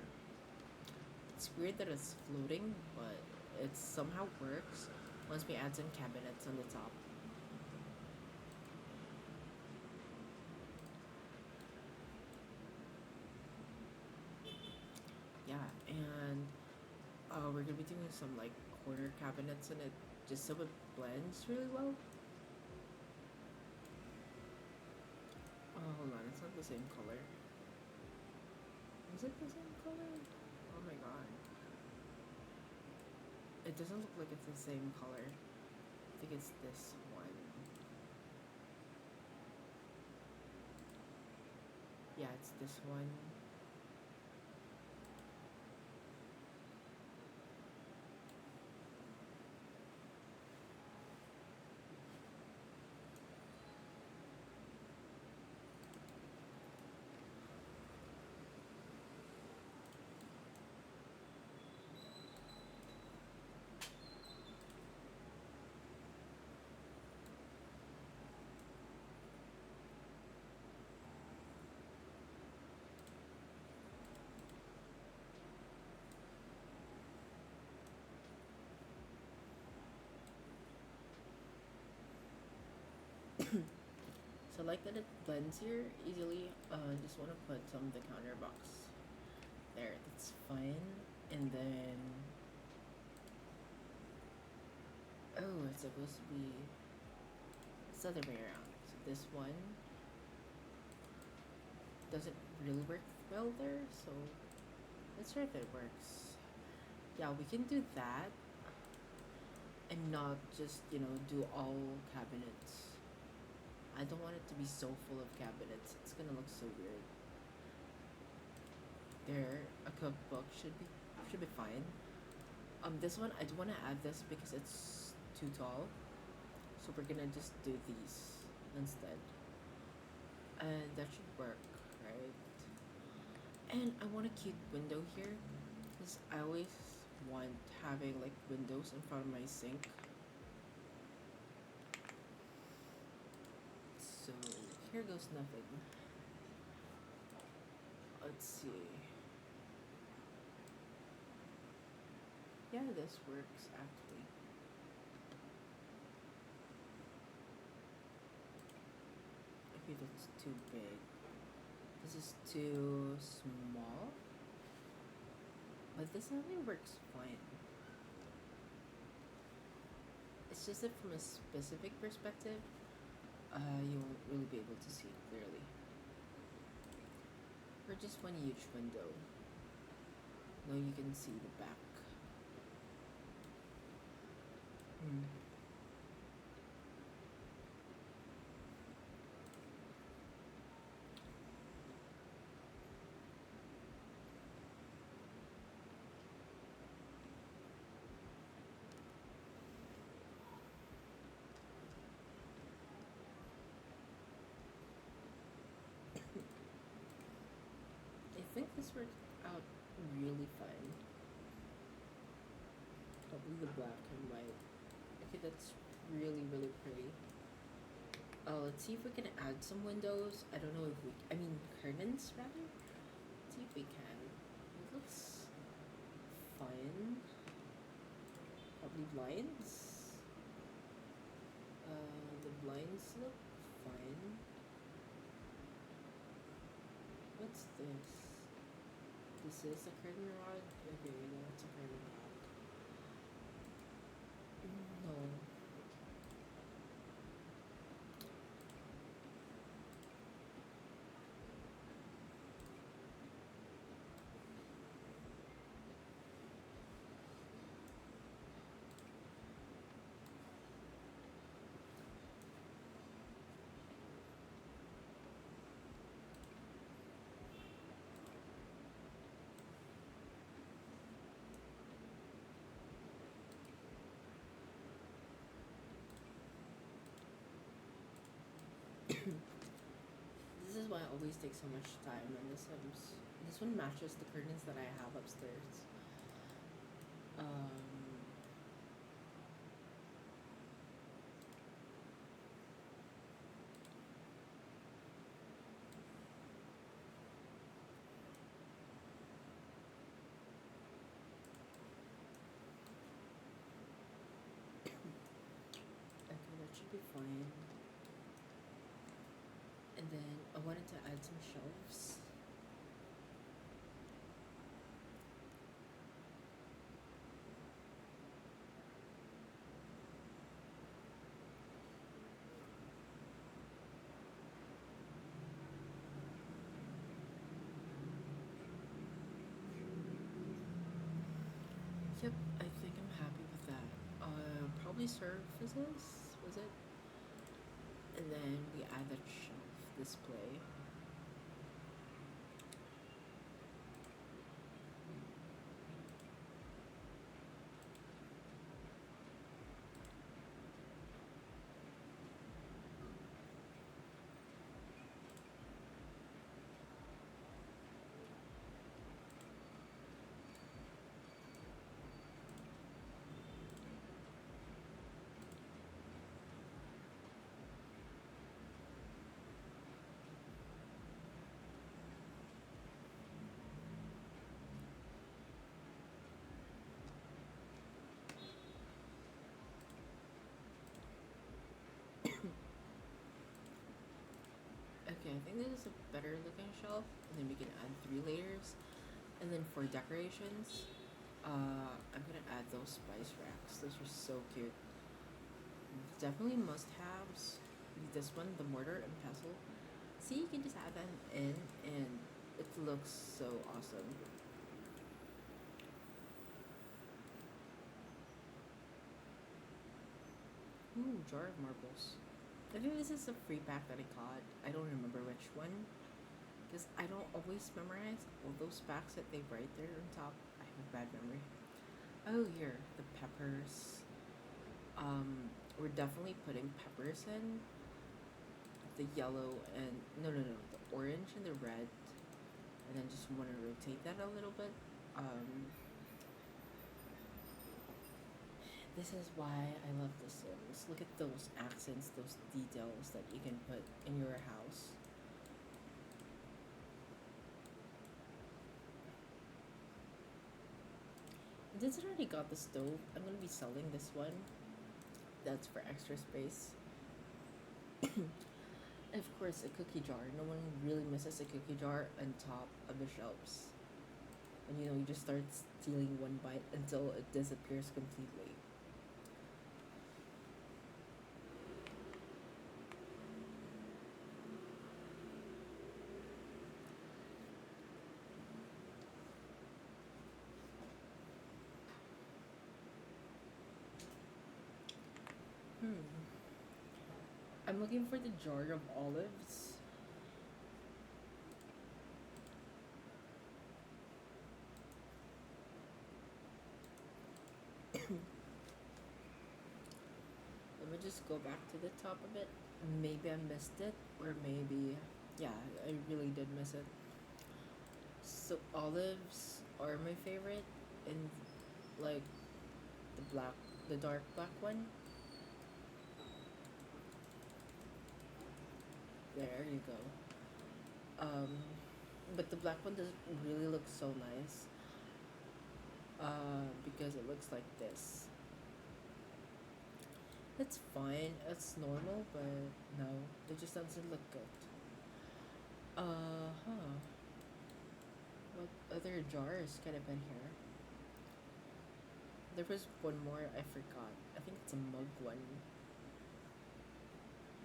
It's weird that it's floating, but it somehow works once we add some cabinets on the top. Yeah, and we're gonna be doing some like corner cabinets in it just so it blends really well. Oh, hold on, it's not the same color. Is it the same color? Oh my god. It doesn't look like it's the same color. I think it's this one. Yeah, it's this one. So I like that it blends here easily. Just want to put some of the counter box there. That's fine. And then, oh, it's supposed to be this other way around. So this one doesn't really work well there. So let's try if it works. Yeah, we can do that, and not just do all cabinets. I don't want it to be so full of cabinets. It's gonna look so weird. There, a cookbook should be fine. This one I do want to add this because it's too tall, so we're gonna just do these instead, and that should work, right? And I want a cute window here, because I always want having like windows in front of my sink. So here goes nothing. Let's see. Yeah, this works actually. Maybe that's too big. This is too small. But this only works fine. It's just that from a specific perspective, you won't really be able to see it clearly. Or just one huge window. No, you can see the back. Hmm. I think this worked out really fine. Probably the black and white. Okay, that's really, really pretty. Let's see if we can add some windows. I don't know if we, I mean curtains rather. Let's see if we can. It looks fine. Probably blinds. The blinds look fine. What's this? This is a curtain rod? Okay, that's a curtain rod. No. This is why it always takes so much time, and this one matches the curtains that I have upstairs. Um, okay, that should be fine. And then I wanted to add some shelves. Yep, I think I'm happy with that. Probably surfaces, was it? And then we add that shelf display. Okay, I think this is a better looking shelf, and then we can add 3 layers. And then for decorations, I'm gonna add those spice racks. Those are so cute. Definitely must-haves. This one, the mortar and pestle. See, you can just add them in, and it looks so awesome. Ooh, jar of marbles. I think this is a free pack that I got. I don't remember which one. Because I don't always memorize all those packs that they write there on top. I have a bad memory. Oh, here, the peppers. We're definitely putting peppers in. The yellow and, no, the orange and the red. And then just want to rotate that a little bit. This is why I love The Sims. Look at those accents, those details that you can put in your house. Since I already got the stove, I'm gonna be selling this one. That's for extra space. Of course, a cookie jar. No one really misses a cookie jar on top of the shelves. And you just start stealing one bite until it disappears completely. Hmm. I'm looking for the jar of olives. Let me just go back to the top of it. Maybe I missed it, or maybe, yeah, I really did miss it. So olives are my favorite, and like the black, the dark black one. There you go. But the black one doesn't really look so nice. Because it looks like this. It's fine. It's normal, but no, it just doesn't look good. Huh. What other jars could have been here? There was one more I forgot. I think it's a mug one.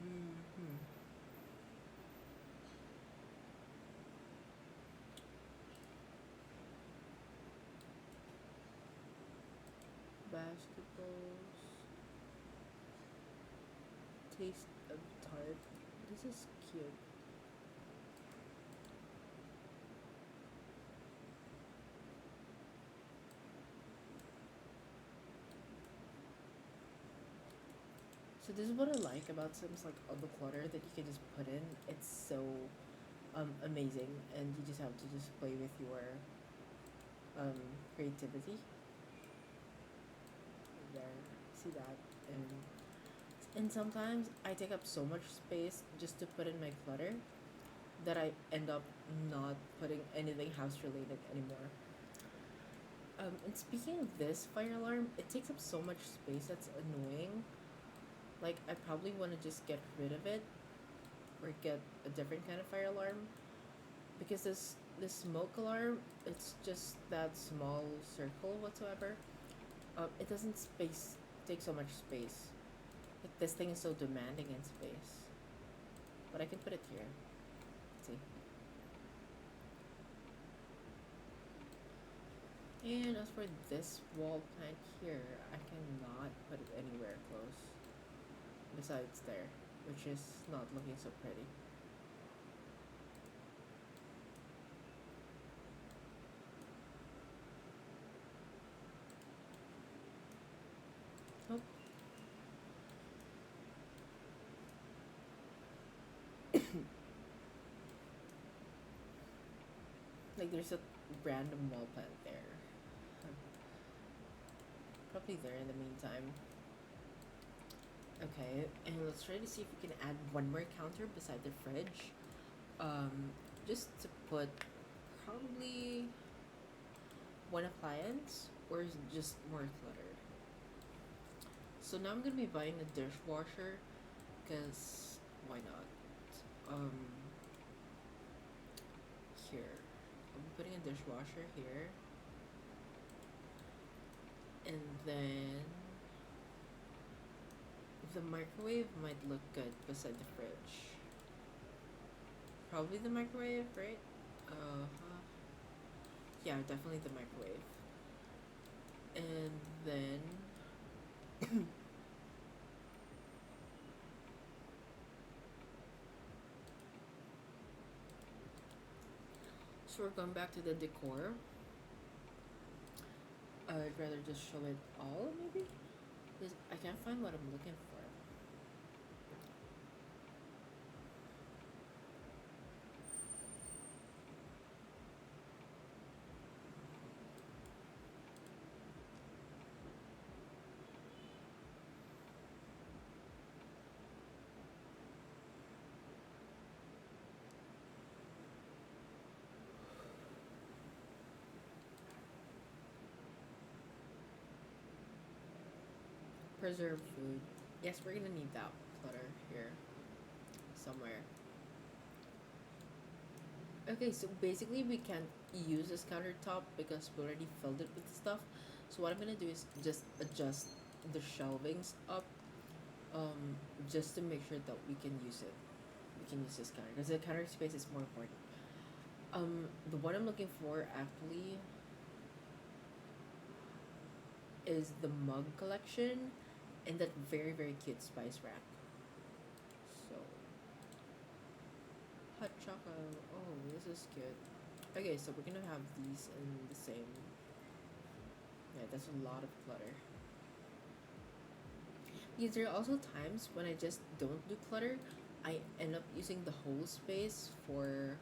Hmm. Basketballs. Taste of tart. This is cute. So this is what I like about Sims, like all the clutter that you can just put in. It's so amazing, and you just have to just play with your um creativity. There, see that, and sometimes I take up so much space just to put in my clutter that I end up not putting anything house related anymore. And speaking of this fire alarm, it takes up so much space that's annoying. Like I probably want to just get rid of it or get a different kind of fire alarm because this smoke alarm, it's just that small circle whatsoever. It doesn't space take so much space. Like this thing is so demanding in space. But I can put it here. Let's see. And as for this wall plant here, I cannot put it anywhere close besides there, which is not looking so pretty. Nope. Like there's a random wall plant there. Probably there in the meantime. Okay, and let's try to see if we can add one more counter beside the fridge. Just to put probably one appliance or just more clutter. So now I'm gonna be buying a dishwasher because why not? Um, Here. I'm putting a dishwasher here. And then the microwave might look good beside the fridge. Probably the microwave, right? Yeah, definitely the microwave. And then so we're going back to the decor. I'd rather just show it all, maybe? Because I can't find what I'm looking for. Preserved food. Yes, we're gonna need that clutter here somewhere. Okay, so basically we can't use this countertop because we already filled it with stuff. So what I'm gonna do is just adjust the shelvings up, um, just to make sure that we can use it. We can use this counter because the counter space is more important. The one I'm looking for actually is the mug collection and that very cute spice rack. So hot chocolate. Oh, this is cute. Okay, so we're gonna have these in the same. Yeah, that's a lot of clutter. Because there are also times when I just don't do clutter. I end up using the whole space for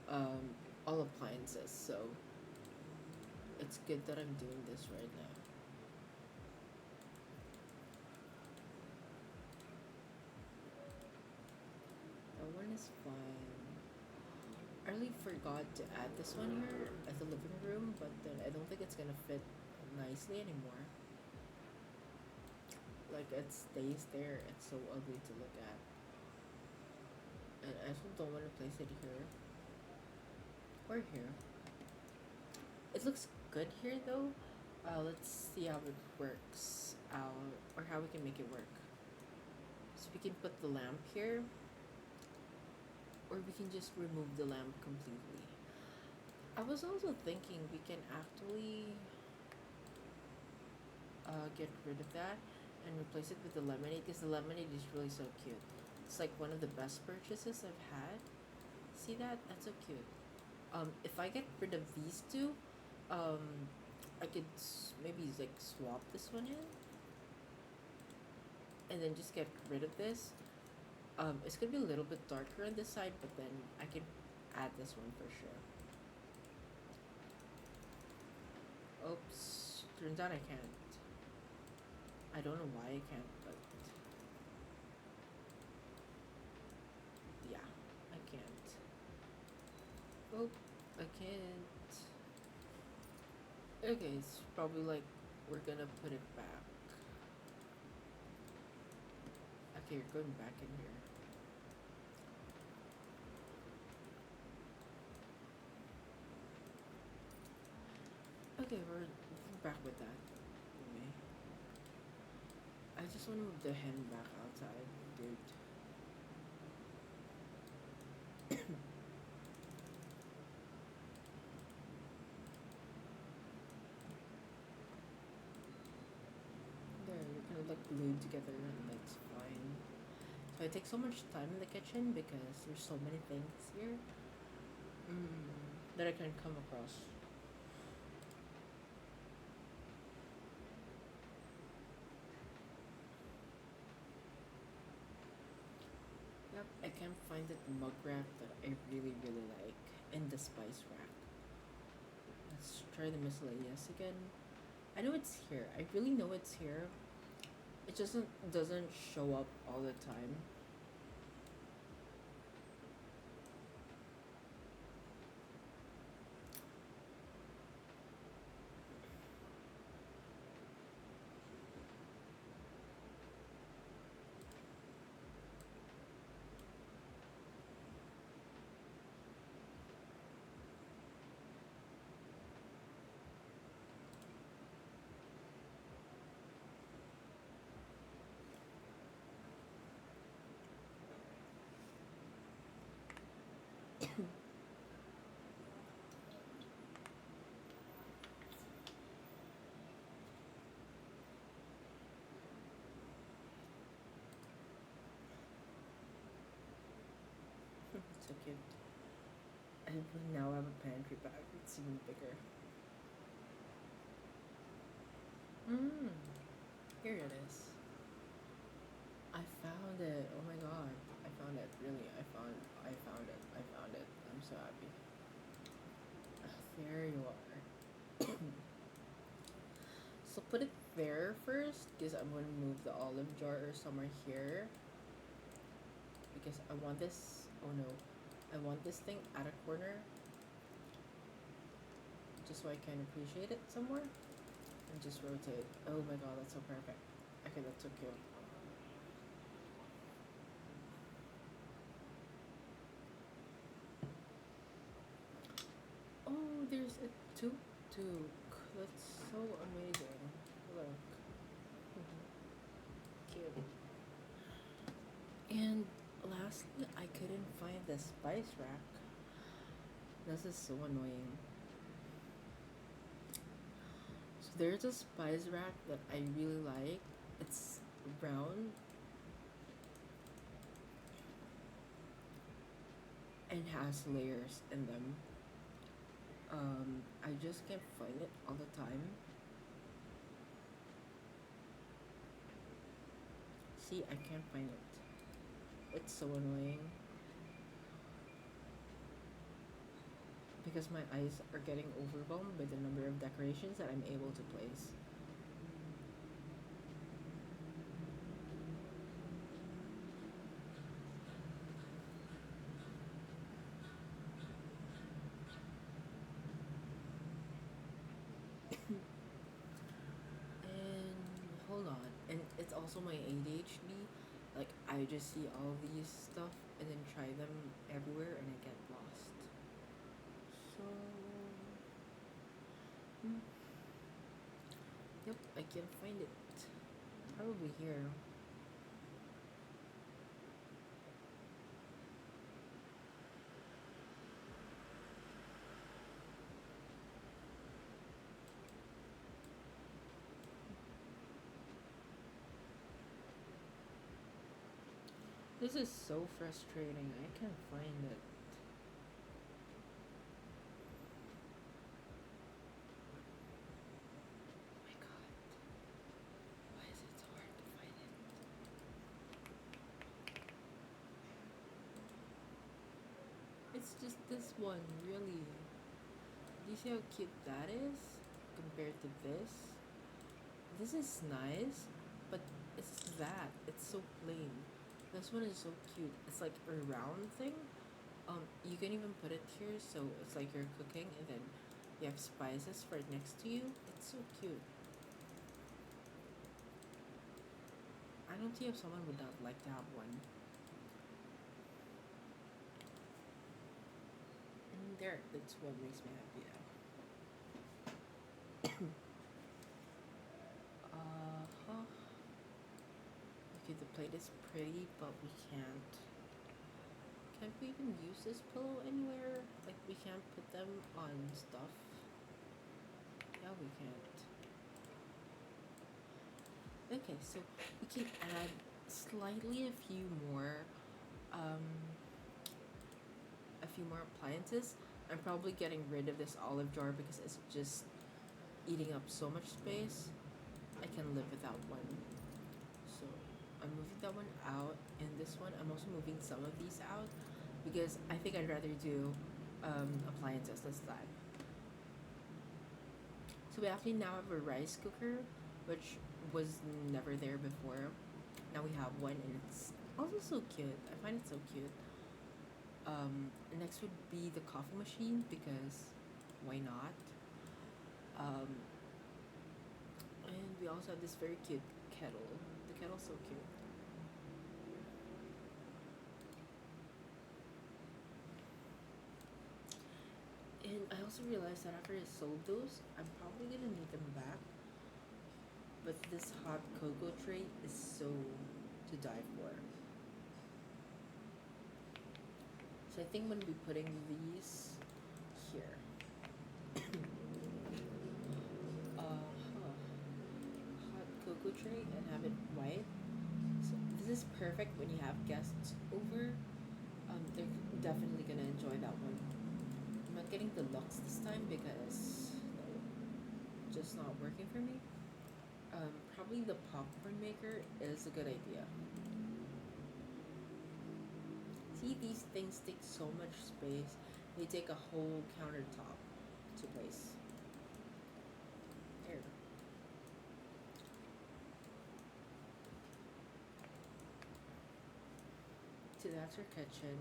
um, all appliances. So it's good that I'm doing this right now. That one is fine. I really forgot to add this one here as a living room, but then I don't think it's gonna fit nicely anymore. Like it stays there. It's so ugly to look at. And I also don't want to place it here or here. It looks good here though. Let's see how it works out or how we can make it work. So we can put the lamp here or we can just remove the lamp completely. I was also thinking we can actually get rid of that and replace it with the lemonade because the lemonade is really so cute. It's like one of the best purchases I've had. See that? That's so cute. If I get rid of these two, I could maybe like swap this one in and then just get rid of this. It's gonna be a little bit darker on this side, but then I can add this one for sure. Oops, turns out I can't. I don't know why I can't, but yeah, I can't. Oh, I can't. Okay, it's probably like we're gonna put it back. Okay, you're going back in here. Okay, we're back with that. Anyway, I just want to move the hen back outside, dude. There, you're kind of like glued together, and that's fine. So I take so much time in the kitchen because there's so many things here that I can come across. Yep, I can't find that mug rack that I really like in the spice rack. Let's try the miscellaneous again. I know it's here. I really know it's here. It just doesn't show up all the time. It's so cute. And now I have a pantry bag. It's even bigger. Mmm. Here it is. I found it. Oh my god. I found it. Really. I found it. I found it. I'm so happy. There you are. So put it there first because I'm going to move the olive jar somewhere here because I want this. Oh no. I want this thing at a corner just so I can appreciate it somewhere and just rotate. Oh my god, that's so perfect. Okay, that's so cute. Tuk Tuk. That's so amazing. Look. Cute. And lastly, I couldn't find the spice rack. This is so annoying. So there's a spice rack that I really like. It's brown and has layers in them. I just can't find it all the time. See, I can't find it. It's so annoying. Because my eyes are getting overwhelmed by the number of decorations that I'm able to place. And hold on, and it's also my ADHD. Like I just see all these stuff and then try them everywhere and I get lost. So, hmm, yep, I can't find it. Probably here. This is so frustrating. I can't find it. Oh my god. Why is it so hard to find it? It's just this one, really. Do you see how cute that is compared to this? This is nice, but it's that. It's so plain. This one is so cute. It's like a round thing. You can even put it here, so it's like you're cooking, and then you have spices right next to you. It's so cute. I don't see if someone would not like to have one. And there, that's what makes me happy now. Uh-huh. Okay, the plate is pretty, but we can't. Can't we even use this pillow anywhere? Like, we can't put them on stuff? Yeah, we can't. Okay, so we can add slightly um, a few more appliances. I'm probably getting rid of this olive jar because it's just eating up so much space. I can live without one. So I'm moving that one out, and this one I'm also moving some of these out because I think I'd rather do appliances this time. So we actually now have a rice cooker, which was never there before. Now we have one, and it's also so cute. I find it so cute. Next would be the coffee machine because why not? Um, and we also have this very cute kettle. The kettle's so cute. And I also realized that after I sold those, I'm probably gonna need them back. But this hot cocoa tray is so to die for. So I think I'm gonna be putting these here. Hot cocoa tray and have it white. So this is perfect when you have guests over. They're definitely gonna enjoy that one. I'm not getting deluxe this time because just not working for me. Probably the popcorn maker is a good idea. See, these things take so much space. They take a whole countertop to place. There. So that's our kitchen.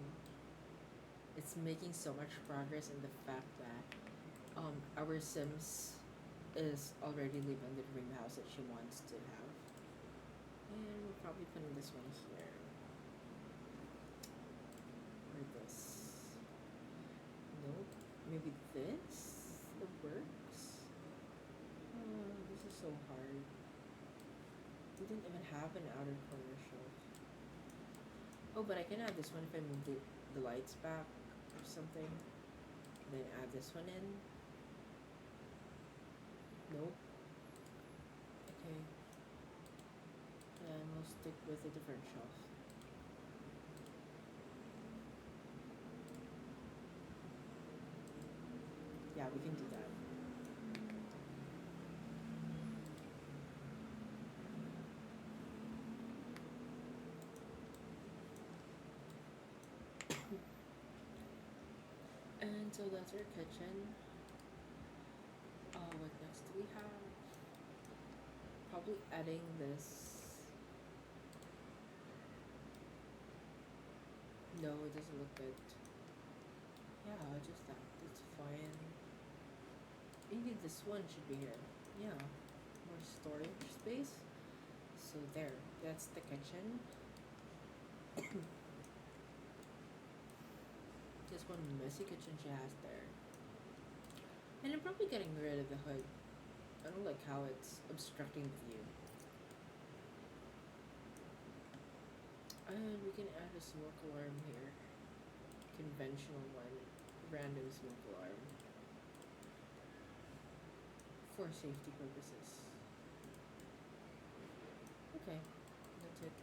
It's making so much progress in the fact that our Sims is already living in the dream house that she wants to have. And we're probably putting this one here. Or this. Nope. Maybe this? The works. Oh, this is so hard. We didn't even have an outer corner shelf. Oh, but I can add this one if I move the lights back or something. Then add this one in. Nope. Okay. And we'll stick with a different shelf. Yeah, we can do that. And so that's our kitchen. What next do we have? Probably adding this. No, it doesn't look good. Yeah, just that. That's fine. Maybe this one should be here. Yeah. More storage space. So there. That's the kitchen. Just one messy kitchen she has there. And I'm probably getting rid of the hood. I don't like how it's obstructing the view. And we can add a smoke alarm here. Conventional one. Random smoke alarm. For safety purposes. Okay, that's it.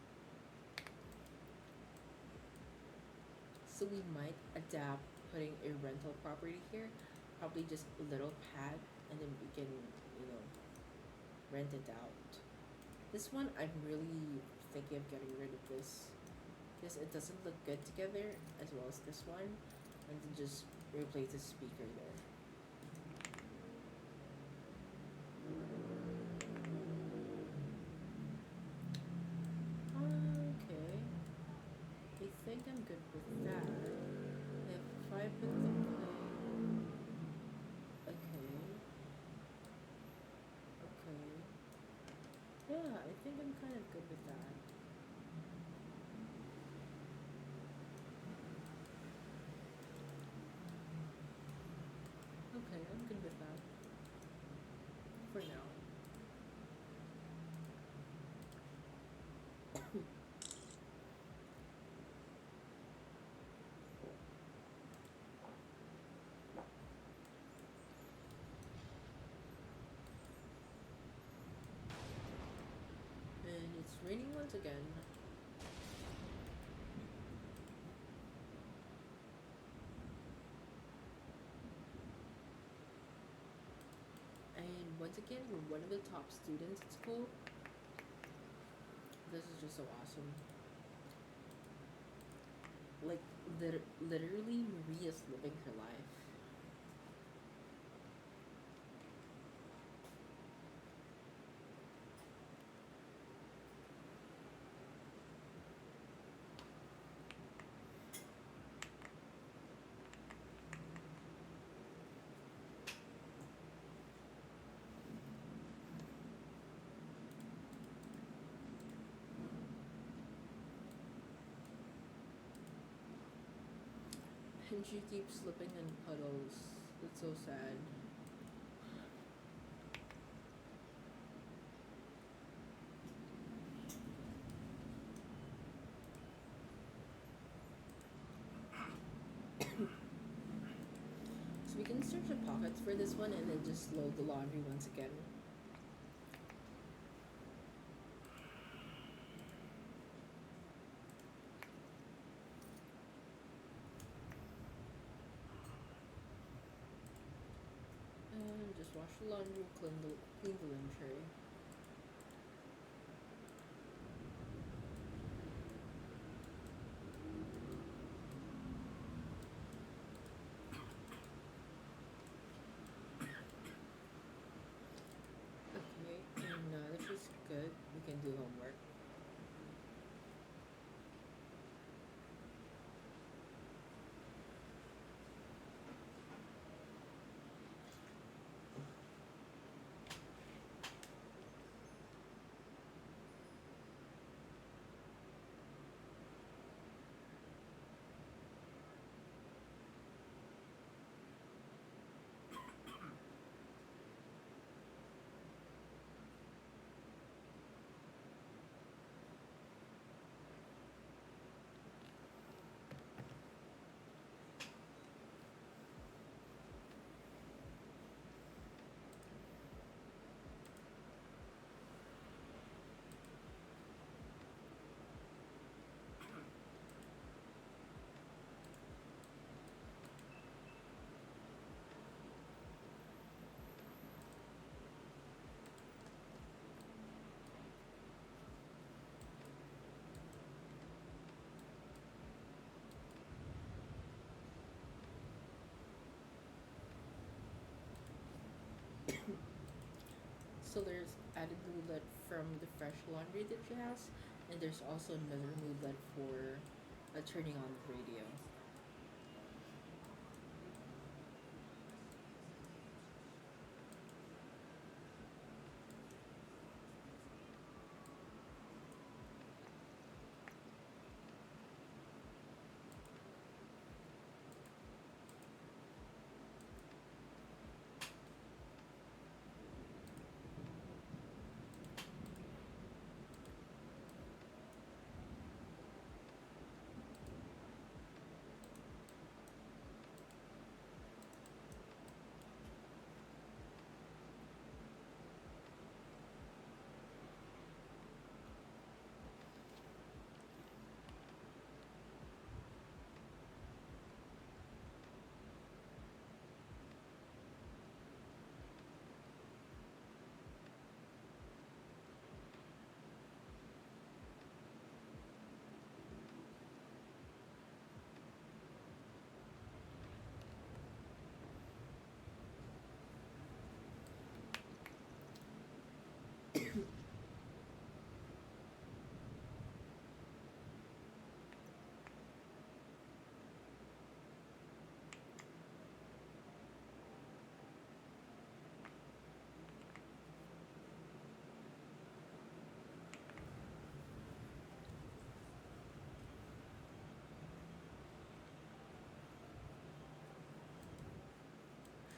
So we might adapt putting a rental property here. Probably just a little pad, and then we can, rent it out. This one, I'm really thinking of getting rid of this. Because it doesn't look good together, as well as this one. And then just replace the speaker there. Okay. I think I'm good with that. If I put the plane. Okay. Okay. Yeah, I think I'm kind of good with that. Okay, I'm good with that. For now. And it's raining once again. And once again, we're one of the top students at school. This is just so awesome. Like, literally, Maria's living her life. And she keeps slipping in puddles. It's so sad. So we can search the pockets for this one and then just load the laundry once again. And just wash the laundry, clean the linen tray. Okay, and now that she's good, we can do homework. So there's added moodlet from the fresh laundry that she has, and there's also another moodlet for turning on the radio.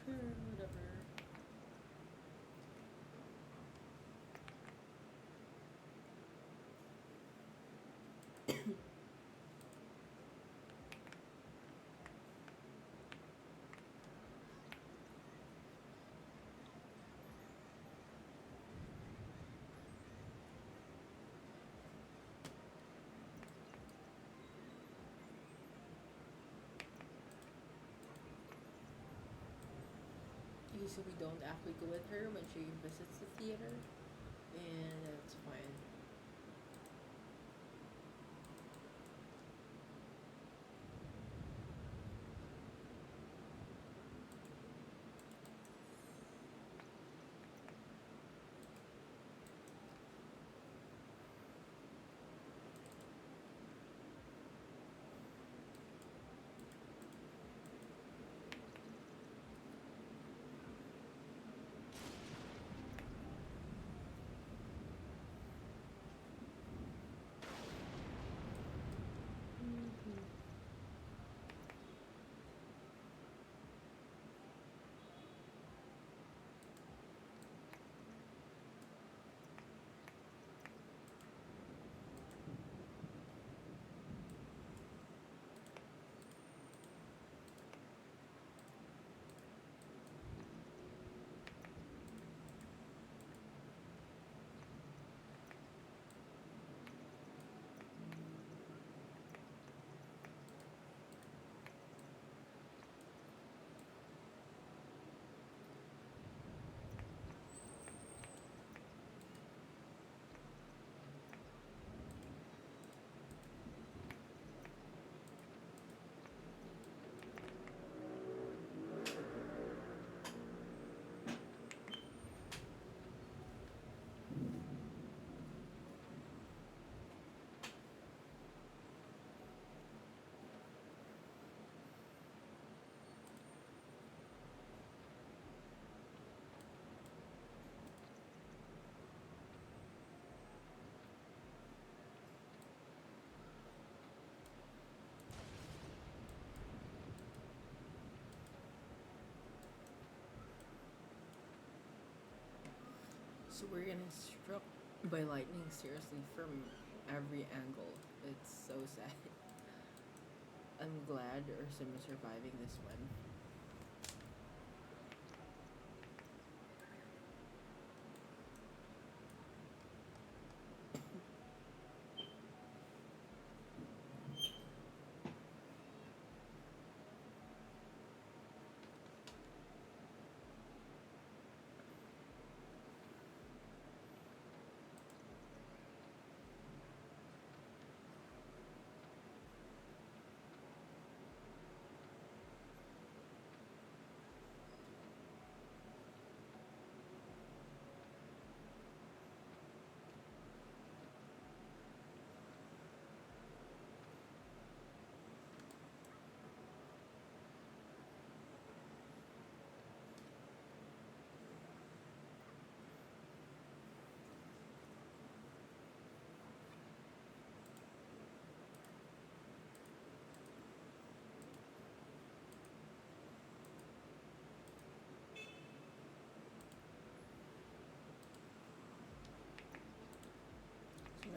Sure, whatever. Usually don't actually go with her when she visits the theater, and that's fine. Mhm. So we're getting struck by lightning seriously from every angle. It's so sad. I'm glad Ursum is surviving this one.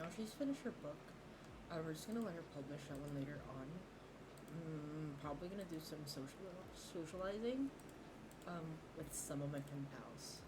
now she's finished her book. We're just gonna let her publish that one later on. Probably gonna do some socializing with some of my pen pals.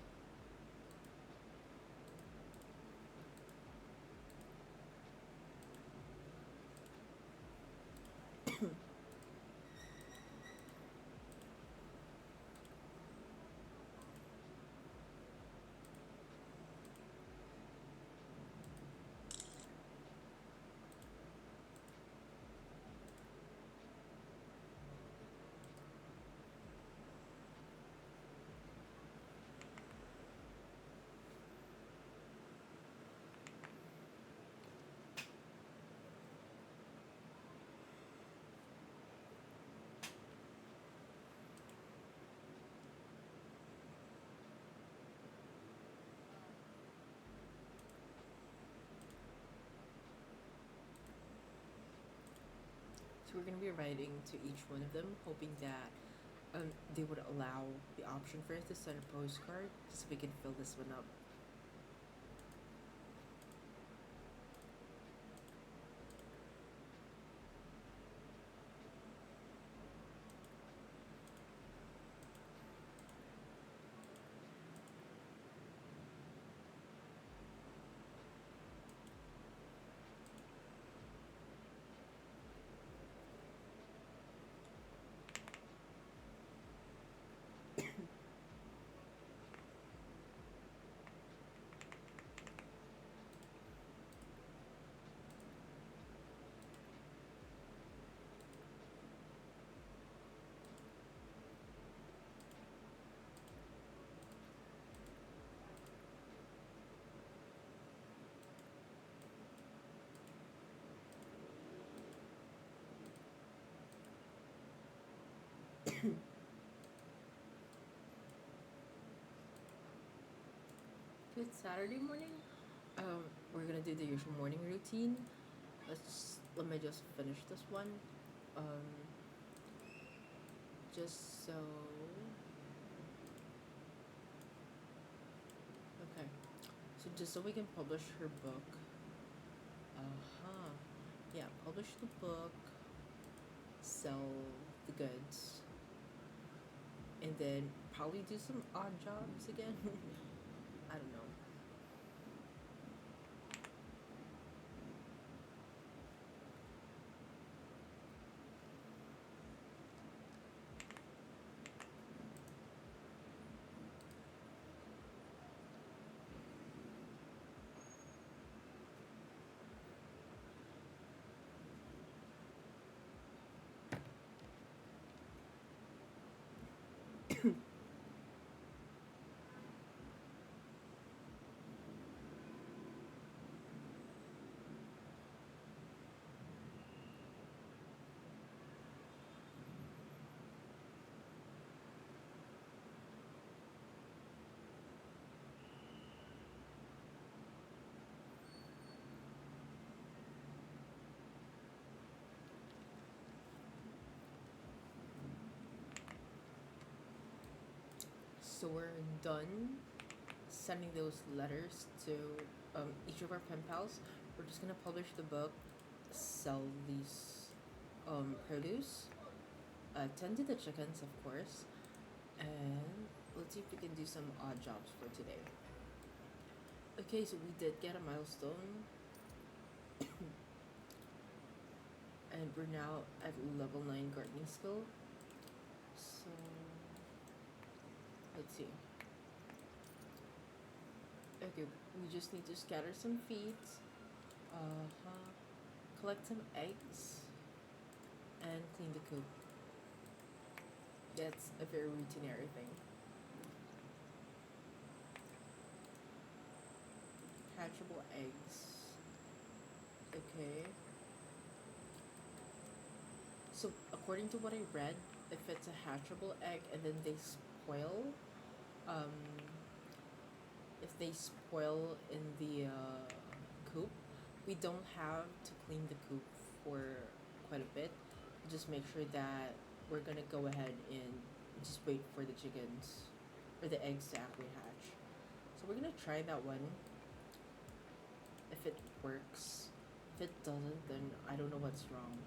So we're gonna be writing to each one of them, hoping that they would allow the option for us to send a postcard, so we can fill this one up. Good Saturday morning. We're gonna do the usual morning routine. Let me just finish this one. Um, just so. Okay. So just so we can publish her book. Yeah, publish the book, sell the goods, and then probably do some odd jobs again. I don't know. So we're done sending those letters to each of our pen pals. We're just gonna publish the book, sell these produce, tend to the chickens, of course, and let's see if we can do some odd jobs for today. Okay, so we did get a milestone, and we're now at level 9 gardening skill. So let's see. Okay, we just need to scatter some feeds, collect some eggs, and clean the coop. That's a very routinary thing. Hatchable eggs. Okay. So according to what I read, if it's a hatchable egg and then they spoil, um, if they spoil in the coop, we don't have to clean the coop for quite a bit. Just make sure that we're gonna go ahead and just wait for the chickens or the eggs to actually hatch. So we're gonna try that one if it works. If it doesn't, then I don't know what's wrong.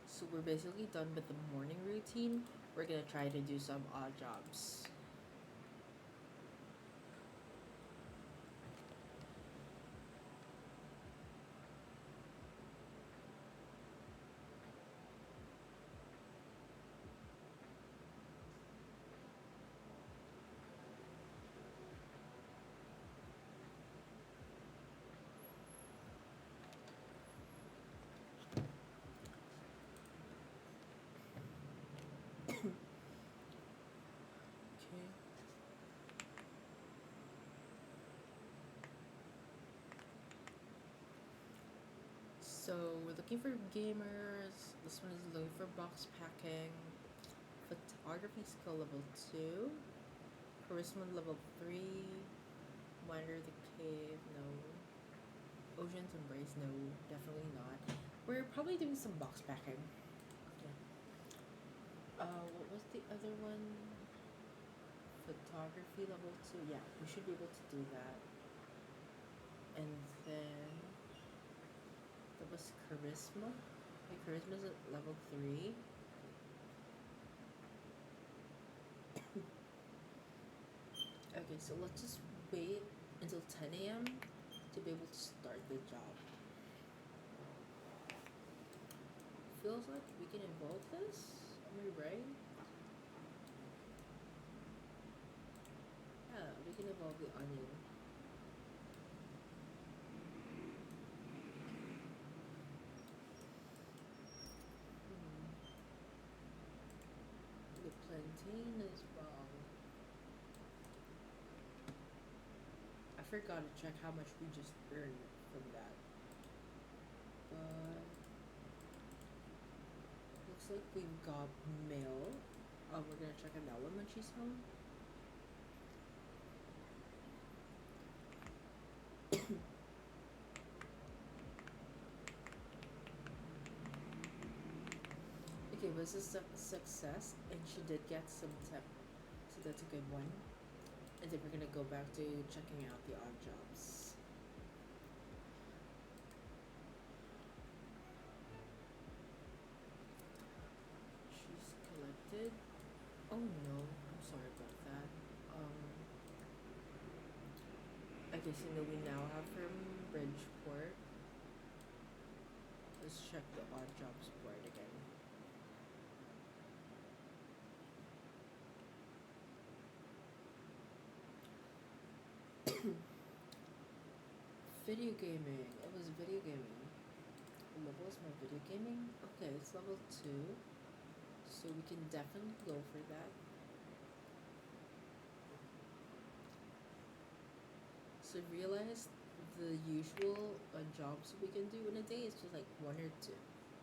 So we're basically done with the morning routine. We're gonna try to do some odd jobs. Okay. So we're looking for gamers. This one is looking for box packing. Photography skill level 2. Charisma level 3. Wander the cave, no. Ocean's Embrace, no, definitely not. We're probably doing some box packing. Yeah. What was the other one? Photography level 2. Yeah, we should be able to do that. And then that was charisma. Okay, charisma's at level 3. Okay, so let's just wait until 10 a.m. to be able to start the job. Feels like we can involve this. Am I right? Yeah, we can evolve the onion. The plantain is wrong. I forgot to check how much we just earned from that. But looks like we've got mail. We're gonna check on that one when she's home. Okay, was this a success? And she did get some tip, so that's a good one. And then we're gonna go back to checking out the odd jobs. She's collected. Oh no, I'm sorry about that. I guess you know we now have from Bridgeport. Let's check the odd jobs board again. Video gaming. It was video gaming. What level is my video gaming? Okay, it's level 2. So we can definitely go for that. So realize the usual jobs we can do in a day is just like 1 or 2.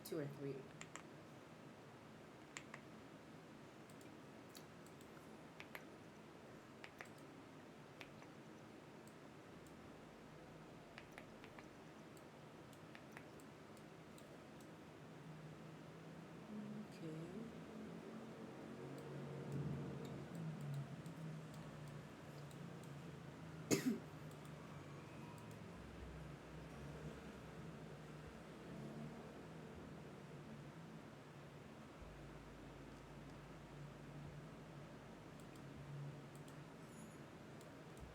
2 or 3.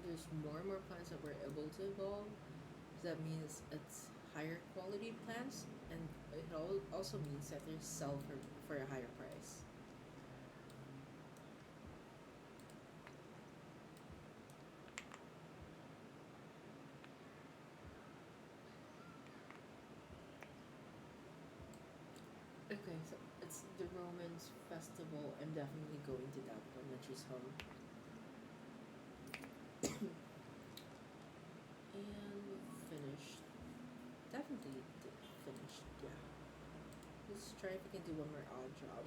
There's more and more plants that we're able to evolve. That means it's higher quality plants, and it also means that they sell for a higher price. Okay, so it's the Romans festival. I'm definitely going to that one when she's home. And we've finished. Definitely finished, yeah. Let's try if we can do one more odd job.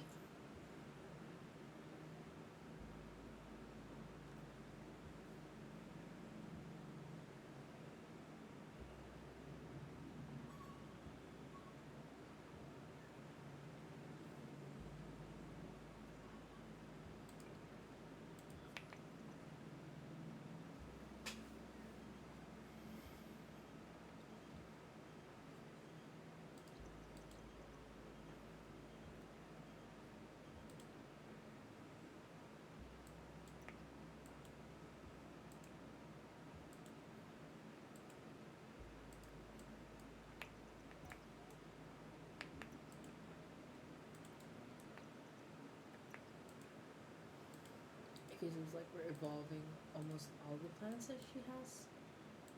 Because it seems like we're evolving almost all the plants that she has.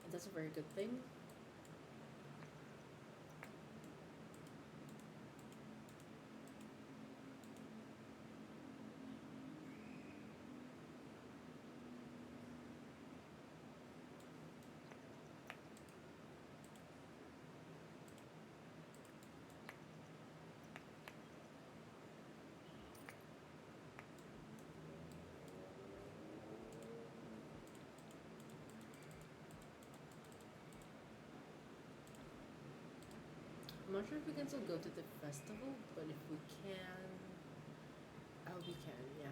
And that's a very good thing. I'm not sure if we can still go to the festival, but if we can, oh, we can, yeah.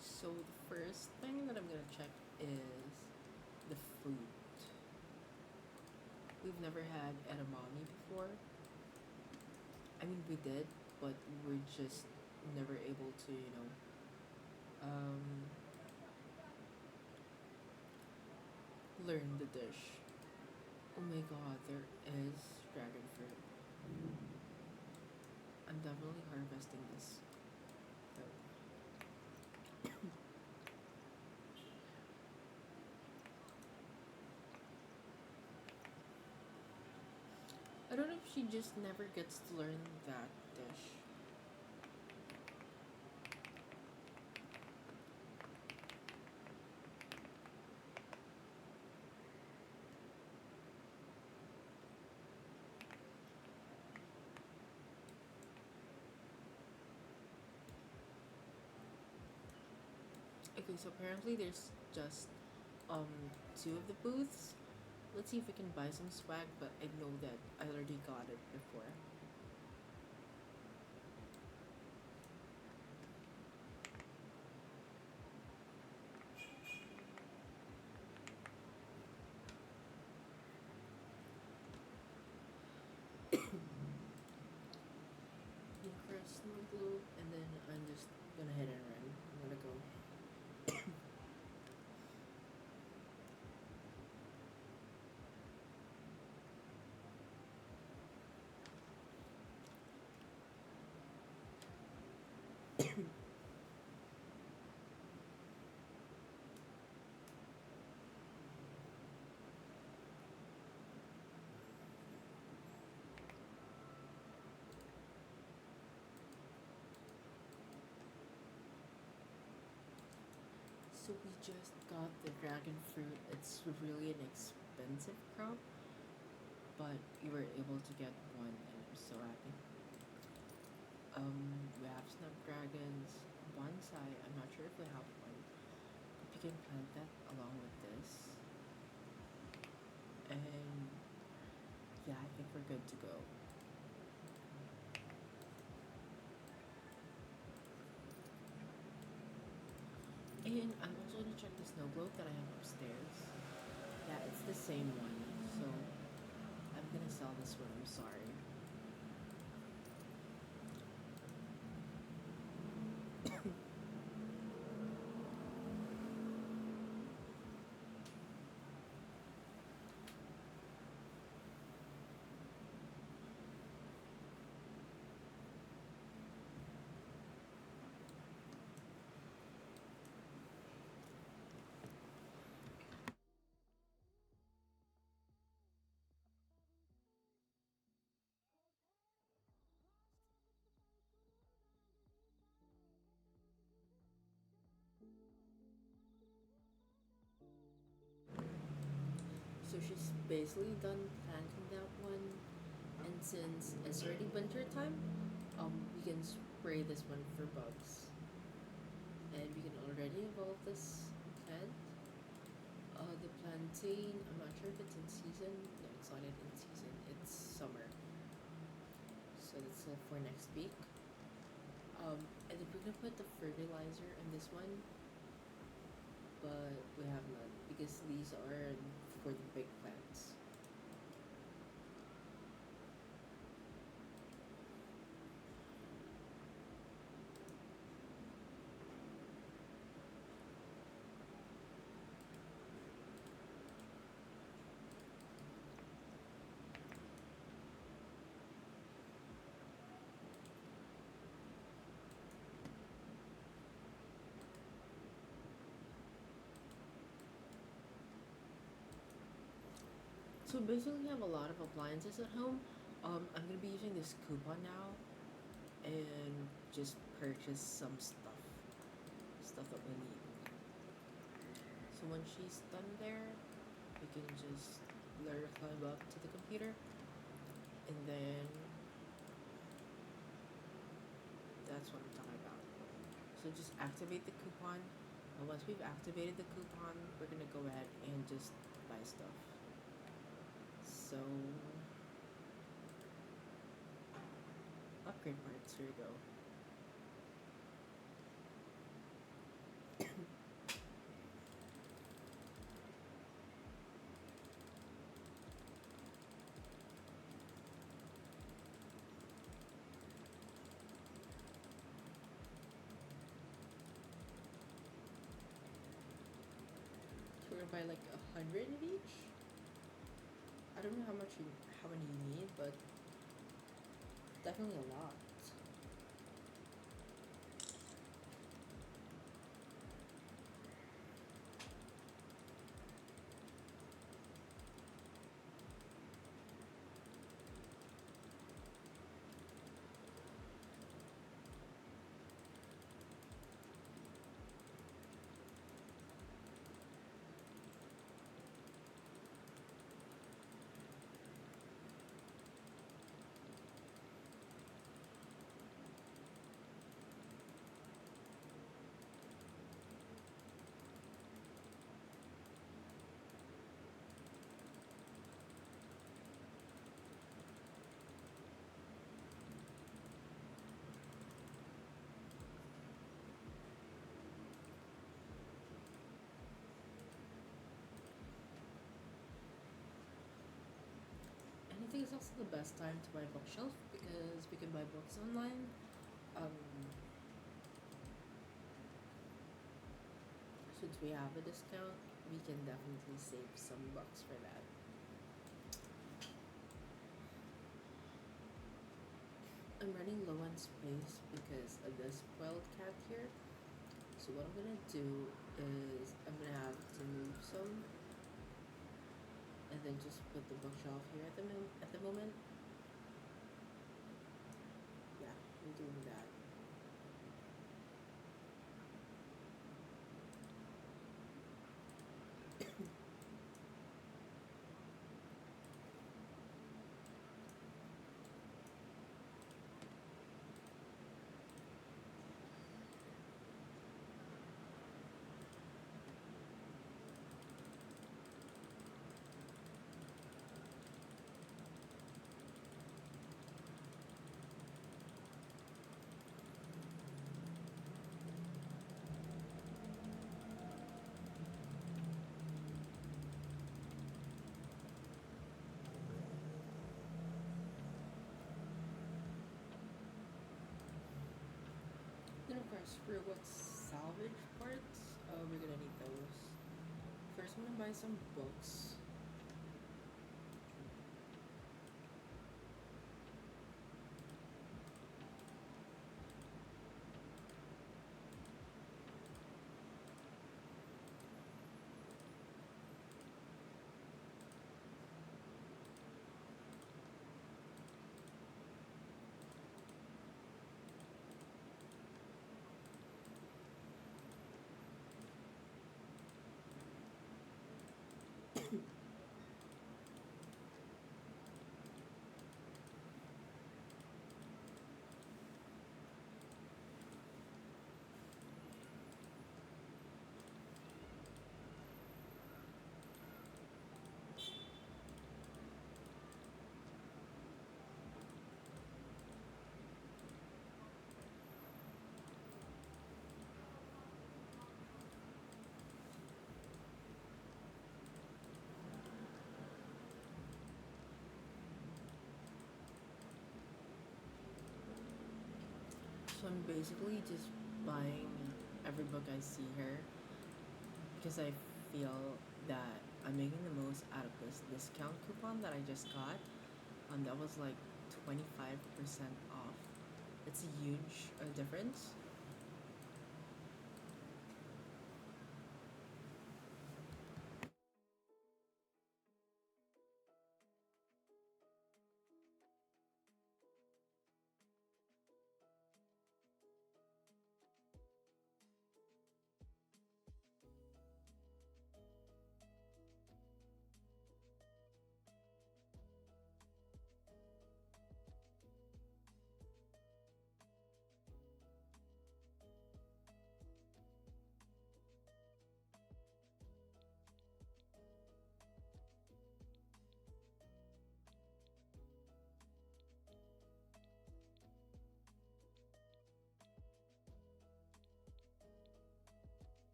So the first thing that I'm gonna check is the fruit. We've never had edamame before. I mean, we did, but we're just never able to, learn the dish. Oh my god, there is dragon fruit. I'm definitely harvesting this. I don't know if she just never gets to learn that dish. Okay, so apparently there's just um two of the booths. Let's see if we can buy some swag, but I know that I already got it before. Press the glue, and then I'm just gonna hit and run. I'm gonna go. So we just got the dragon fruit. It's really an expensive crop, but we were able to get one, and I'm so happy. We have snapdragons, bonsai. I'm not sure if we have one. We can plant that along with this, and yeah, I think we're good to go. And I'm also gonna check the snow globe that I have upstairs. Yeah, it's the same one, so I'm gonna sell this one. I'm sorry. So she's basically done planting that one, and since it's already winter time, We can spray this one for bugs, and we can already evolve this plant. The plantain, I'm not sure if it's in season. No, it's not in season. It's summer, so that's still for next week. And then we're gonna put the fertilizer in this one, but we have none because these are for the big plants. So basically, I have a lot of appliances at home. I'm gonna be using this coupon now and just purchase some stuff that we need. So when she's done there, we can just let her climb up to the computer, and then that's what I'm talking about. So just activate the coupon. And once we've activated the coupon, we're gonna go ahead and just buy stuff. So upgrade parts. Here you go. So we're gonna buy like 100 of each. I don't know how many you need, but definitely a lot. And I think it's also the best time to buy bookshelf because we can buy books online. Um, since we have a discount, we can definitely save some bucks for that. I'm running low on space because of this spoiled cat here. So what I'm gonna do is I'm gonna have to move some and then just put the bookshelf here at the moment. Yeah, I'm doing that. Then of course for what's salvage parts, we're gonna need those. First, I'm gonna buy some books. So I'm basically just buying every book I see here because I feel that I'm making the most out of this discount coupon that I just got. That was like 25% off. It's a huge difference.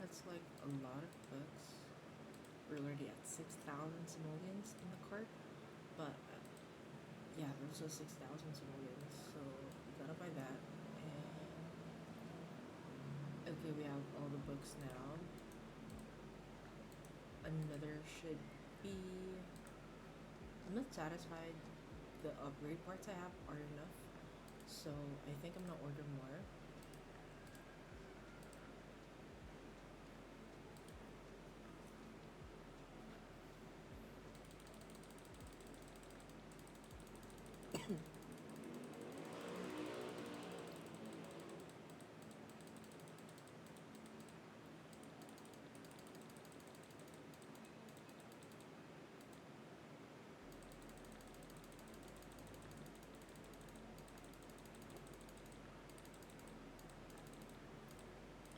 That's like a lot of books. We're already at 6,000 simoleons in the cart, but yeah, there's a 6,000 simoleons, so we gotta buy that. And okay, we have all the books now. Another should be. I'm not satisfied. The upgrade parts I have are enough, so I think I'm gonna order more.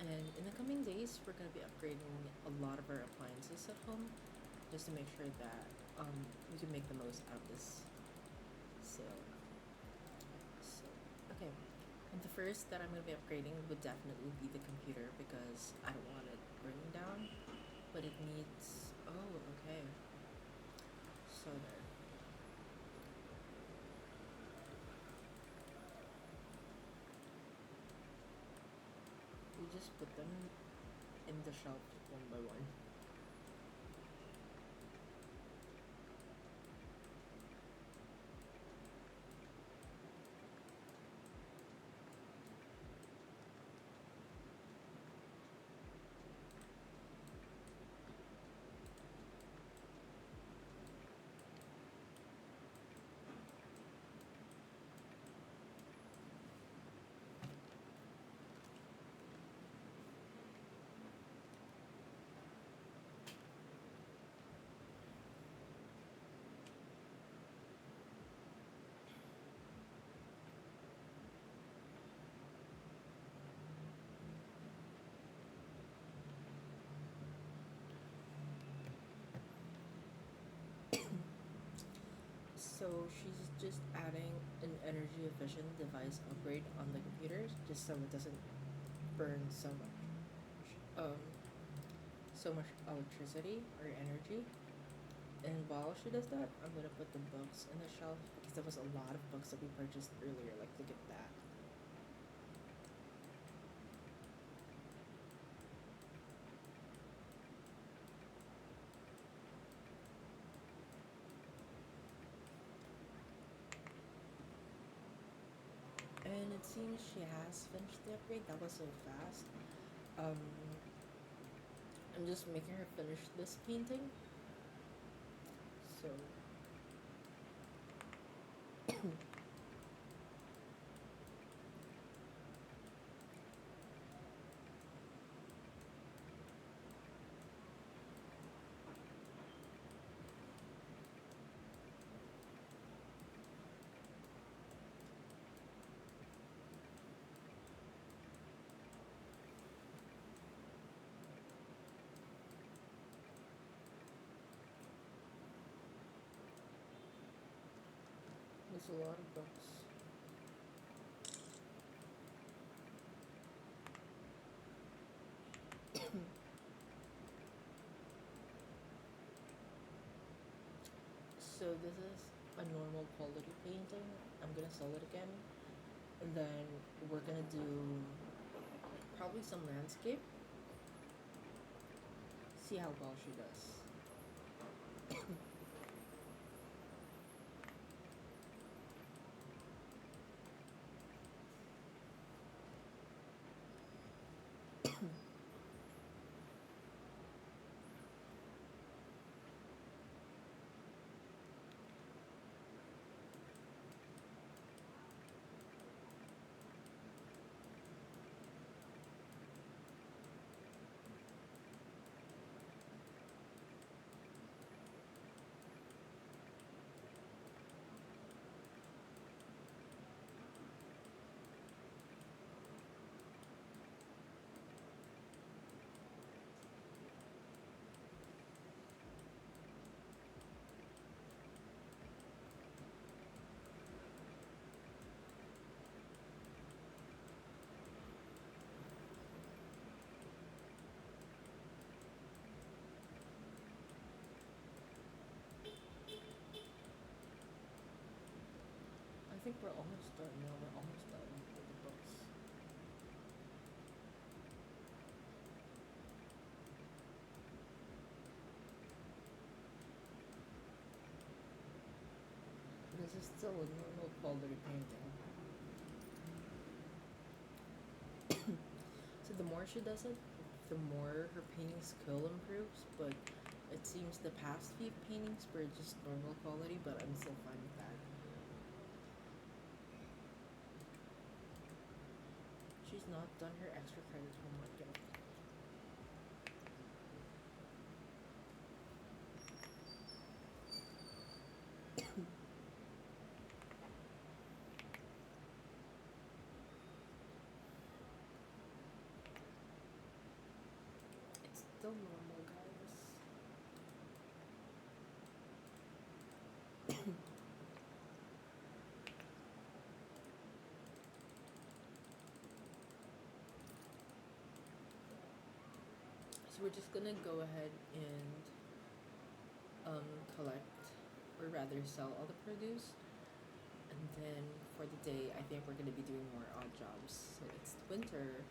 And in the coming days, we're gonna be upgrading a lot of our appliances at home, just to make sure that we can make the most out of this sale. So, okay. And the first that I'm gonna be upgrading would definitely be the computer because I don't want it burning down, but it needs. Oh, okay. So there. We just put them in the shelf one by one. So she's just adding an energy efficient device upgrade on the computers just so it doesn't burn so much. so much electricity or energy. And while she does that, I'm gonna put the books in the shelf because there was a lot of books that we purchased earlier. Like, look at that. And it seems she has finished the upgrade. That was so fast. Um, I'm just making her finish this painting. So there's a lot of books. So this is a normal quality painting. I'm gonna sell it again, and then we're gonna do probably some landscape. See how well she does. I think we're almost done. No, we're almost done with the books. This is still a normal quality painting. So the more she does it, the more her painting skill improves. But it seems the past few paintings were just normal quality, but I'm still fine with that. She's not done her extra credit homework yet. It's still normal, guys. So we're just gonna go ahead and collect, or rather sell all the produce. And then for the day, I think we're gonna be doing more odd jobs. So it's winter.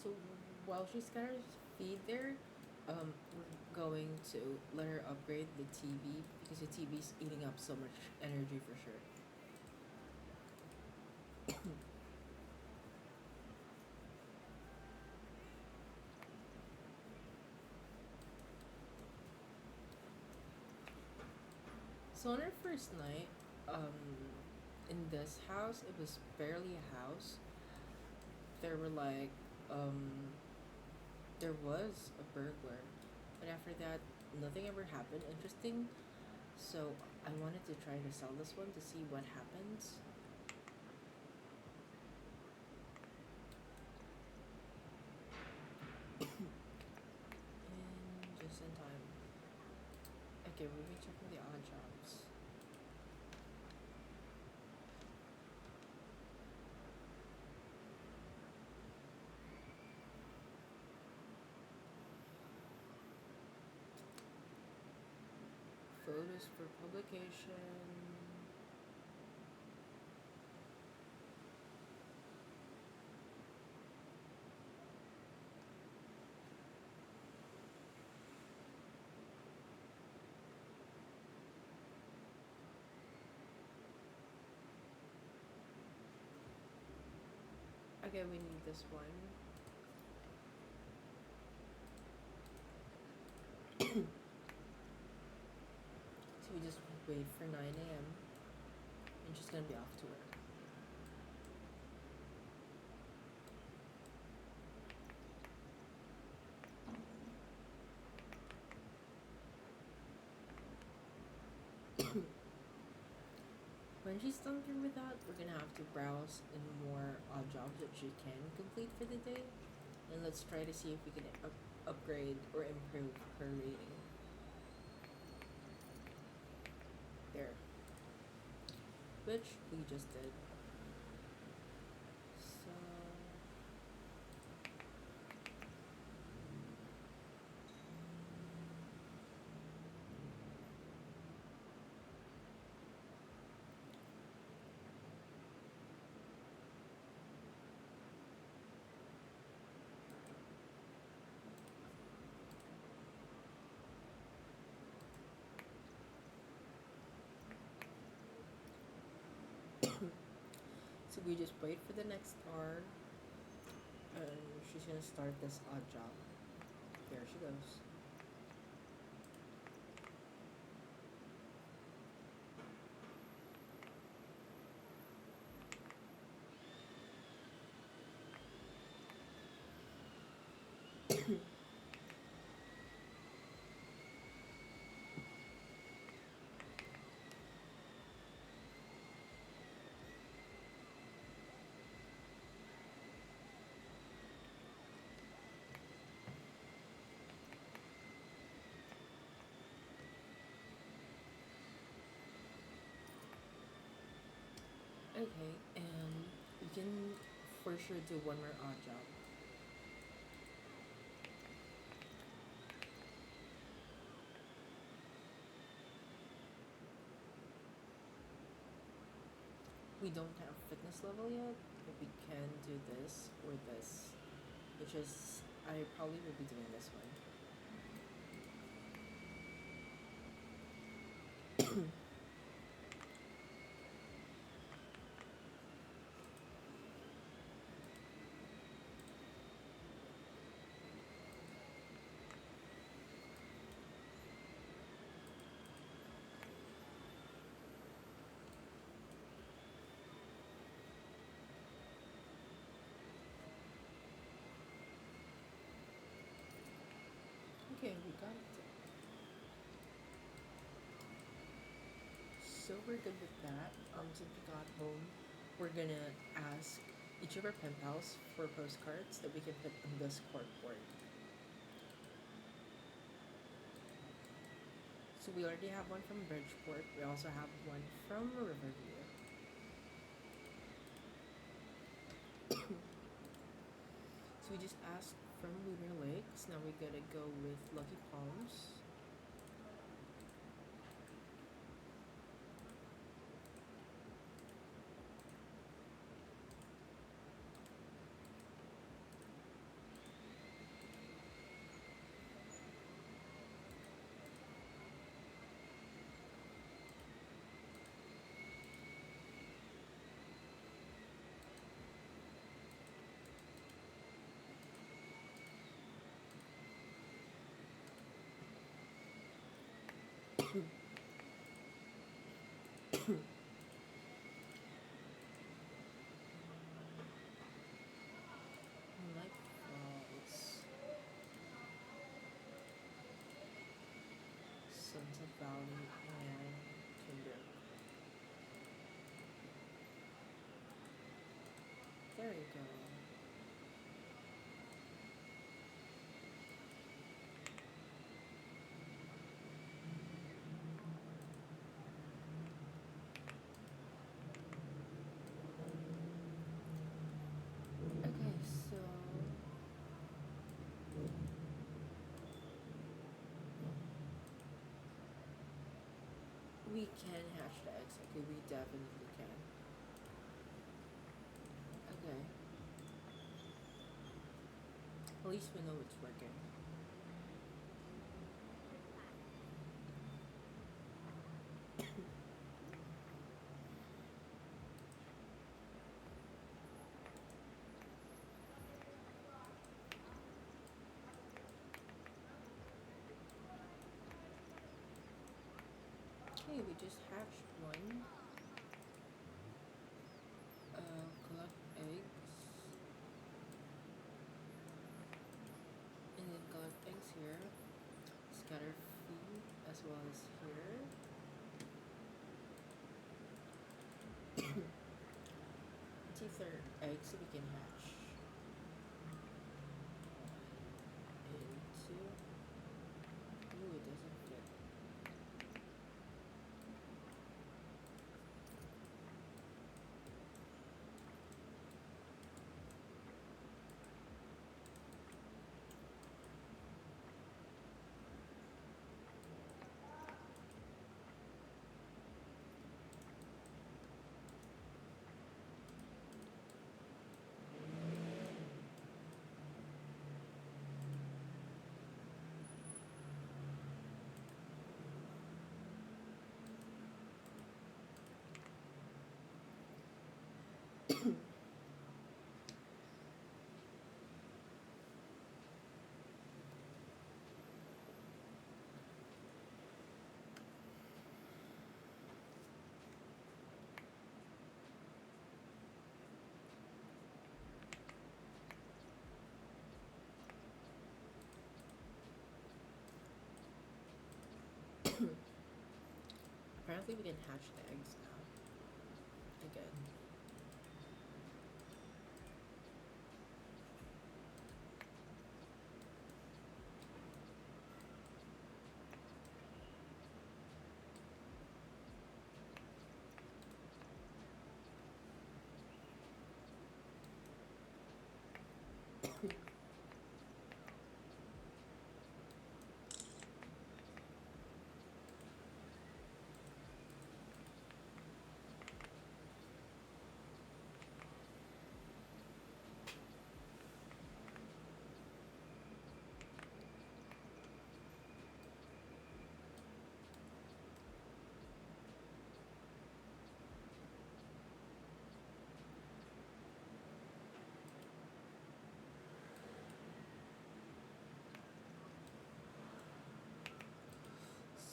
So while she scatters feed there, we're going to let her upgrade the TV because the TV's eating up so much energy for sure. So on our first night, in this house, it was barely a house. There were like, um, there was a burglar, but after that, nothing ever happened interesting. So I wanted to try to sell this one to see what happens. And just in time. Okay, we'll be checking the odd jobs. Photos for publication. Okay, we need this one. So we just wait for 9 a.m. and she's gonna be off to work. When she's done through with that, we're gonna have to browse in more odd jobs that she can complete for the day. And let's try to see if we can upgrade or improve her rating. There. Which we just did. So so we just wait for the next hour and she's gonna start this odd job. There she goes. Okay, and we can for sure do one more odd job. We don't have fitness level yet, but we can do this or this, which is I probably will be doing this one. Okay, we got it. So we're good with that. Since we got home, we're gonna ask each of our pen pals for postcards that we can put on this corkboard. So we already have one from Bridgeport. We also have one from Riverview. So we just asked from Lunar Lakes. Now we gotta go with Lucky Palms. Valley, and Tinder. There you go. Okay, so we can hatch the eggs. Okay, we definitely can. Okay. At least we know it's working. Okay, we just hatched one. Collect eggs. And then collect eggs here. Scatter feed as well as here. See if there are eggs that we can hatch. One and two. Ooh, it doesn't fit. Apparently we can hatch the eggs now. Again.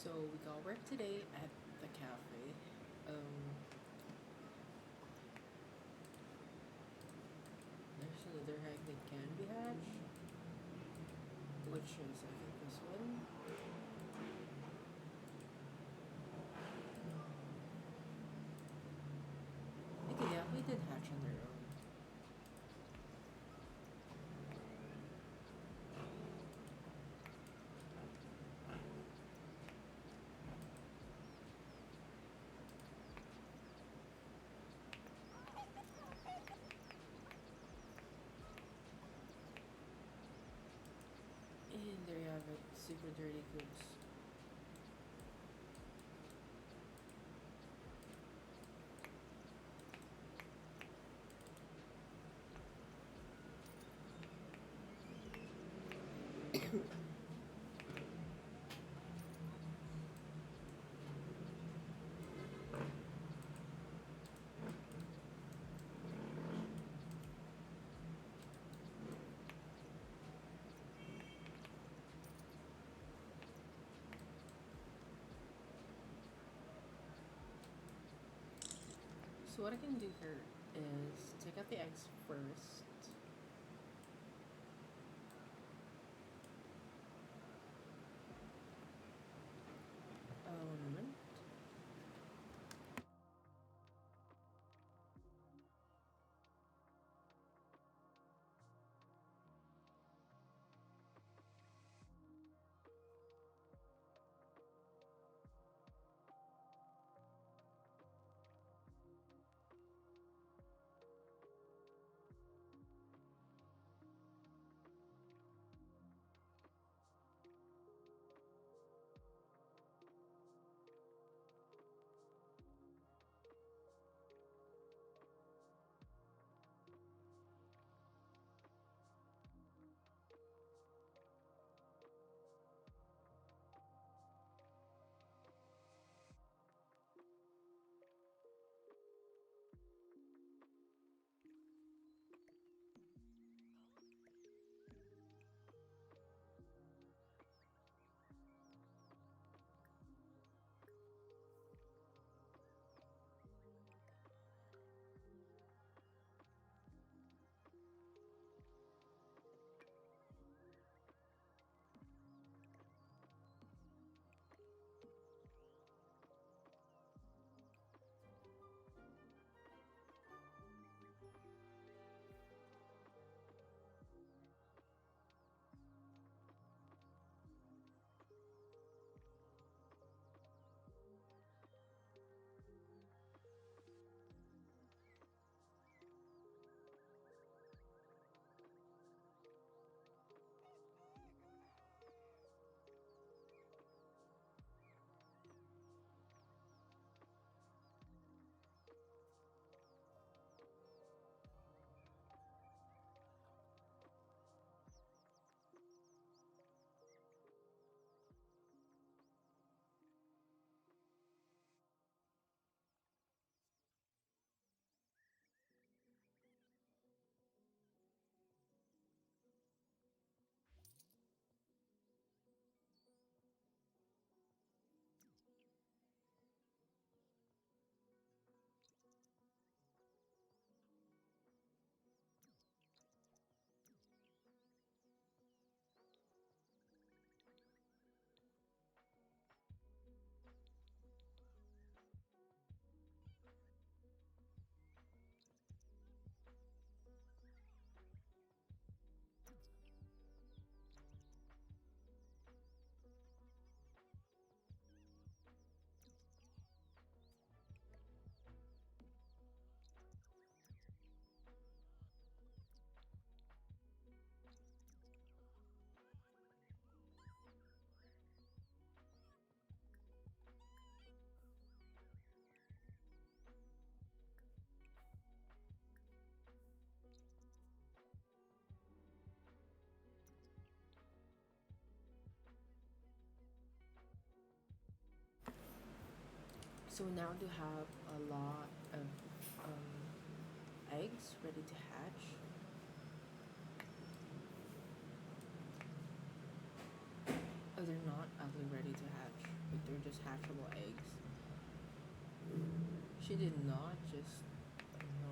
So we got work today at the cafe. There's another egg that can be hatched, which is I think this one. Okay, yeah, we did hatch on their own. And there you have it, super dirty goods. So what I can do here is take out the eggs first. So now do have a lot of eggs ready to hatch. Oh, they're not ugly ready to hatch, but they're just hatchable eggs. She did not just no.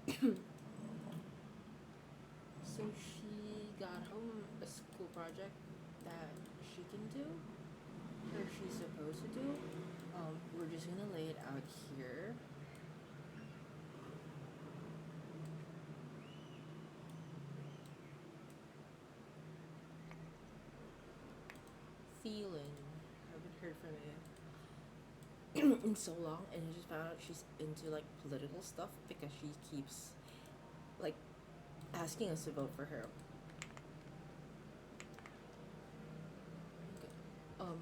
Okay. So she got home a school project that she can do, or she's supposed to do. We're just gonna lay it out here. Feeling. Haven't heard from you in so long, and I just found out she's into like political stuff because she keeps like asking us to vote for her. Um,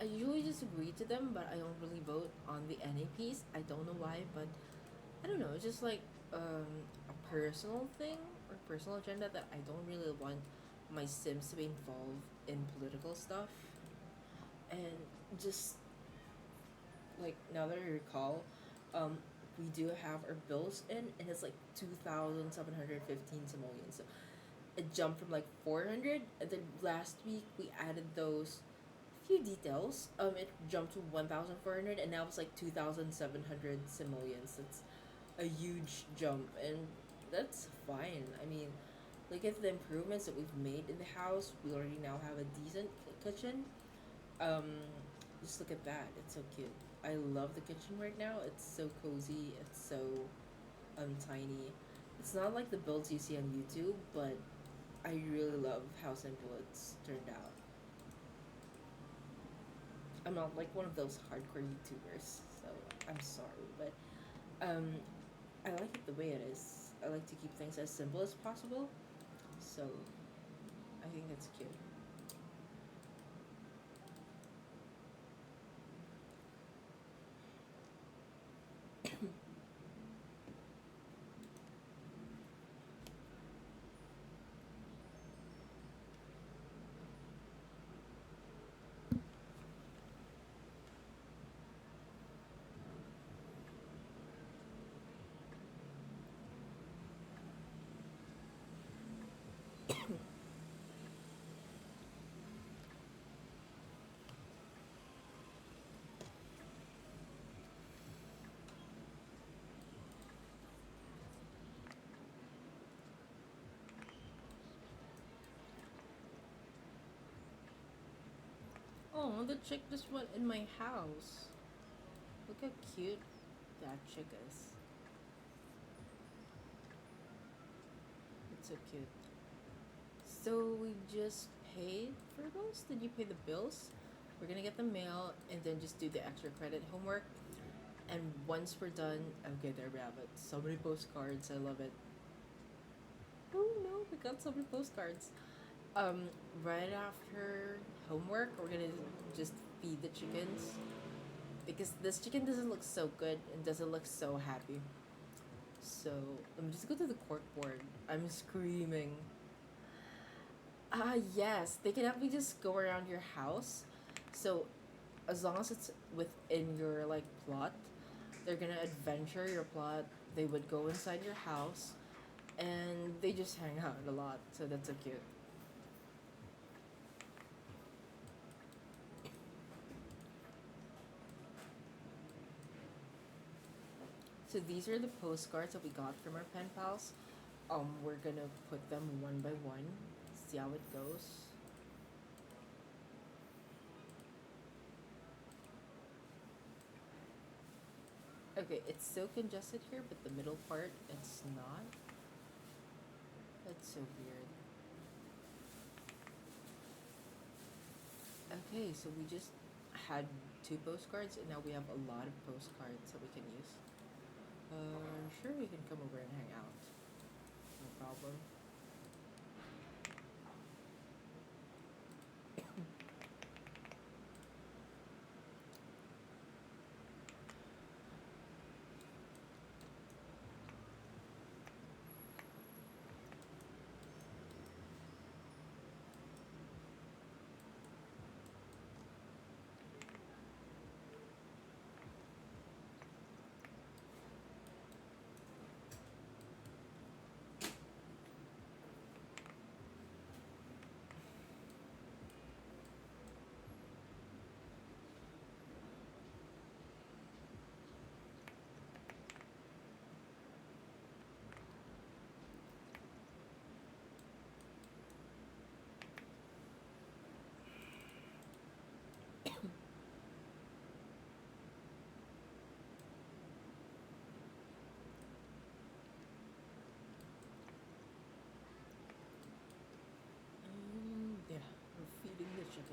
I usually just agree to them, but I don't really vote on the NAPs. I don't know why, but I don't know. It's just like a personal thing or personal agenda that I don't really want my Sims to be involved in political stuff. And just like now that I recall, um, we do have our bills in, and it's like 2,715 simoleons. So it jumped from like 400, and then last week we added those few details. It jumped to 1,400, and now it's like 2,700 simoleons. That's a huge jump, and that's fine. I mean, look at the improvements that we've made in the house. We already now have a decent kitchen. Um, just look at that. It's so cute. I love the kitchen right now. It's so cozy. It's so tiny. It's not like the builds you see on YouTube, but I really love how simple it's turned out. I'm not like one of those hardcore YouTubers, so I'm sorry, but um, I like it the way it is. I like to keep things as simple as possible, so I think that's cute. Oh, the chick just went in my house. Look how cute that chick is. It's so cute. So we just paid for those? Did you pay the bills? We're gonna get the mail and then just do the extra credit homework. And once we're done, okay, there we have it. So many postcards. I love it. Oh no, we got so many postcards. Um, right after homework, we're gonna just feed the chickens because this chicken doesn't look so good and doesn't look so happy. So let me just go to the cork board. I'm screaming. Yes, they can help me just go around your house. So as long as it's within your like plot, they're gonna adventure your plot. They would go inside your house, and they just hang out a lot. So that's so cute. So these are the postcards that we got from our pen pals. We're gonna put them one by one. See how it goes. Okay, it's so congested here, but the middle part, it's not. That's so weird. Okay, so we just had two postcards, and now we have a lot of postcards that we can use. Sure, we can come over and hang out. No problem.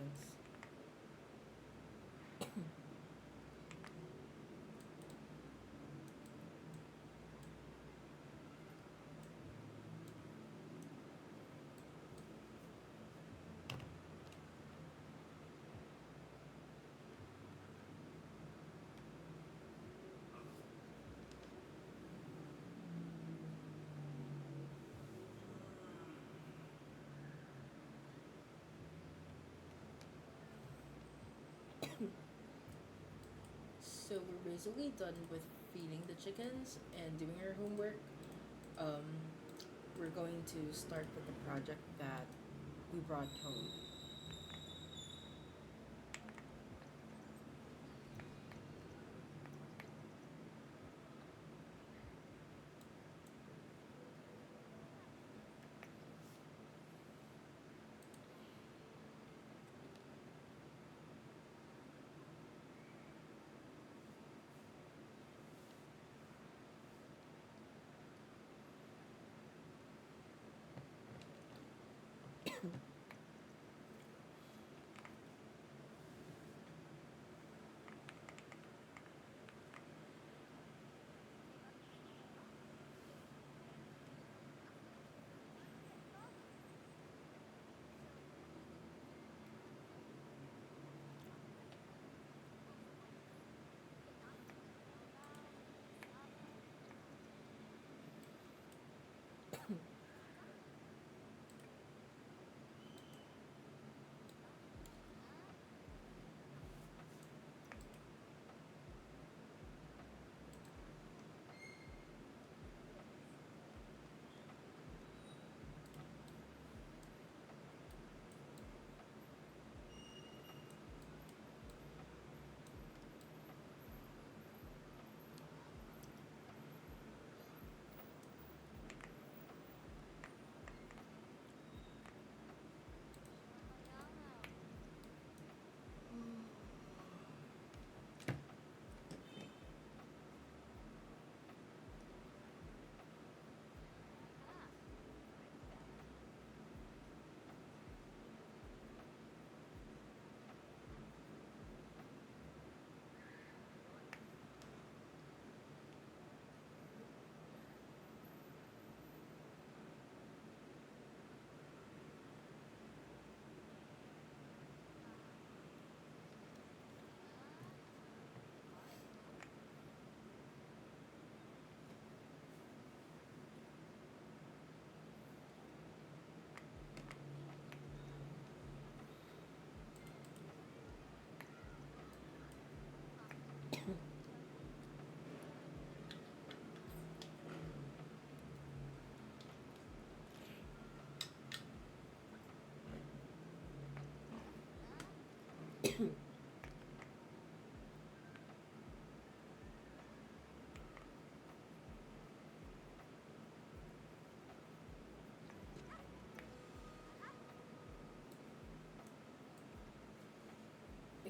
chickens. So we're basically done with feeding the chickens and doing our homework. Um, we're going to start with the project that we brought home.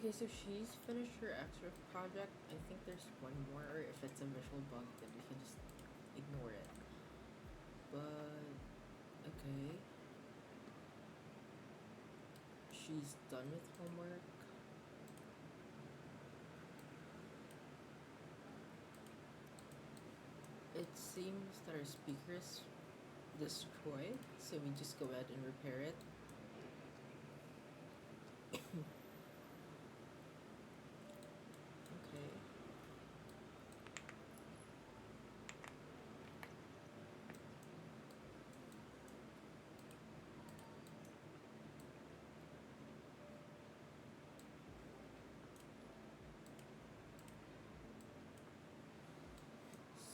Okay, so she's finished her extra project. I think there's one more, or if it's a visual bug, then we can just ignore it. But, okay. She's done with homework. It seems that our speaker is destroyed, so we just go ahead and repair it. Okay.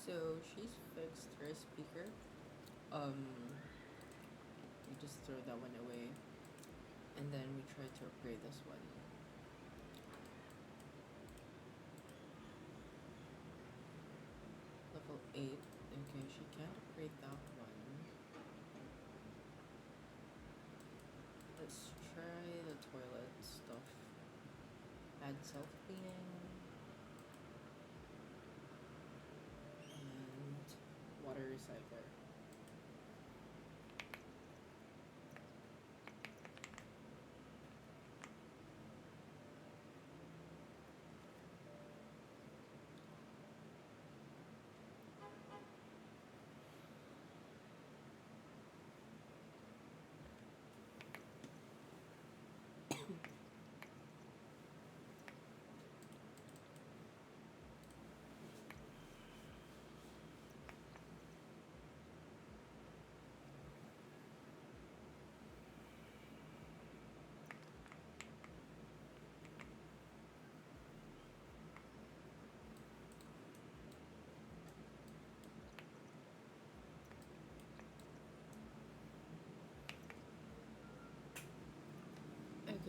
So she's fixed her speaker. We just throw that one away, and then we try to upgrade this one. Level 8. Okay, she can't upgrade that one. Let's try the toilet stuff. Add self-cleaning. And water recycler.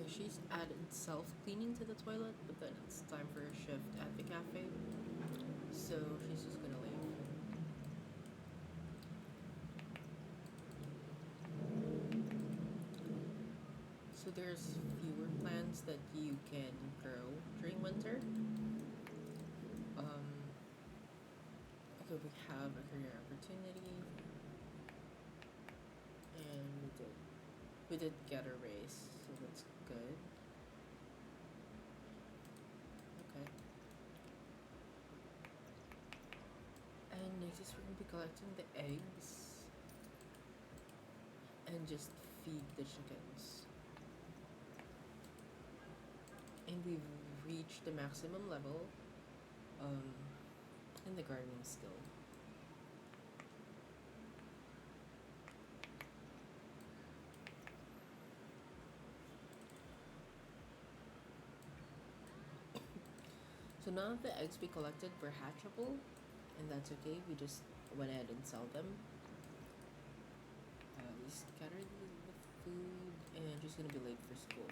she's added self cleaning to the toilet, but then it's time for a shift at the cafe, so she's just gonna leave. So there's fewer plants that you can grow during winter. Um, okay, we have a career opportunity, and we did get a raise, so that's good. Okay. And next is we're gonna be collecting the eggs and just feed the chickens. And we've reached the maximum level um, in the gardening skill. So none of the eggs we collected were hatchable, and that's okay. We just went ahead and sell them. We scattered the food, and just gonna be late for school.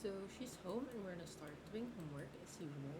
So she's home, and we're gonna start doing homework as usual.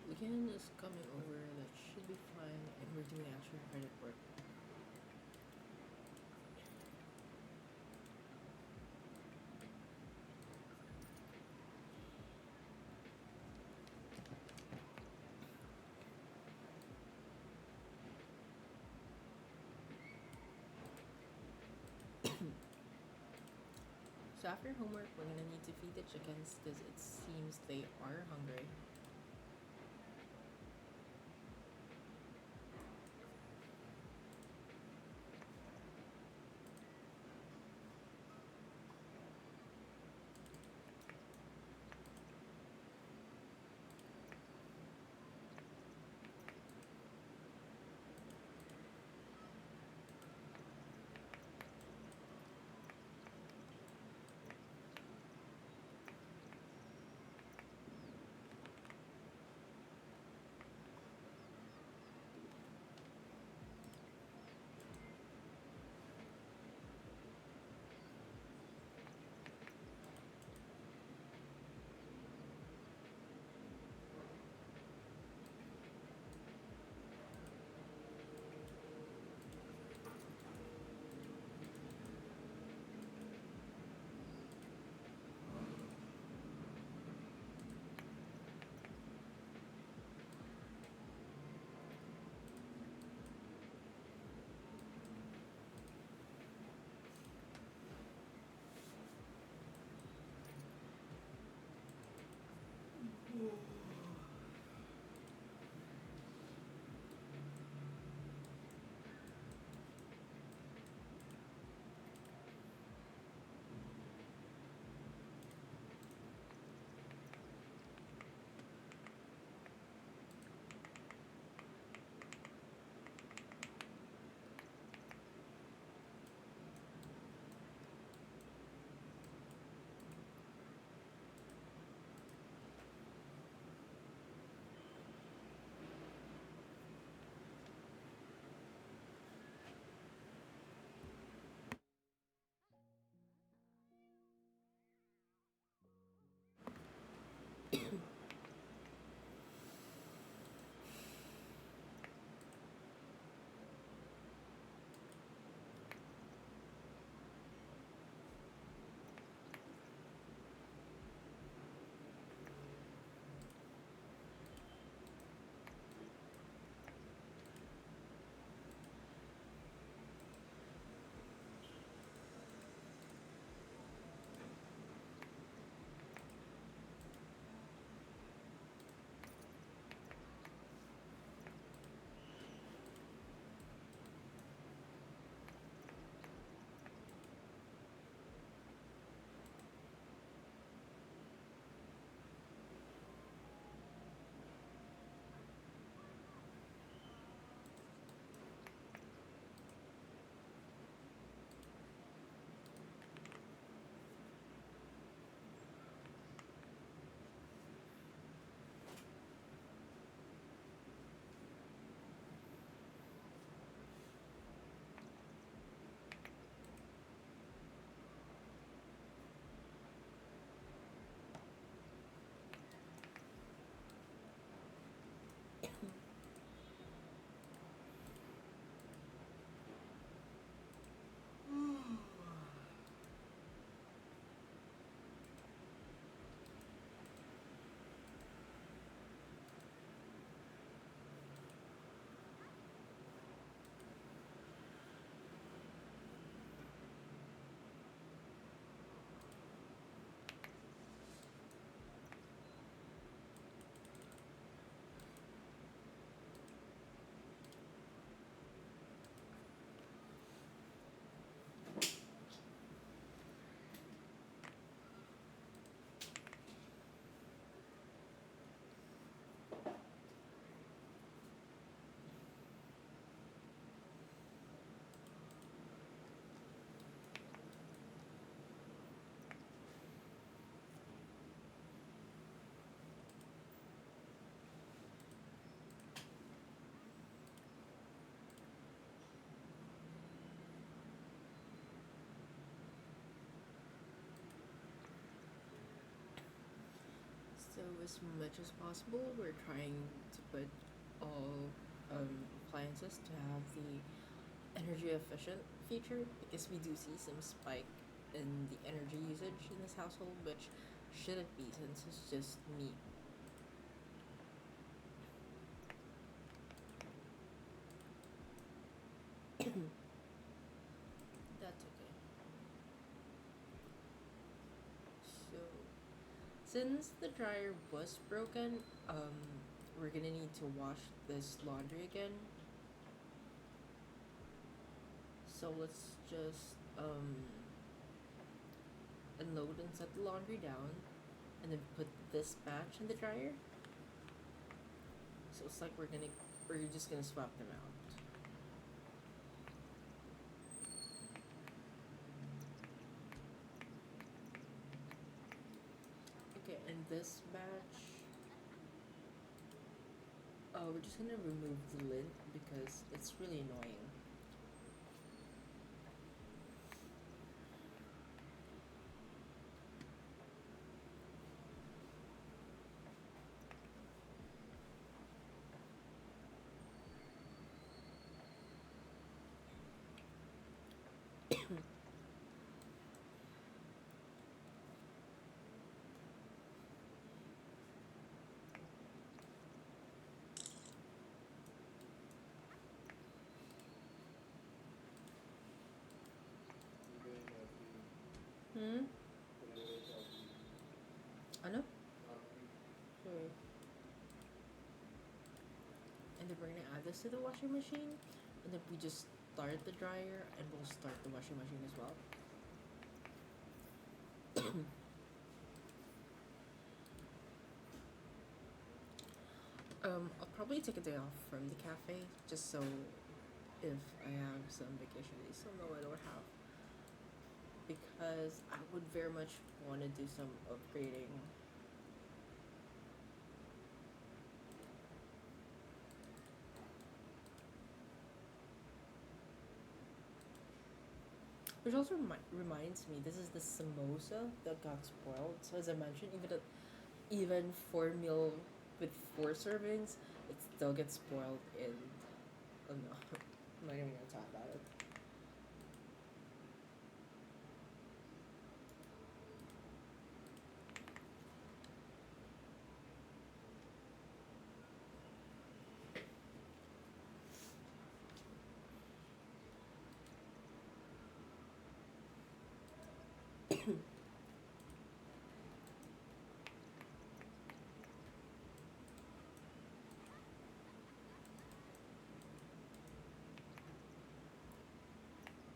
Weekend is coming over. That should be fine, and we're doing actual credit work. So after homework, we're gonna need to feed the chickens because it seems they are hungry. So as much as possible, we're trying to put all appliances to have the energy efficient feature because we do see some spike in the energy usage in this household, which shouldn't be since it's just me. That's okay. So, since the dryer was broken, we're gonna need to wash this laundry again. So let's just unload and set the laundry down, and then put this batch in the dryer. So it's like we're just gonna swap them out. Okay, and this batch, we're just gonna remove the lid because it's really annoying. Hmm? Ano? Sorry. And then we're gonna add this to the washing machine, and then we just start the dryer, and we'll start the washing machine as well. I'll probably take a day off from the cafe just so if I have some vacation days, so no, I don't have, because I would very much want to do some upgrading. Which also reminds me, this is the samosa that got spoiled. So as I mentioned, even 4 meal with 4 servings, it still gets spoiled in. Oh no, I'm not even gonna talk about it.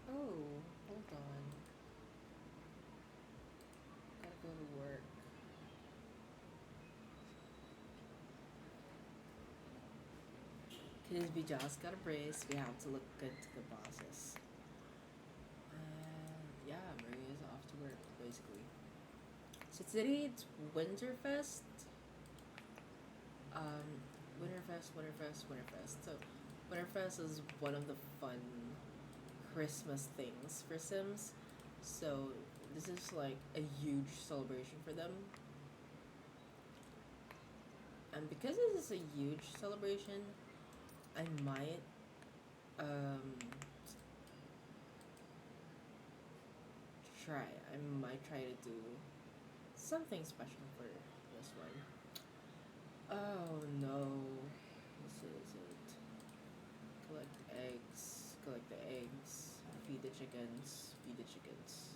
Oh, hold on. Gotta go to work. Because we just got a brace, we have to look good to the bosses. Yeah, Maria's off to work, basically. So today it's Winterfest. Um, Winterfest. So, Winterfest is one of the fun Christmas things for Sims. So, this is like a huge celebration for them. And because this is a huge celebration, I might um try. I might try to do something special for this one. Oh no. This is it. Collect eggs. Collect the eggs. Feed the chickens. Feed the chickens.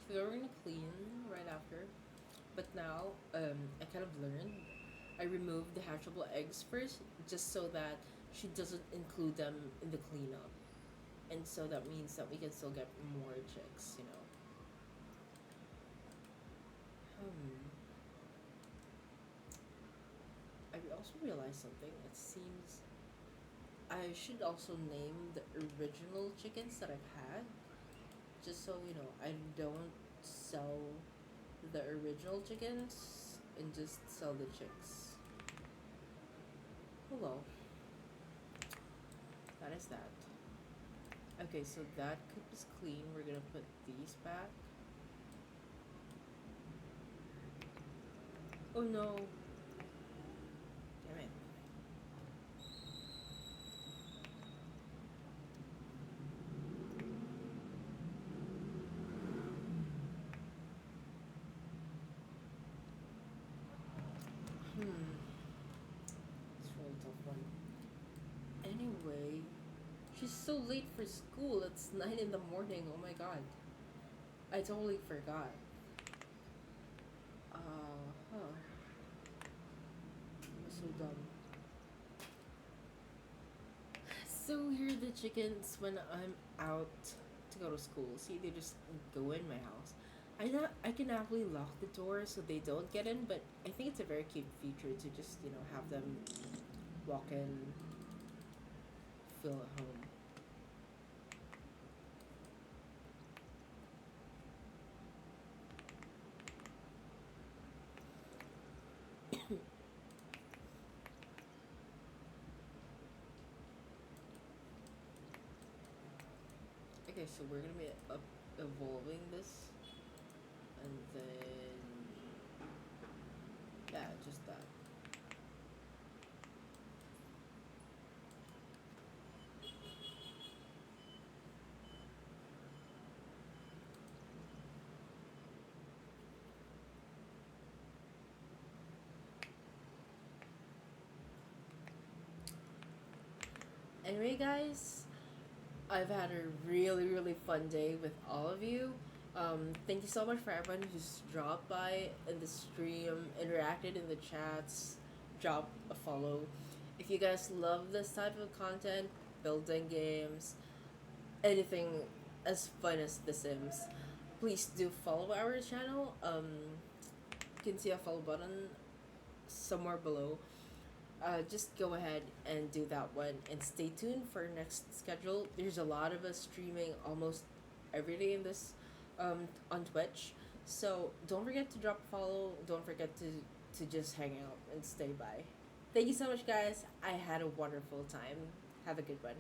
So we're gonna clean right after. But now, I kind of learned. I removed the hatchable eggs first, just so that she doesn't include them in the cleanup, and so that means that we can still get more chicks. You know. Hmm. I also realized something. It seems I should also name the original chickens that I've had, just so you know I don't sell the original chickens and just sell the chicks. Oh well, that is that. Okay, so that coop is clean. We're gonna put these back. Oh no! Damn it. Hmm. It's a really tough one. Anyway, she's so late for school. It's 9 in the morning. Oh my god. I totally forgot. Huh. I'm so dumb. So here are the chickens when I'm out to go to school. See, they just go in my house. I can happily lock the door so they don't get in, but I think it's a very cute feature to just have them walk in, feel at home. Okay, so we're gonna be evolving this, and then yeah, just that. Anyway, guys, I've had a really, really fun day with all of you. Thank you so much for everyone who's dropped by in the stream, interacted in the chats, drop a follow. If you guys love this type of content, building games, anything as fun as The Sims, please do follow our channel. You can see a follow button somewhere below. Just go ahead and do that one and stay tuned for next schedule. There's a lot of us streaming almost every day in this on Twitch. So don't forget to drop a follow. Don't forget to just hang out and stay by. Thank you so much, guys. I had a wonderful time. Have a good one.